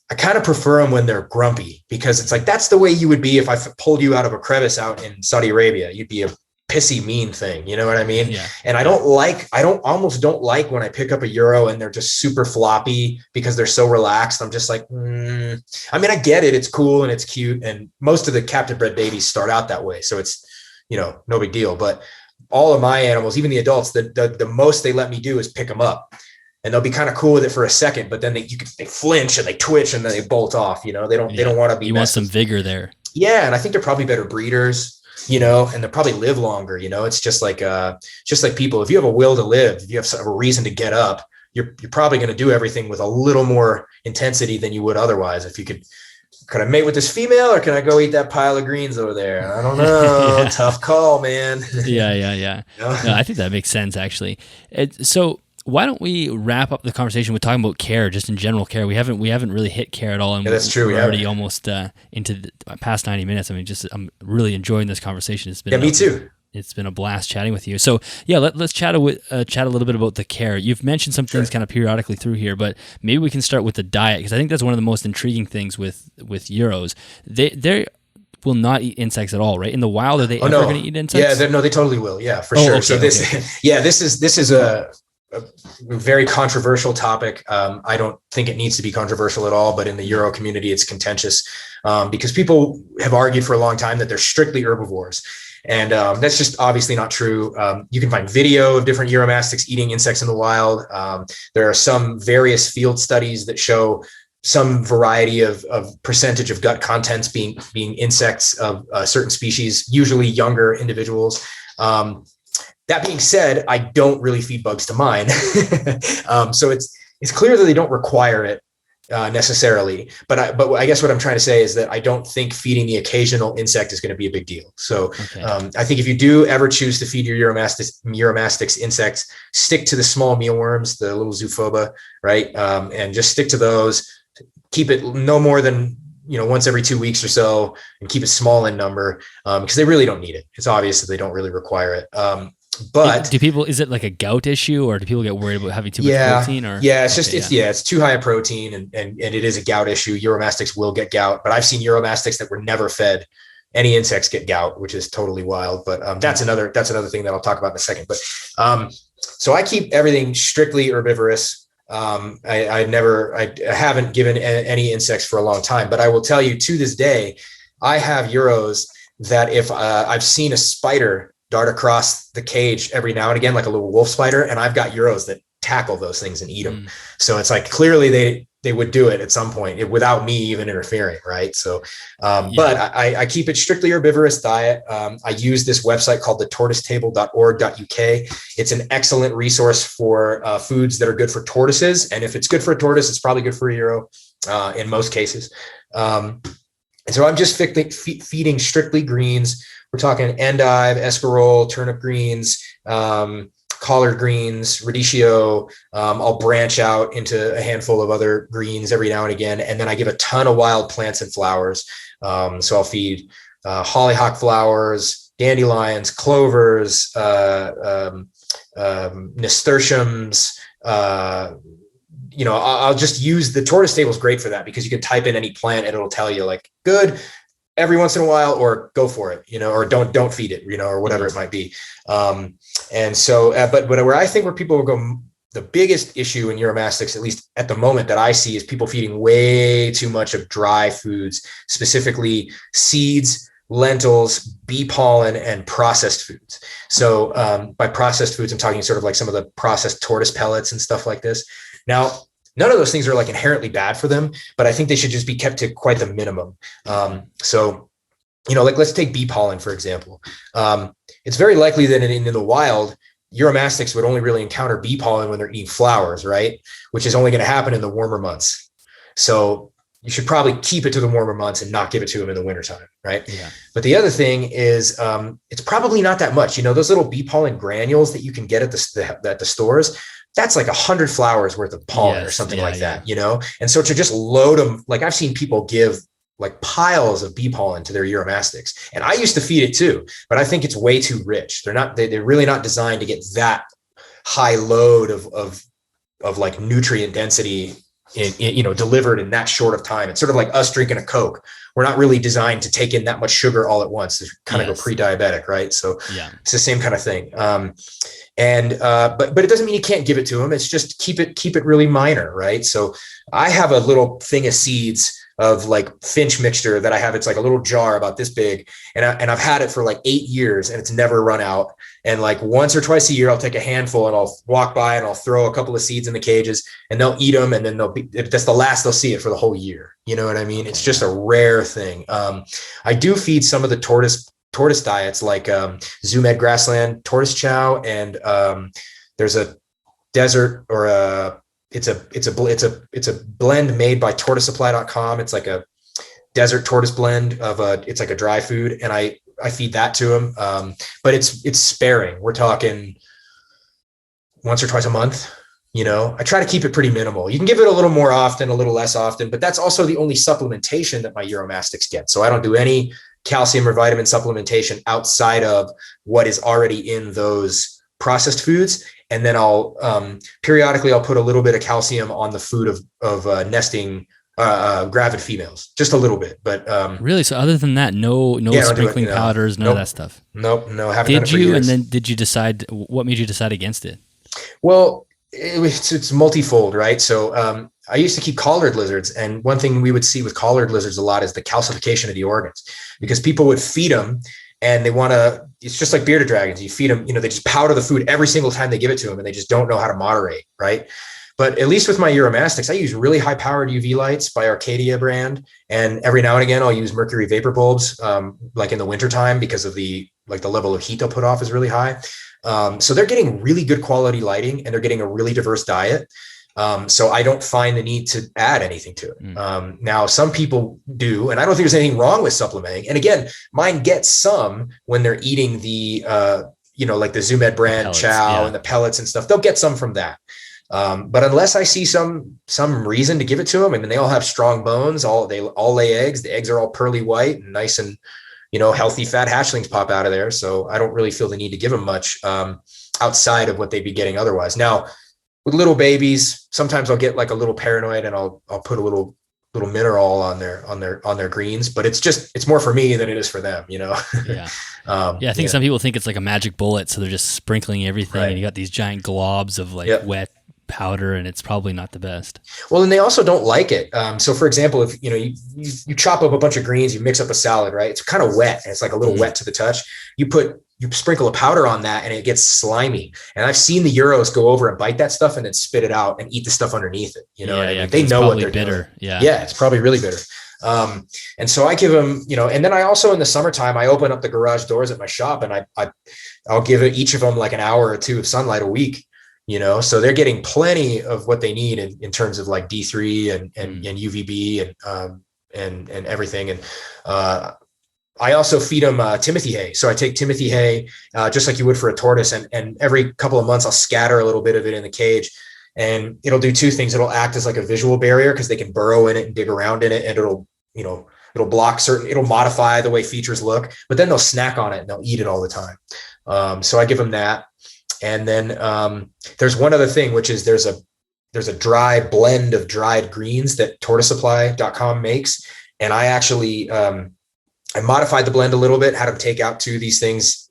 I kind of prefer them when they're grumpy, because it's like, that's the way you would be if I pulled you out of a crevice out in Saudi Arabia. You'd be a pissy, mean thing. You know what I mean? Yeah. And I almost don't like when I pick up a Euro and they're just super floppy because they're so relaxed. I'm just like, I get it. It's cool and it's cute. And most of the captive bred babies start out that way. So it's, no big deal. But all of my animals, even the adults, the most they let me do is pick them up. And they'll be kind of cool with it for a second, but then they flinch and they twitch and then they bolt off. They don't want to be. You want some vigor there. Yeah, and I think they're probably better breeders, and they'll probably live longer. It's just like people. If you have a will to live, if you have a reason to get up, you're probably going to do everything with a little more intensity than you would otherwise. If you could I mate with this female, or can I go eat that pile of greens over there? I don't know. Yeah. Tough call, man. Yeah. No, I think that makes sense, actually. So why don't we wrap up the conversation with talking about care, just in general care? We haven't really hit care at all, and that's true. We're already almost into the past 90 minutes. I'm really enjoying this conversation. It's been me too. It's been a blast chatting with you. So yeah, let's chat a little bit about the care. You've mentioned some things kind of periodically through here, but maybe we can start with the diet, because I think that's one of the most intriguing things with Euros. They will not eat insects at all, right? In the wild, are they ever going to eat insects? Yeah, they totally will. Yeah, for sure. Okay, so this is a very controversial topic. I don't think it needs to be controversial at all, but in the Euro community, it's contentious because people have argued for a long time that they're strictly herbivores. And that's just obviously not true. You can find video of different Uromastyx eating insects in the wild. There are some various field studies that show some variety of percentage of gut contents being insects of certain species, usually younger individuals. That being said, I don't really feed bugs to mine. So it's clear that they don't require it necessarily, but I guess what I'm trying to say is that I don't think feeding the occasional insect is going to be a big deal. So I think if you do ever choose to feed your Uromastyx insects, stick to the small mealworms, the little Zoophoba, right? And just stick to those. Keep it no more than once every 2 weeks or so, and keep it small in number because they really don't need it. It's obvious that they don't really require it. But is it like a gout issue, or do people get worried about having too much protein? Or it's too high a protein, and it is a gout issue. Uromastyx will get gout, but I've seen Uromastyx that were never fed any insects get gout, which is totally wild. But that's another thing that I'll talk about in a second. But so I keep everything strictly herbivorous. I haven't given any insects for a long time, but I will tell you, to this day, I have Euros that if I've seen a spider dart across the cage every now and again, like a little wolf spider, and I've got Euros that tackle those things and eat them. So it's like, clearly they would do it at some point without me even interfering. Right. So, but I keep it strictly herbivorous diet. I use this website called thetortoisetable.org.uk. It's an excellent resource for foods that are good for tortoises. And if it's good for a tortoise, it's probably good for a Euro in most cases. And so I'm just feeding strictly greens. We're talking endive, escarole, turnip greens, collard greens, radicchio. I'll branch out into a handful of other greens every now and again. And then I give a ton of wild plants and flowers. So I'll feed hollyhock flowers, dandelions, clovers, nasturtiums. I'll just use the tortoise table is great for that, because you can type in any plant and it'll tell you like good every once in a while, or go for it, or don't feed it, or whatever it might be. And so, but where I think where people will go the biggest issue in Uromastyx, at least at the moment that I see, is people feeding way too much of dry foods, specifically seeds, lentils, bee pollen, and processed foods. So by processed foods, I'm talking sort of like some of the processed tortoise pellets and stuff like this. Now, none of those things are like inherently bad for them, but I think they should just be kept to quite the minimum. So, like let's take bee pollen, for example. It's very likely that in the wild, Uromastyx would only really encounter bee pollen when they're eating flowers, right? Which is only going to happen in the warmer months. So you should probably keep it to the warmer months and not give it to them in the wintertime, right? Yeah. But the other thing is, it's probably not that much. Those little bee pollen granules that you can get at the stores, that's like 100 flowers worth of pollen or something like that, And so to just load them, like I've seen people give like piles of bee pollen to their Uromastyx. And I used to feed it too, but I think it's way too rich. They're really not designed to get that high load of like nutrient density delivered in that short of time. It's sort of like us drinking a Coke. We're not really designed to take in that much sugar all at once. It's kind of go pre-diabetic, right? So it's the same kind of thing. But it doesn't mean you can't give it to them. It's just keep it really minor, right? So I have a little thing of seeds of like Finch mixture that I have. It's like a little jar about this big. And I've had it for like 8 years and it's never run out. And like once or twice a year, I'll take a handful and I'll walk by and I'll throw a couple of seeds in the cages and they'll eat them. And then that's the last they'll see it for the whole year. You know what I mean? It's just a rare thing. I do feed some of the tortoise diets like Zoomed grassland tortoise chow. And there's a desert or it's a blend made by tortoisesupply.com. It's like a desert tortoise blend it's like a dry food. And I feed that to them. But it's sparing. We're talking once or twice a month. I try to keep it pretty minimal. You can give it a little more often, a little less often, but that's also the only supplementation that my Uromastyx gets. So I don't do any calcium or vitamin supplementation outside of what is already in those processed foods. And then I'll periodically put a little bit of calcium on the food of nesting gravid females, just a little bit. But really, so other than that, no sprinkling powders, none of that stuff. Nope, no. Haven't done it for years. And then did you decide? What made you decide against it? Well, it's multifold, right? So I used to keep collared lizards, and one thing we would see with collared lizards a lot is the calcification of the organs, because people would feed them. And it's just like bearded dragons. You feed them, they just powder the food every single time they give it to them and they just don't know how to moderate, right? But at least with my Uromastyx, I use really high powered UV lights by Arcadia brand. And every now and again, I'll use mercury vapor bulbs, like in the wintertime, because of the level of heat they'll put off is really high. So they're getting really good quality lighting and they're getting a really diverse diet. So I don't find the need to add anything to it. Now, some people do, and I don't think there's anything wrong with supplementing. And again, mine gets some when they're eating the, like the Zoomed brand pellets, chow and the pellets and stuff. They'll get some from that. But unless I see some reason to give it to them, I mean, they all have strong bones. They all lay eggs. The eggs are all pearly white and nice and, healthy fat hatchlings pop out of there. So I don't really feel the need to give them much outside of what they'd be getting otherwise. Now, with little babies, sometimes I'll get like a little paranoid and I'll put a little mineral on their greens, but it's more for me than it is for them, Yeah. I think some people think it's like a magic bullet. So they're just sprinkling everything and you got these giant globs of wet powder, and it's probably not the best. Well, and they also don't like it. So for example, if you chop up a bunch of greens, you mix up a salad, right? It's kind of wet and it's like a little wet to the touch. You sprinkle a powder on that and it gets slimy. And I've seen the Euros go over and bite that stuff and then spit it out and eat the stuff underneath it. They know what they're bitter. Doing. Yeah, it's probably really bitter. And so I give them, and then I also in the summertime, I open up the garage doors at my shop and I'll give each of them like an hour or two of sunlight a week. So they're getting plenty of what they need in terms of like D3 and UVB and everything. And I also feed them Timothy hay. So I take Timothy hay just like you would for a tortoise, and every couple of months I'll scatter a little bit of it in the cage, and it'll do two things. It'll act as like a visual barrier because they can burrow in it and dig around in it, and it'll modify the way features look, but then they'll snack on it and they'll eat it all the time. So I give them that. And then there's one other thing, which is there's a dry blend of dried greens that tortoisesupply.com makes. And I actually, I modified the blend a little bit, had them take out two of these things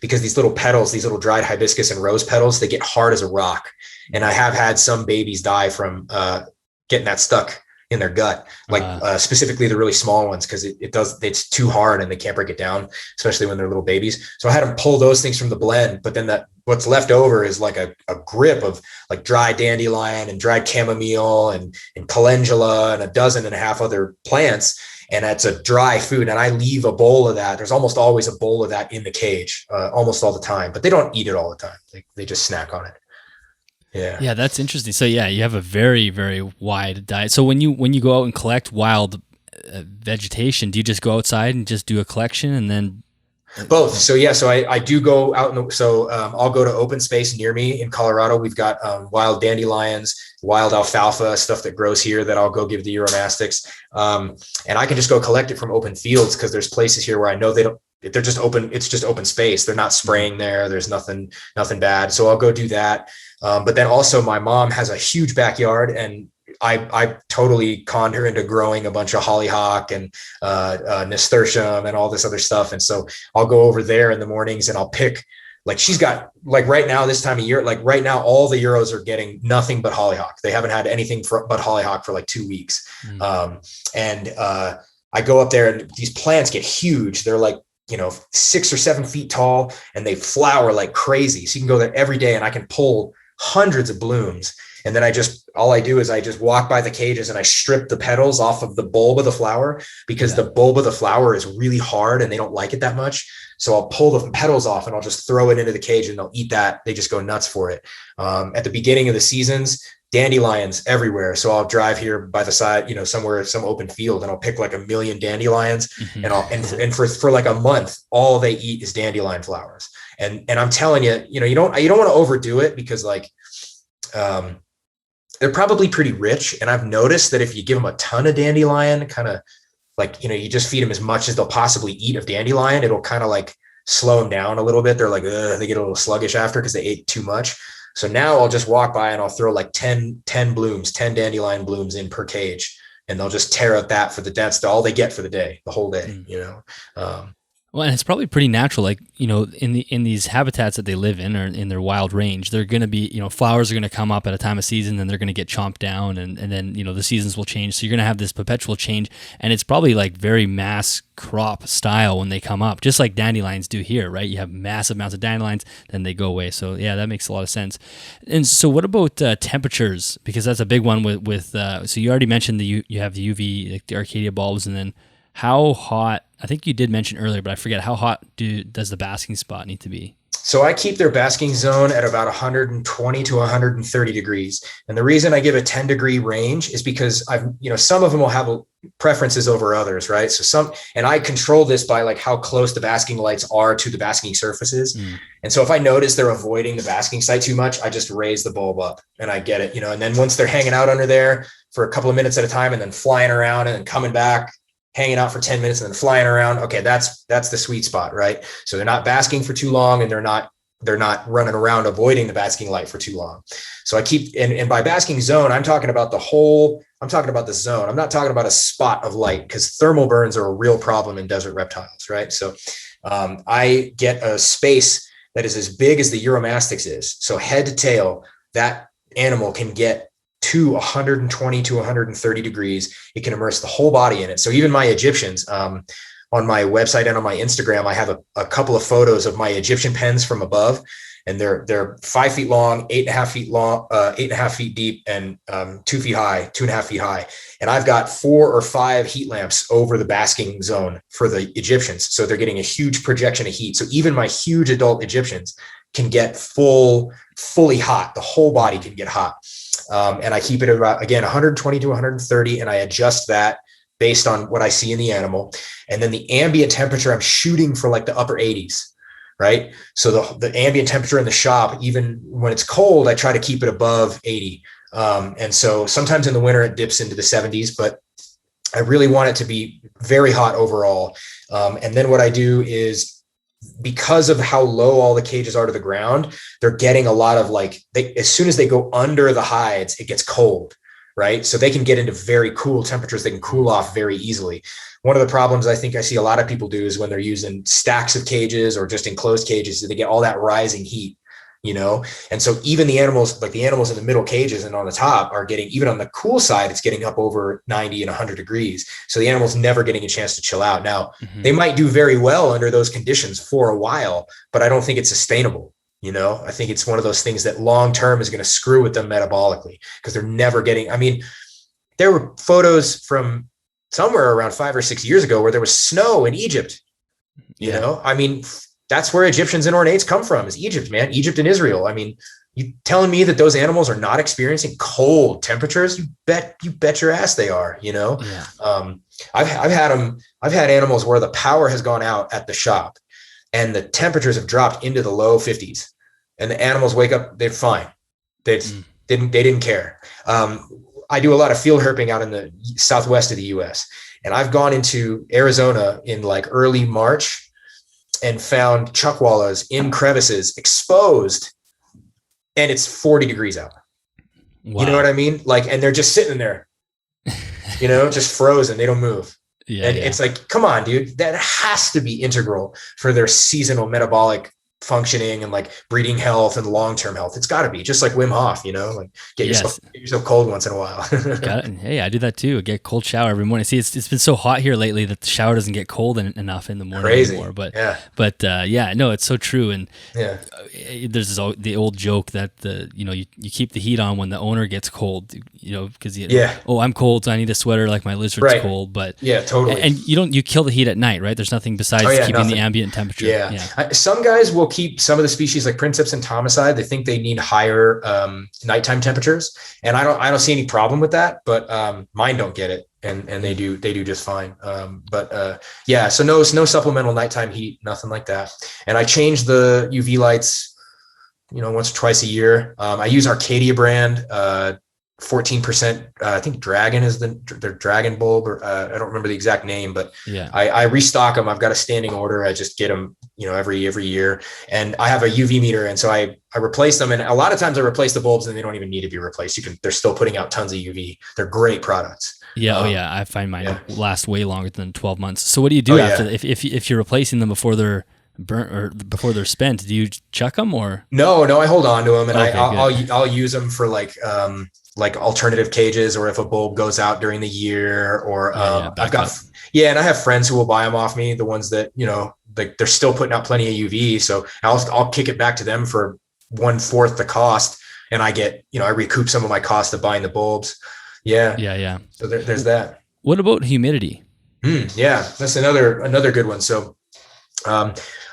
because these little petals, these little dried hibiscus and rose petals, they get hard as a rock. And I have had some babies die from getting that stuck in their gut, like specifically the really small ones, because it's too hard and they can't break it down, especially when they're little babies. So I had them pull those things from the blend, but then what's left over is like a grip of like dried dandelion and dried chamomile and calendula and a dozen and a half other plants. And that's a dry food. And I leave a bowl of that. There's almost always a bowl of that in the cage, almost all the time, but they don't eat it all the time. They just snack on it. Yeah, that's interesting. So yeah, you have a very, very wide diet. So when you go out and collect wild vegetation, do you just go outside and just do a collection and then? Both. So yeah, so I do go out. I'll go to open space near me in Colorado. We've got wild dandelions, wild alfalfa, stuff that grows here that I'll go give the Uromastyx. And I can just go collect it from open fields, because there's places here where I know they're just open. It's just open space. They're not spraying there. There's nothing bad. So I'll go do that. But then also my mom has a huge backyard, and I totally conned her into growing a bunch of hollyhock and nasturtium and all this other stuff. And so I'll go over there in the mornings and I'll pick, like, she's got, like, right now, this time of year, like right now, all the Euros are getting nothing but hollyhock. They haven't had anything but hollyhock for like 2 weeks. I go up there and these plants get huge. They're like, 6 or 7 feet tall, and they flower like crazy. So you can go there every day and I can pull hundreds of blooms. And then all I do is I just walk by the cages and I strip the petals off of the bulb of the flower, because the bulb of the flower is really hard and they don't like it that much. So I'll pull the petals off and I'll just throw it into the cage and they'll eat that. They just go nuts for it. At the beginning of the seasons, dandelions everywhere. So I'll drive here by the side, somewhere, some open field, and I'll pick like 1 million dandelions. And for like a month, all they eat is dandelion flowers. And I'm telling you, you don't want to overdo it, because like, they're probably pretty rich. And I've noticed that if you give them a ton of dandelion, kind of like, you just feed them as much as they'll possibly eat of dandelion, it'll kind of like slow them down a little bit. They're like, they get a little sluggish after, because they ate too much. So now I'll just walk by and I'll throw like 10 dandelion blooms in per cage, and they'll just tear out that's all they get for the day, the whole day, Well, and it's probably pretty natural, like, in these habitats that they live in, or in their wild range, they're going to be, flowers are going to come up at a time of season, then they're going to get chomped down, and then, the seasons will change. So you're going to have this perpetual change, and it's probably like very mass crop style when they come up, just like dandelions do here, right? You have massive amounts of dandelions, then they go away. So yeah, that makes a lot of sense. And so what about temperatures? Because that's a big one with so you already mentioned you have the UV, like the Arcadia bulbs, and then how hot, I think you did mention earlier, but I forget, how hot does the basking spot need to be? So I keep their basking zone at about 120 to 130 degrees. And the reason I give a 10-degree range is because some of them will have preferences over others, right? So and I control this by like how close the basking lights are to the basking surfaces. And so if I notice they're avoiding the basking site too much, I just raise the bulb up and I get it, and then once they're hanging out under there for a couple of minutes at a time and then flying around and then coming back, hanging out for 10 minutes and then flying around. Okay. That's the sweet spot, right? So they're not basking for too long, and they're not running around avoiding the basking light for too long. So I keep, and by basking zone, I'm talking about the zone. I'm not talking about a spot of light, because thermal burns are a real problem in desert reptiles, right? So I get a space that is as big as the Uromastyx is. So head to tail, that animal can get to 120 to 130 degrees. It can immerse the whole body in it. So even my Egyptians, on my website and on my Instagram, I have a couple of photos of my Egyptian pens from above, and they're 5 feet long, 8.5 feet long, 8.5 feet deep, and 2 feet high, 2.5 feet high. And I've got 4 or 5 heat lamps over the basking zone for the Egyptians. So they're getting a huge projection of heat. So even my huge adult Egyptians can get fully hot. The whole body can get hot. And I keep it about, again, 120 to 130, and I adjust that based on what I see in the animal. And then the ambient temperature, I'm shooting for like the upper 80s, right? So the ambient temperature in the shop, even when it's cold, I try to keep it above 80. And so sometimes in the winter it dips into the 70s, but I really want it to be very hot overall. And then what I do is, because of how low all the cages are to the ground, they're getting a lot of as soon as they go under the hides, it gets cold. right? So they can get into very cool temperatures. They can cool off very easily. One of the problems I think I see a lot of people do is when they're using stacks of cages or just enclosed cages, they get all that rising heat, And so even the animals, like the animals in the middle cages and on the top are getting, even on the cool side, it's getting up over 90 and 100 degrees. So the animal's never getting a chance to chill out. Now, they might do very well under those conditions for a while, but I don't think it's sustainable. I think it's one of those things that long-term is going to screw with them metabolically because they're never getting, there were photos from somewhere around 5 or 6 years ago where there was snow in Egypt, that's where Egyptians and ornates come from, is Egypt, man. Egypt and Israel. You telling me that those animals are not experiencing cold temperatures? You bet your ass they are, Yeah. I've had animals where the power has gone out at the shop and the temperatures have dropped into the low 50s and the animals wake up, they're fine. They didn't care. I do a lot of field herping out in the southwest of the US, and I've gone into Arizona in like early March and found chuckwallas in crevices exposed, and it's 40 degrees out. Wow. You know what I mean? And they're just sitting there, just frozen. They don't move. Yeah, and it's like, come on, dude, that has to be integral for their seasonal metabolic functioning and like breeding health and long-term health. It's got to be just like Wim Hof, get yourself cold once in a while. Hey, I do that too. I get a cold shower every morning. See, it's been so hot here lately that the shower doesn't get cold enough in the morning anymore. But no, it's so true. And there's the old joke that you keep the heat on when the owner gets cold, because I'm cold, so I need a sweater like my lizard's cold. But totally. And you kill the heat at night, right? There's nothing besides keeping the ambient temperature. Yeah. Some guys will keep some of the species like Princeps and Thomasi. They think they need higher nighttime temperatures, and I don't see any problem with that. But mine don't get it, and they do just fine. So no supplemental nighttime heat, nothing like that. And I change the UV lights, once or twice a year. I use Arcadia brand. 14%, I think Dragon is their Dragon bulb, or I don't remember the exact name, but I restock them. I've got a standing order. I just get them, every year, and I have a UV meter. And so I replace them. And a lot of times I replace the bulbs and they don't even need to be replaced. They're still putting out tons of UV. They're great products. I find mine last way longer than 12 months. So what do you do after if you're replacing them before they're burnt or before they're spent? Do you chuck them or? No, I hold on to them, and I'll use them for like alternative cages, or if a bulb goes out during the year, or I've got, and I have friends who will buy them off me, the ones that, they're still putting out plenty of UV. So I'll kick it back to them for 1/4 the cost. And I get, I recoup some of my cost of buying the bulbs. Yeah. So there's that. What about humidity? That's another good one. So,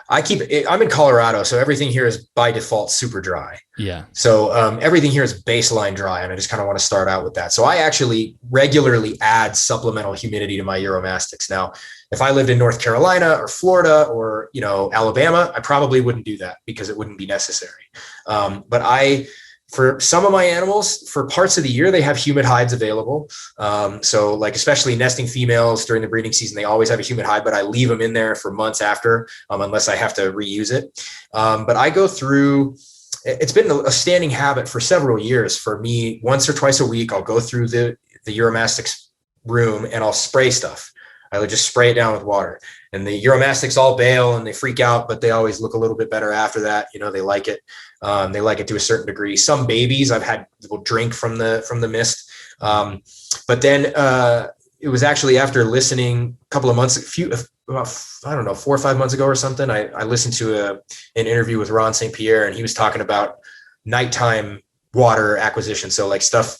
I'm in Colorado, so everything here is by default super dry. Yeah. So everything here is baseline dry, and I just kind of want to start out with that. So I actually regularly add supplemental humidity to my Uromastyx. Now, if I lived in North Carolina or Florida or Alabama, I probably wouldn't do that because it wouldn't be necessary. But for some of my animals, for parts of the year, they have humid hides available. So like, especially nesting females during the breeding season, they always have a humid hide, but I leave them in there for months after, unless I have to reuse it. But I go through, it's been a standing habit for several years for me. Once or twice a week, I'll go through the Uromastyx room and I'll spray stuff. I would just spray it down with water, and the Uromastyx all bail and they freak out, but they always look a little bit better after that. They like it. They like it to a certain degree. Some babies I've had will drink from the mist. But then it was actually after listening a couple of months, about 4 or 5 months ago or something, I listened to an interview with Ron St. Pierre, and he was talking about nighttime water acquisition. So like stuff,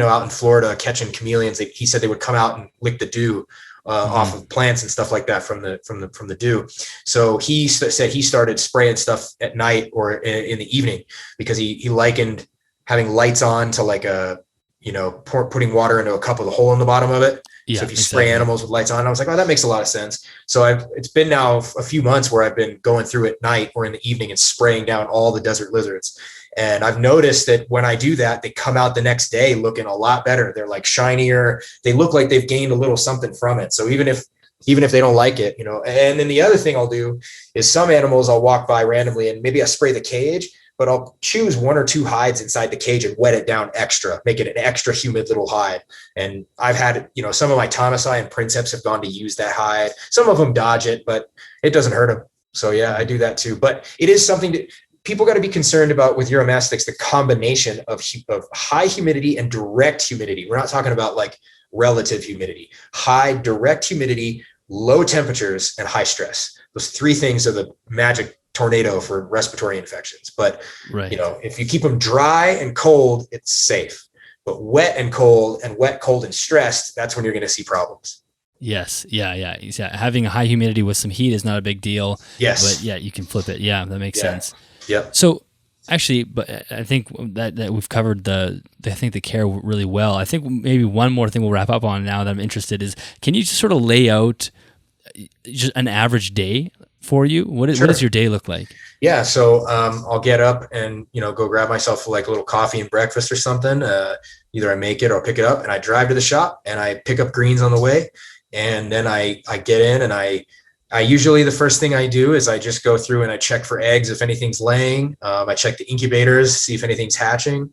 out in Florida catching chameleons, he said they would come out and lick the dew off of plants and stuff like that from the dew. So he said he started spraying stuff at night or in the evening because he likened having lights on to like putting water into a cup with a hole in the bottom of it. Yeah, so if you spray animals with lights on, I was like, oh, that makes a lot of sense. So it's been now a few months where I've been going through at night or in the evening and spraying down all the desert lizards. And I've noticed that when I do that, they come out the next day looking a lot better. They're like shinier. They look like they've gained a little something from it. So even if they don't like it, and then the other thing I'll do is some animals I'll walk by randomly and maybe I spray the cage, but I'll choose 1 or 2 hides inside the cage and wet it down extra, make it an extra humid little hide. And I've had, some of my Thomasai and Princeps have gone to use that hide. Some of them dodge it, but it doesn't hurt them. So yeah, I do that too. But it is something that people got to be concerned about with Uromastyx, the combination of high humidity and direct humidity. We're not talking about like relative humidity, high direct humidity, low temperatures, and high stress. Those 3 things are the magic tornado for respiratory infections. But, if you keep them dry and cold, it's safe. But wet and cold, and stressed, that's when you're going to see problems. Yes. Yeah. Having a high humidity with some heat is not a big deal. Yes. But yeah, you can flip it. Yeah, that makes sense. Yep. So actually, but I think that we've covered the care really well. I think maybe one more thing we'll wrap up on now that I'm interested is, can you just sort of lay out just an average day for you? What does your day look like? Yeah. So I'll get up and, go grab myself like a little coffee and breakfast or something. Either I make it or I'll pick it up, and I drive to the shop and I pick up greens on the way. And then I get in, and I usually, the first thing I do is I just go through and I check for eggs if anything's laying. I check the incubators, see if anything's hatching.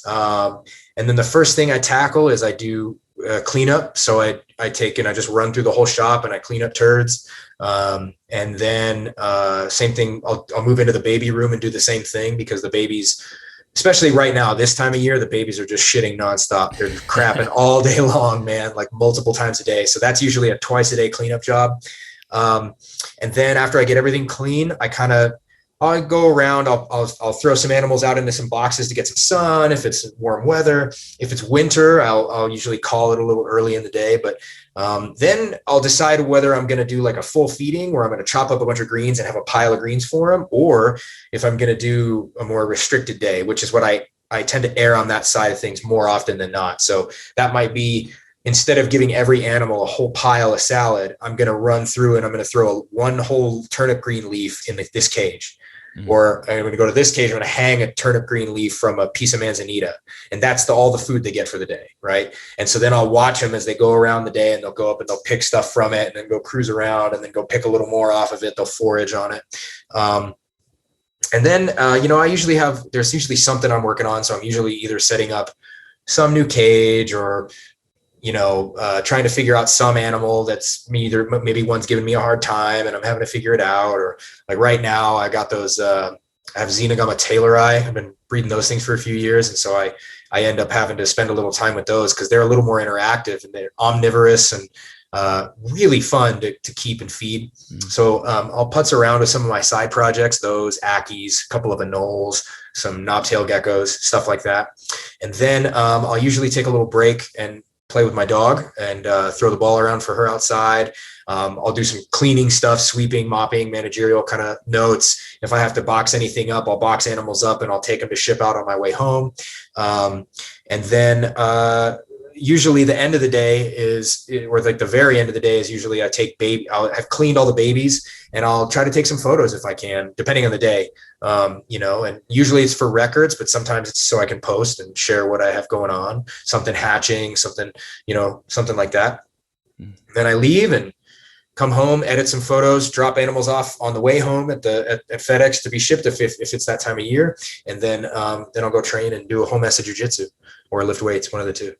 And then the first thing I tackle is I do cleanup. So I take and I just run through the whole shop and I clean up turds. And then same thing, I'll move into the baby room and do the same thing, because the babies, especially right now, this time of year, the babies are just shitting nonstop. They're crapping all day long, man, like multiple times a day. So that's usually a twice a day cleanup job. And then after I get everything clean, I'll go around, I'll throw some animals out into some boxes to get some sun. If it's warm weather, if it's winter, I'll usually call it a little early in the day, but then I'll decide whether I'm going to do like a full feeding, where I'm going to chop up a bunch of greens and have a pile of greens for them, or if I'm going to do a more restricted day, which is what I tend to err on that side of things more often than not. So that might be, instead of giving every animal a whole pile of salad, I'm going to run through and I'm going to throw one whole turnip green leaf in this cage. Mm-hmm. Or I'm going to go to this cage, I'm going to hang a turnip green leaf from a piece of manzanita. And that's all the food they get for the day. Right. And so then I'll watch them as they go around the day, and they'll go up and they'll pick stuff from it and then go cruise around and then go pick a little more off of it. They'll forage on it. And then, there's usually something I'm working on. So I'm usually either setting up some new cage or, trying to figure out some animal that's maybe one's giving me a hard time and I'm having to figure it out. Or like right now I got those, I have Xenogomma taylori. I've been breeding those things for a few years. And so I end up having to spend a little time with those because they're a little more interactive and they're omnivorous and really fun to keep and feed. So I'll putz around with some of my side projects, those Ackies, a couple of anoles, some knobtail geckos, stuff like that. And then I'll usually take a little break and play with my dog and throw the ball around for her outside. I'll do some cleaning stuff, sweeping, mopping, managerial kind of notes. If I have to box anything up, I'll box animals up and I'll take them to ship out on my way home. And then usually the end of the day or like the very end of the day is usually I'll have cleaned all the babies and I'll try to take some photos if I can, depending on the day. And usually it's for records, but sometimes it's so I can post and share what I have going on, something hatching, something like that. Then I leave and come home, edit some photos, drop animals off on the way home at FedEx to be shipped if it's that time of year. And then I'll go train and do a home method jiu-jitsu or lift weights, one of the two.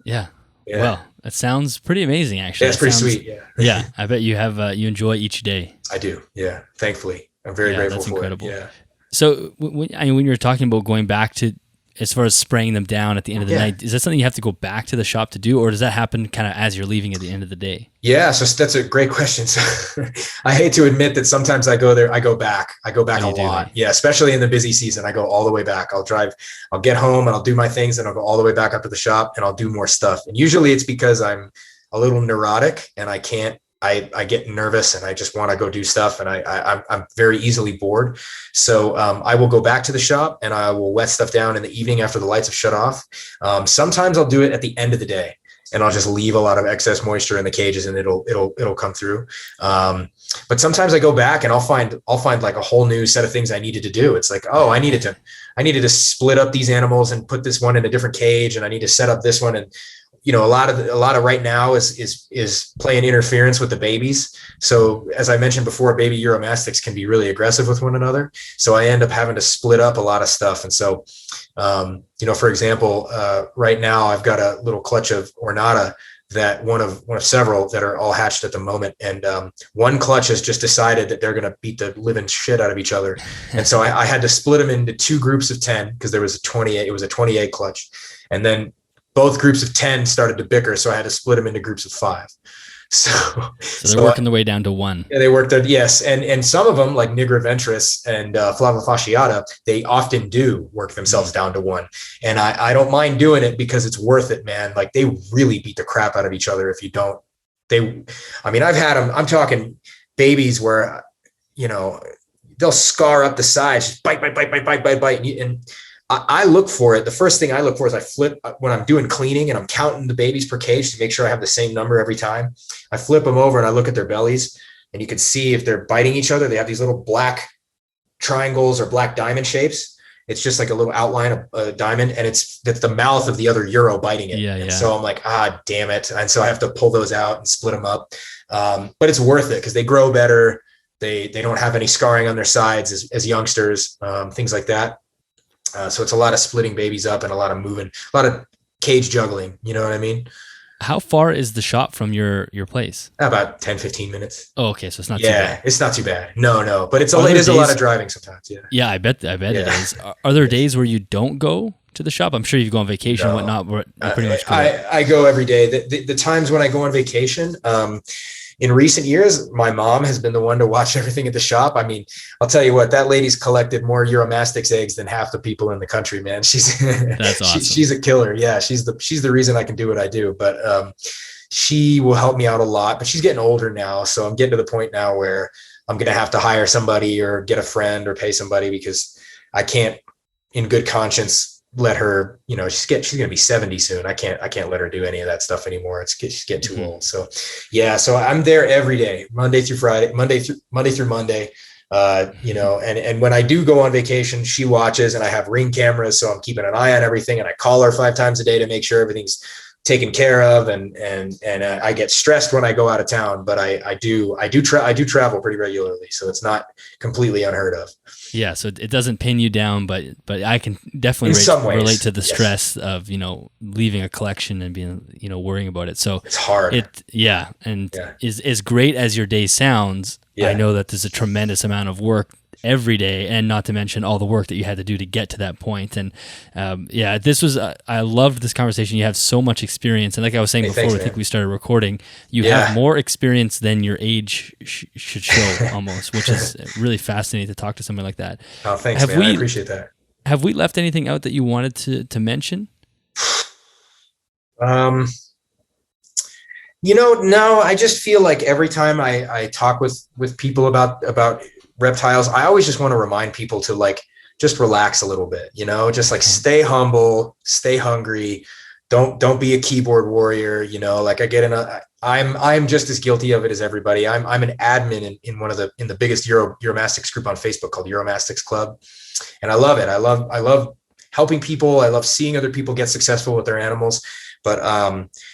Yeah. Well, that sounds pretty amazing, actually. That's pretty sweet. Yeah. Yeah. I bet you you enjoy each day. I do. Yeah. Thankfully. I'm very grateful for incredible. it. Yeah. So when you're talking about going back to, as far as spraying them down at the end of the night, is that something you have to go back to the shop to do, or does that happen kind of as you're leaving at the end of the day? Yeah, so that's a great question. So I hate to admit that sometimes I go there, I go back a lot. Yeah, especially in the busy season, I go all the way back. I'll get home and I'll do my things and I'll go all the way back up to the shop and I'll do more stuff. And usually it's because I'm a little neurotic and I get nervous and I just want to go do stuff and I'm very easily bored. So I will go back to the shop and I will wet stuff down in the evening after the lights have shut off. Sometimes I'll do it at the end of the day and I'll just leave a lot of excess moisture in the cages and it'll come through. But sometimes I go back and I'll find like a whole new set of things I needed to do. It's like, oh, I needed to split up these animals and put this one in a different cage and I need to set up this one. And a lot of right now is playing interference with the babies. So as I mentioned before, baby Uromastyx can be really aggressive with one another. So I end up having to split up a lot of stuff. And so, for example, right now I've got a little clutch of Ornata that one of several that are all hatched at the moment. And one clutch has just decided that they're going to beat the living shit out of each other. And so I had to split them into 2 groups of 10 because there was it was a 28 clutch. And then both groups of 10 started to bicker. So I had to split them into groups of 5. So they're working the way down to 1. Yeah, they worked. Yes. And some of them like Nigra ventris and Flava fasciata, they often do work themselves down to 1. And I don't mind doing it because it's worth it, man. Like they really beat the crap out of each other. If you don't, I've had them, I'm talking babies where, they'll scar up the sides, just bite. And I look for it. The first thing I look for is I flip when I'm doing cleaning and I'm counting the babies per cage to make sure I have the same number every time. I flip them over and I look at their bellies, and you can see if they're biting each other. They have these little black triangles or black diamond shapes. It's just like a little outline of a diamond, and that's the mouth of the other Euro biting it. And so I'm like, damn it. And so I have to pull those out and split them up. But it's worth it because they grow better. They don't have any scarring on their sides as youngsters, things like that. So it's a lot of splitting babies up and a lot of moving, a lot of cage juggling. You know what I mean? How far is the shop from your place? About 10, 15 minutes. Oh, okay. So it's not too bad. Yeah, it's not too bad. No. But it is a lot of driving sometimes. Yeah. Yeah, I bet it is. Are there days where you don't go to the shop? I'm sure you go on vacation and whatnot, but you pretty much go. I go every day. The times when I go on vacation, in recent years, my mom has been the one to watch everything at the shop. I mean, I'll tell you what, that lady's collected more Uromastyx eggs than half the people in the country, man. That's awesome. She's a killer. Yeah. She's the reason I can do what I do, but, she will help me out a lot, but she's getting older now. So I'm getting to the point now where I'm going to have to hire somebody or get a friend or pay somebody because I can't in good conscience let her, she's going to be 70 soon. I can't let her do any of that stuff anymore. She's getting too old. So yeah. So I'm there every day, Monday through Monday. And when I do go on vacation, she watches, and I have Ring cameras. So I'm keeping an eye on everything, and I call her 5 times a day to make sure everything's taken care of. And I get stressed when I go out of town, but I do travel pretty regularly. So it's not completely unheard of. Yeah, so it doesn't pin you down, but I can definitely relate to the stress of leaving a collection and being worrying about it. So it's hard. As great as your day sounds, I know that there's a tremendous amount of work every day, and not to mention all the work that you had to do to get to that point. And this was I loved this conversation. You have so much experience, and like I was saying before, I think we started recording, you have more experience than your age should show almost, which is really fascinating to talk to someone like that. Oh, thanks, man. I appreciate that. Have we left anything out that you wanted to mention? No, I just feel like every time I talk with people about reptiles, I always just want to remind people to just relax a little bit, just stay humble, stay hungry. Don't be a keyboard warrior. I'm just as guilty of it as everybody. I'm an admin in the biggest Uromastyx group on Facebook called Uromastyx Club. And I love it. I love helping people. I love seeing other people get successful with their animals, but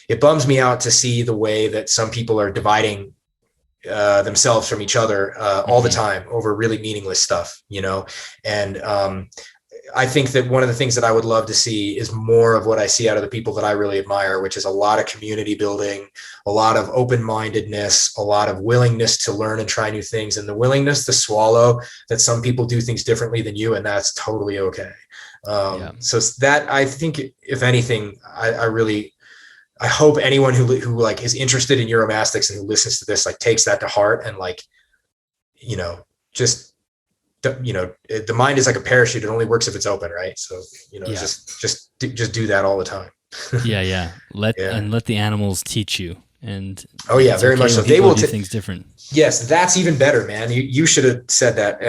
it bums me out to see the way that some people are dividing themselves from each other all the time over really meaningless stuff, and I think that one of the things that I would love to see is more of what I see out of the people that I really admire, which is a lot of community building, a lot of open-mindedness, a lot of willingness to learn and try new things, and the willingness to swallow that some people do things differently than you, and that's totally okay. So that, I think, if anything, I hope anyone who is interested in Uromastyx and who listens to this, takes that to heart and the mind is like a parachute. It only works if it's open. Right. So, just do that all the time. Let the animals teach you. And very much so. They will do things different. Yes. That's even better, man. You should have said that.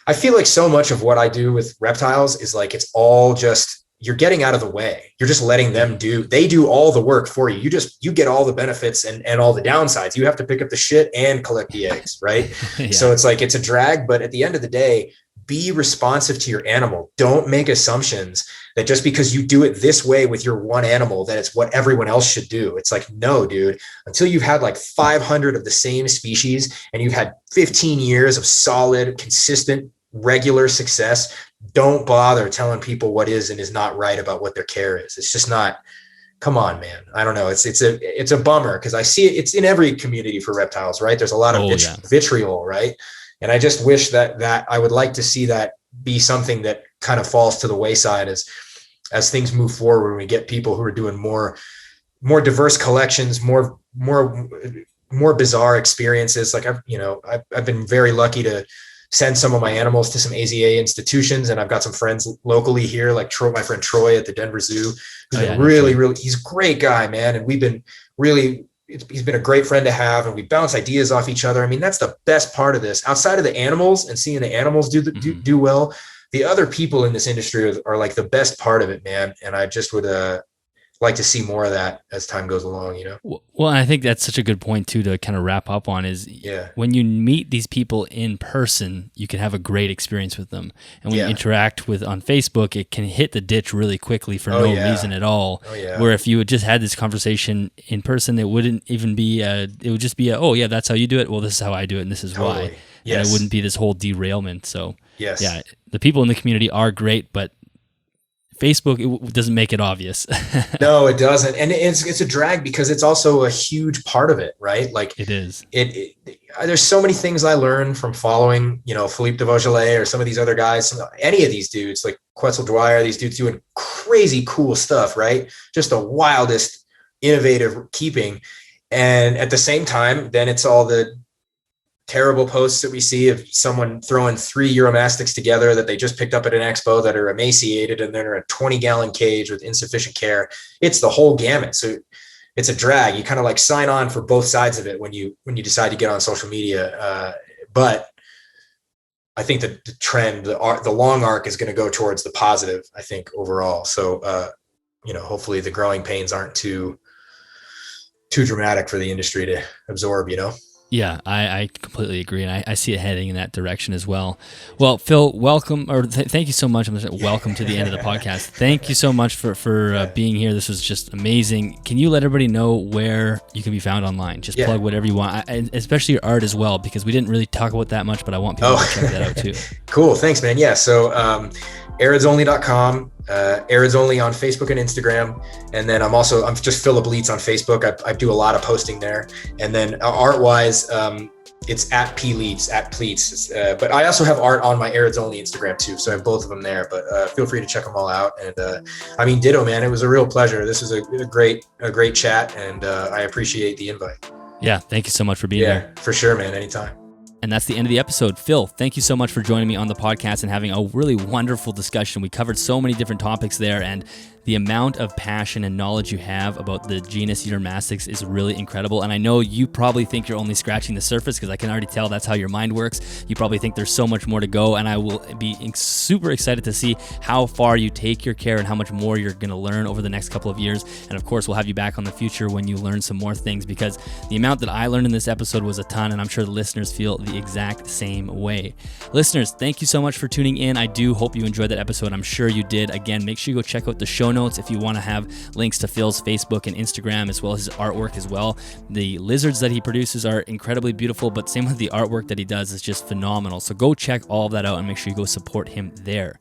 I feel like so much of what I do with reptiles is it's all just, you're getting out of the way. You're just letting them they do all the work for you. You get all the benefits and all the downsides. You have to pick up the shit and collect the eggs. Right. So it's it's a drag, but at the end of the day, be responsive to your animal. Don't make assumptions that just because you do it this way with your one animal, that it's what everyone else should do. It's like, no, dude, until you've had like 500 of the same species and you've had 15 years of solid, consistent, regular success, don't bother telling people what is and is not right about what their care is. It's just not, come on, man. I don't know. It's a bummer because I see it's in every community for reptiles, right? There's a lot of vitriol, right? And I just wish that I would like to see that be something that kind of falls to the wayside as things move forward. When we get people who are doing more diverse collections, more bizarre experiences. Like I've been very lucky to send some of my animals to some AZA institutions. And I've got some friends locally here, like my friend Troy at the Denver Zoo, who's been really, he's a great guy, man. And we've been he's been a great friend to have, and we bounce ideas off each other. I mean, that's the best part of this. Outside of the animals and seeing the animals do well, the other people in this industry are like the best part of it, man. And I just would like to see more of that as time goes along, Well, and I think that's such a good point too to kind of wrap up on is when you meet these people in person, you can have a great experience with them. And when you interact on Facebook, it can hit the ditch really quickly for no reason at all. Where if you had just had this conversation in person, it wouldn't even be, it would just be oh yeah, that's how you do it. Well, this is how I do it. And this is why. Yes. And it wouldn't be this whole derailment. So the people in the community are great, but Facebook, it doesn't make it obvious. No, it doesn't. And it's a drag because it's also a huge part of it, right? Like it is. There's so many things I learned from following, Philippe de Vaugelet or some of these other guys, any of these dudes like Quetzal Dwyer, these dudes doing crazy cool stuff, right? Just the wildest, innovative keeping. And at the same time, then it's all the terrible posts that we see of someone throwing 3 Uromastyx together that they just picked up at an expo that are emaciated and they're in a 20-gallon cage with insufficient care. It's the whole gamut. So it's a drag. You kind of like sign on for both sides of it when you decide to get on social media. But I think that the trend, the long arc is going to go towards the positive, I think, overall. So, hopefully the growing pains aren't too dramatic for the industry to absorb, Yeah, I completely agree, and I see it heading in that direction as well. Well, Phil, welcome, or thank you so much. I'm going to say welcome to the end of the podcast. Thank you so much for being here. This was just amazing. Can you let everybody know where you can be found online? Just plug whatever you want, and especially your art as well, because we didn't really talk about that much, but I want people to check that out too. Cool, thanks, man. Yeah, so aridsonly.com. Arids Only on Facebook and Instagram. And then I'm just Phillip Lietz on Facebook. I do a lot of posting there. And then art wise, it's at Pleats. But I also have art on my Arids Only Instagram too. So I have both of them there, but feel free to check them all out. And ditto, man, it was a real pleasure. This was a great chat, and I appreciate the invite. Yeah. Thank you so much for being here. Yeah, for sure, man. Anytime. And that's the end of the episode. Phil, thank you so much for joining me on the podcast and having a really wonderful discussion. We covered so many different topics there, and the amount of passion and knowledge you have about the genus Uromastyx is really incredible. And I know you probably think you're only scratching the surface, because I can already tell that's how your mind works. You probably think there's so much more to go, and I will be super excited to see how far you take your care and how much more you're going to learn over the next couple of years. And of course, we'll have you back on the future when you learn some more things, because the amount that I learned in this episode was a ton, and I'm sure the listeners feel the exact same way. Listeners, thank you so much for tuning in. I do hope you enjoyed that episode. I'm sure you did. Again, make sure you go check out the show notes if you want to have links to Phil's Facebook and Instagram, as well as his artwork as well. The lizards that he produces are incredibly beautiful, but same with the artwork that he does is just phenomenal. So go check all of that out and make sure you go support him there.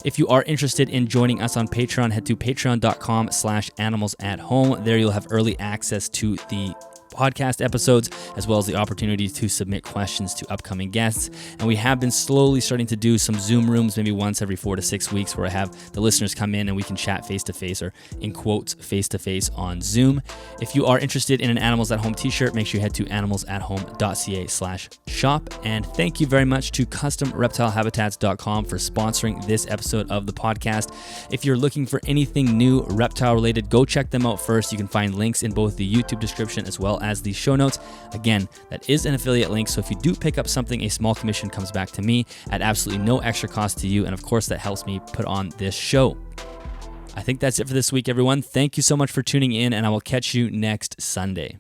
If you are interested in joining us on Patreon, head to patreon.com/animalsathome. There you'll have early access to the podcast episodes, as well as the opportunity to submit questions to upcoming guests. And we have been slowly starting to do some Zoom rooms, maybe once every 4 to 6 weeks, where I have the listeners come in and we can chat face-to-face, or in quotes, face-to-face on Zoom. If you are interested in an Animals at Home t-shirt, make sure you head to animalsathome.ca/shop. And thank you very much to CustomReptileHabitats.com for sponsoring this episode of the podcast. If you're looking for anything new reptile related, go check them out first. You can find links in both the YouTube description as well as the show notes. Again, that is an affiliate link, so if you do pick up something, a small commission comes back to me at absolutely no extra cost to you, and of course that helps me put on this show. I think that's it for this week, everyone. Thank you so much for tuning in, and I will catch you next Sunday.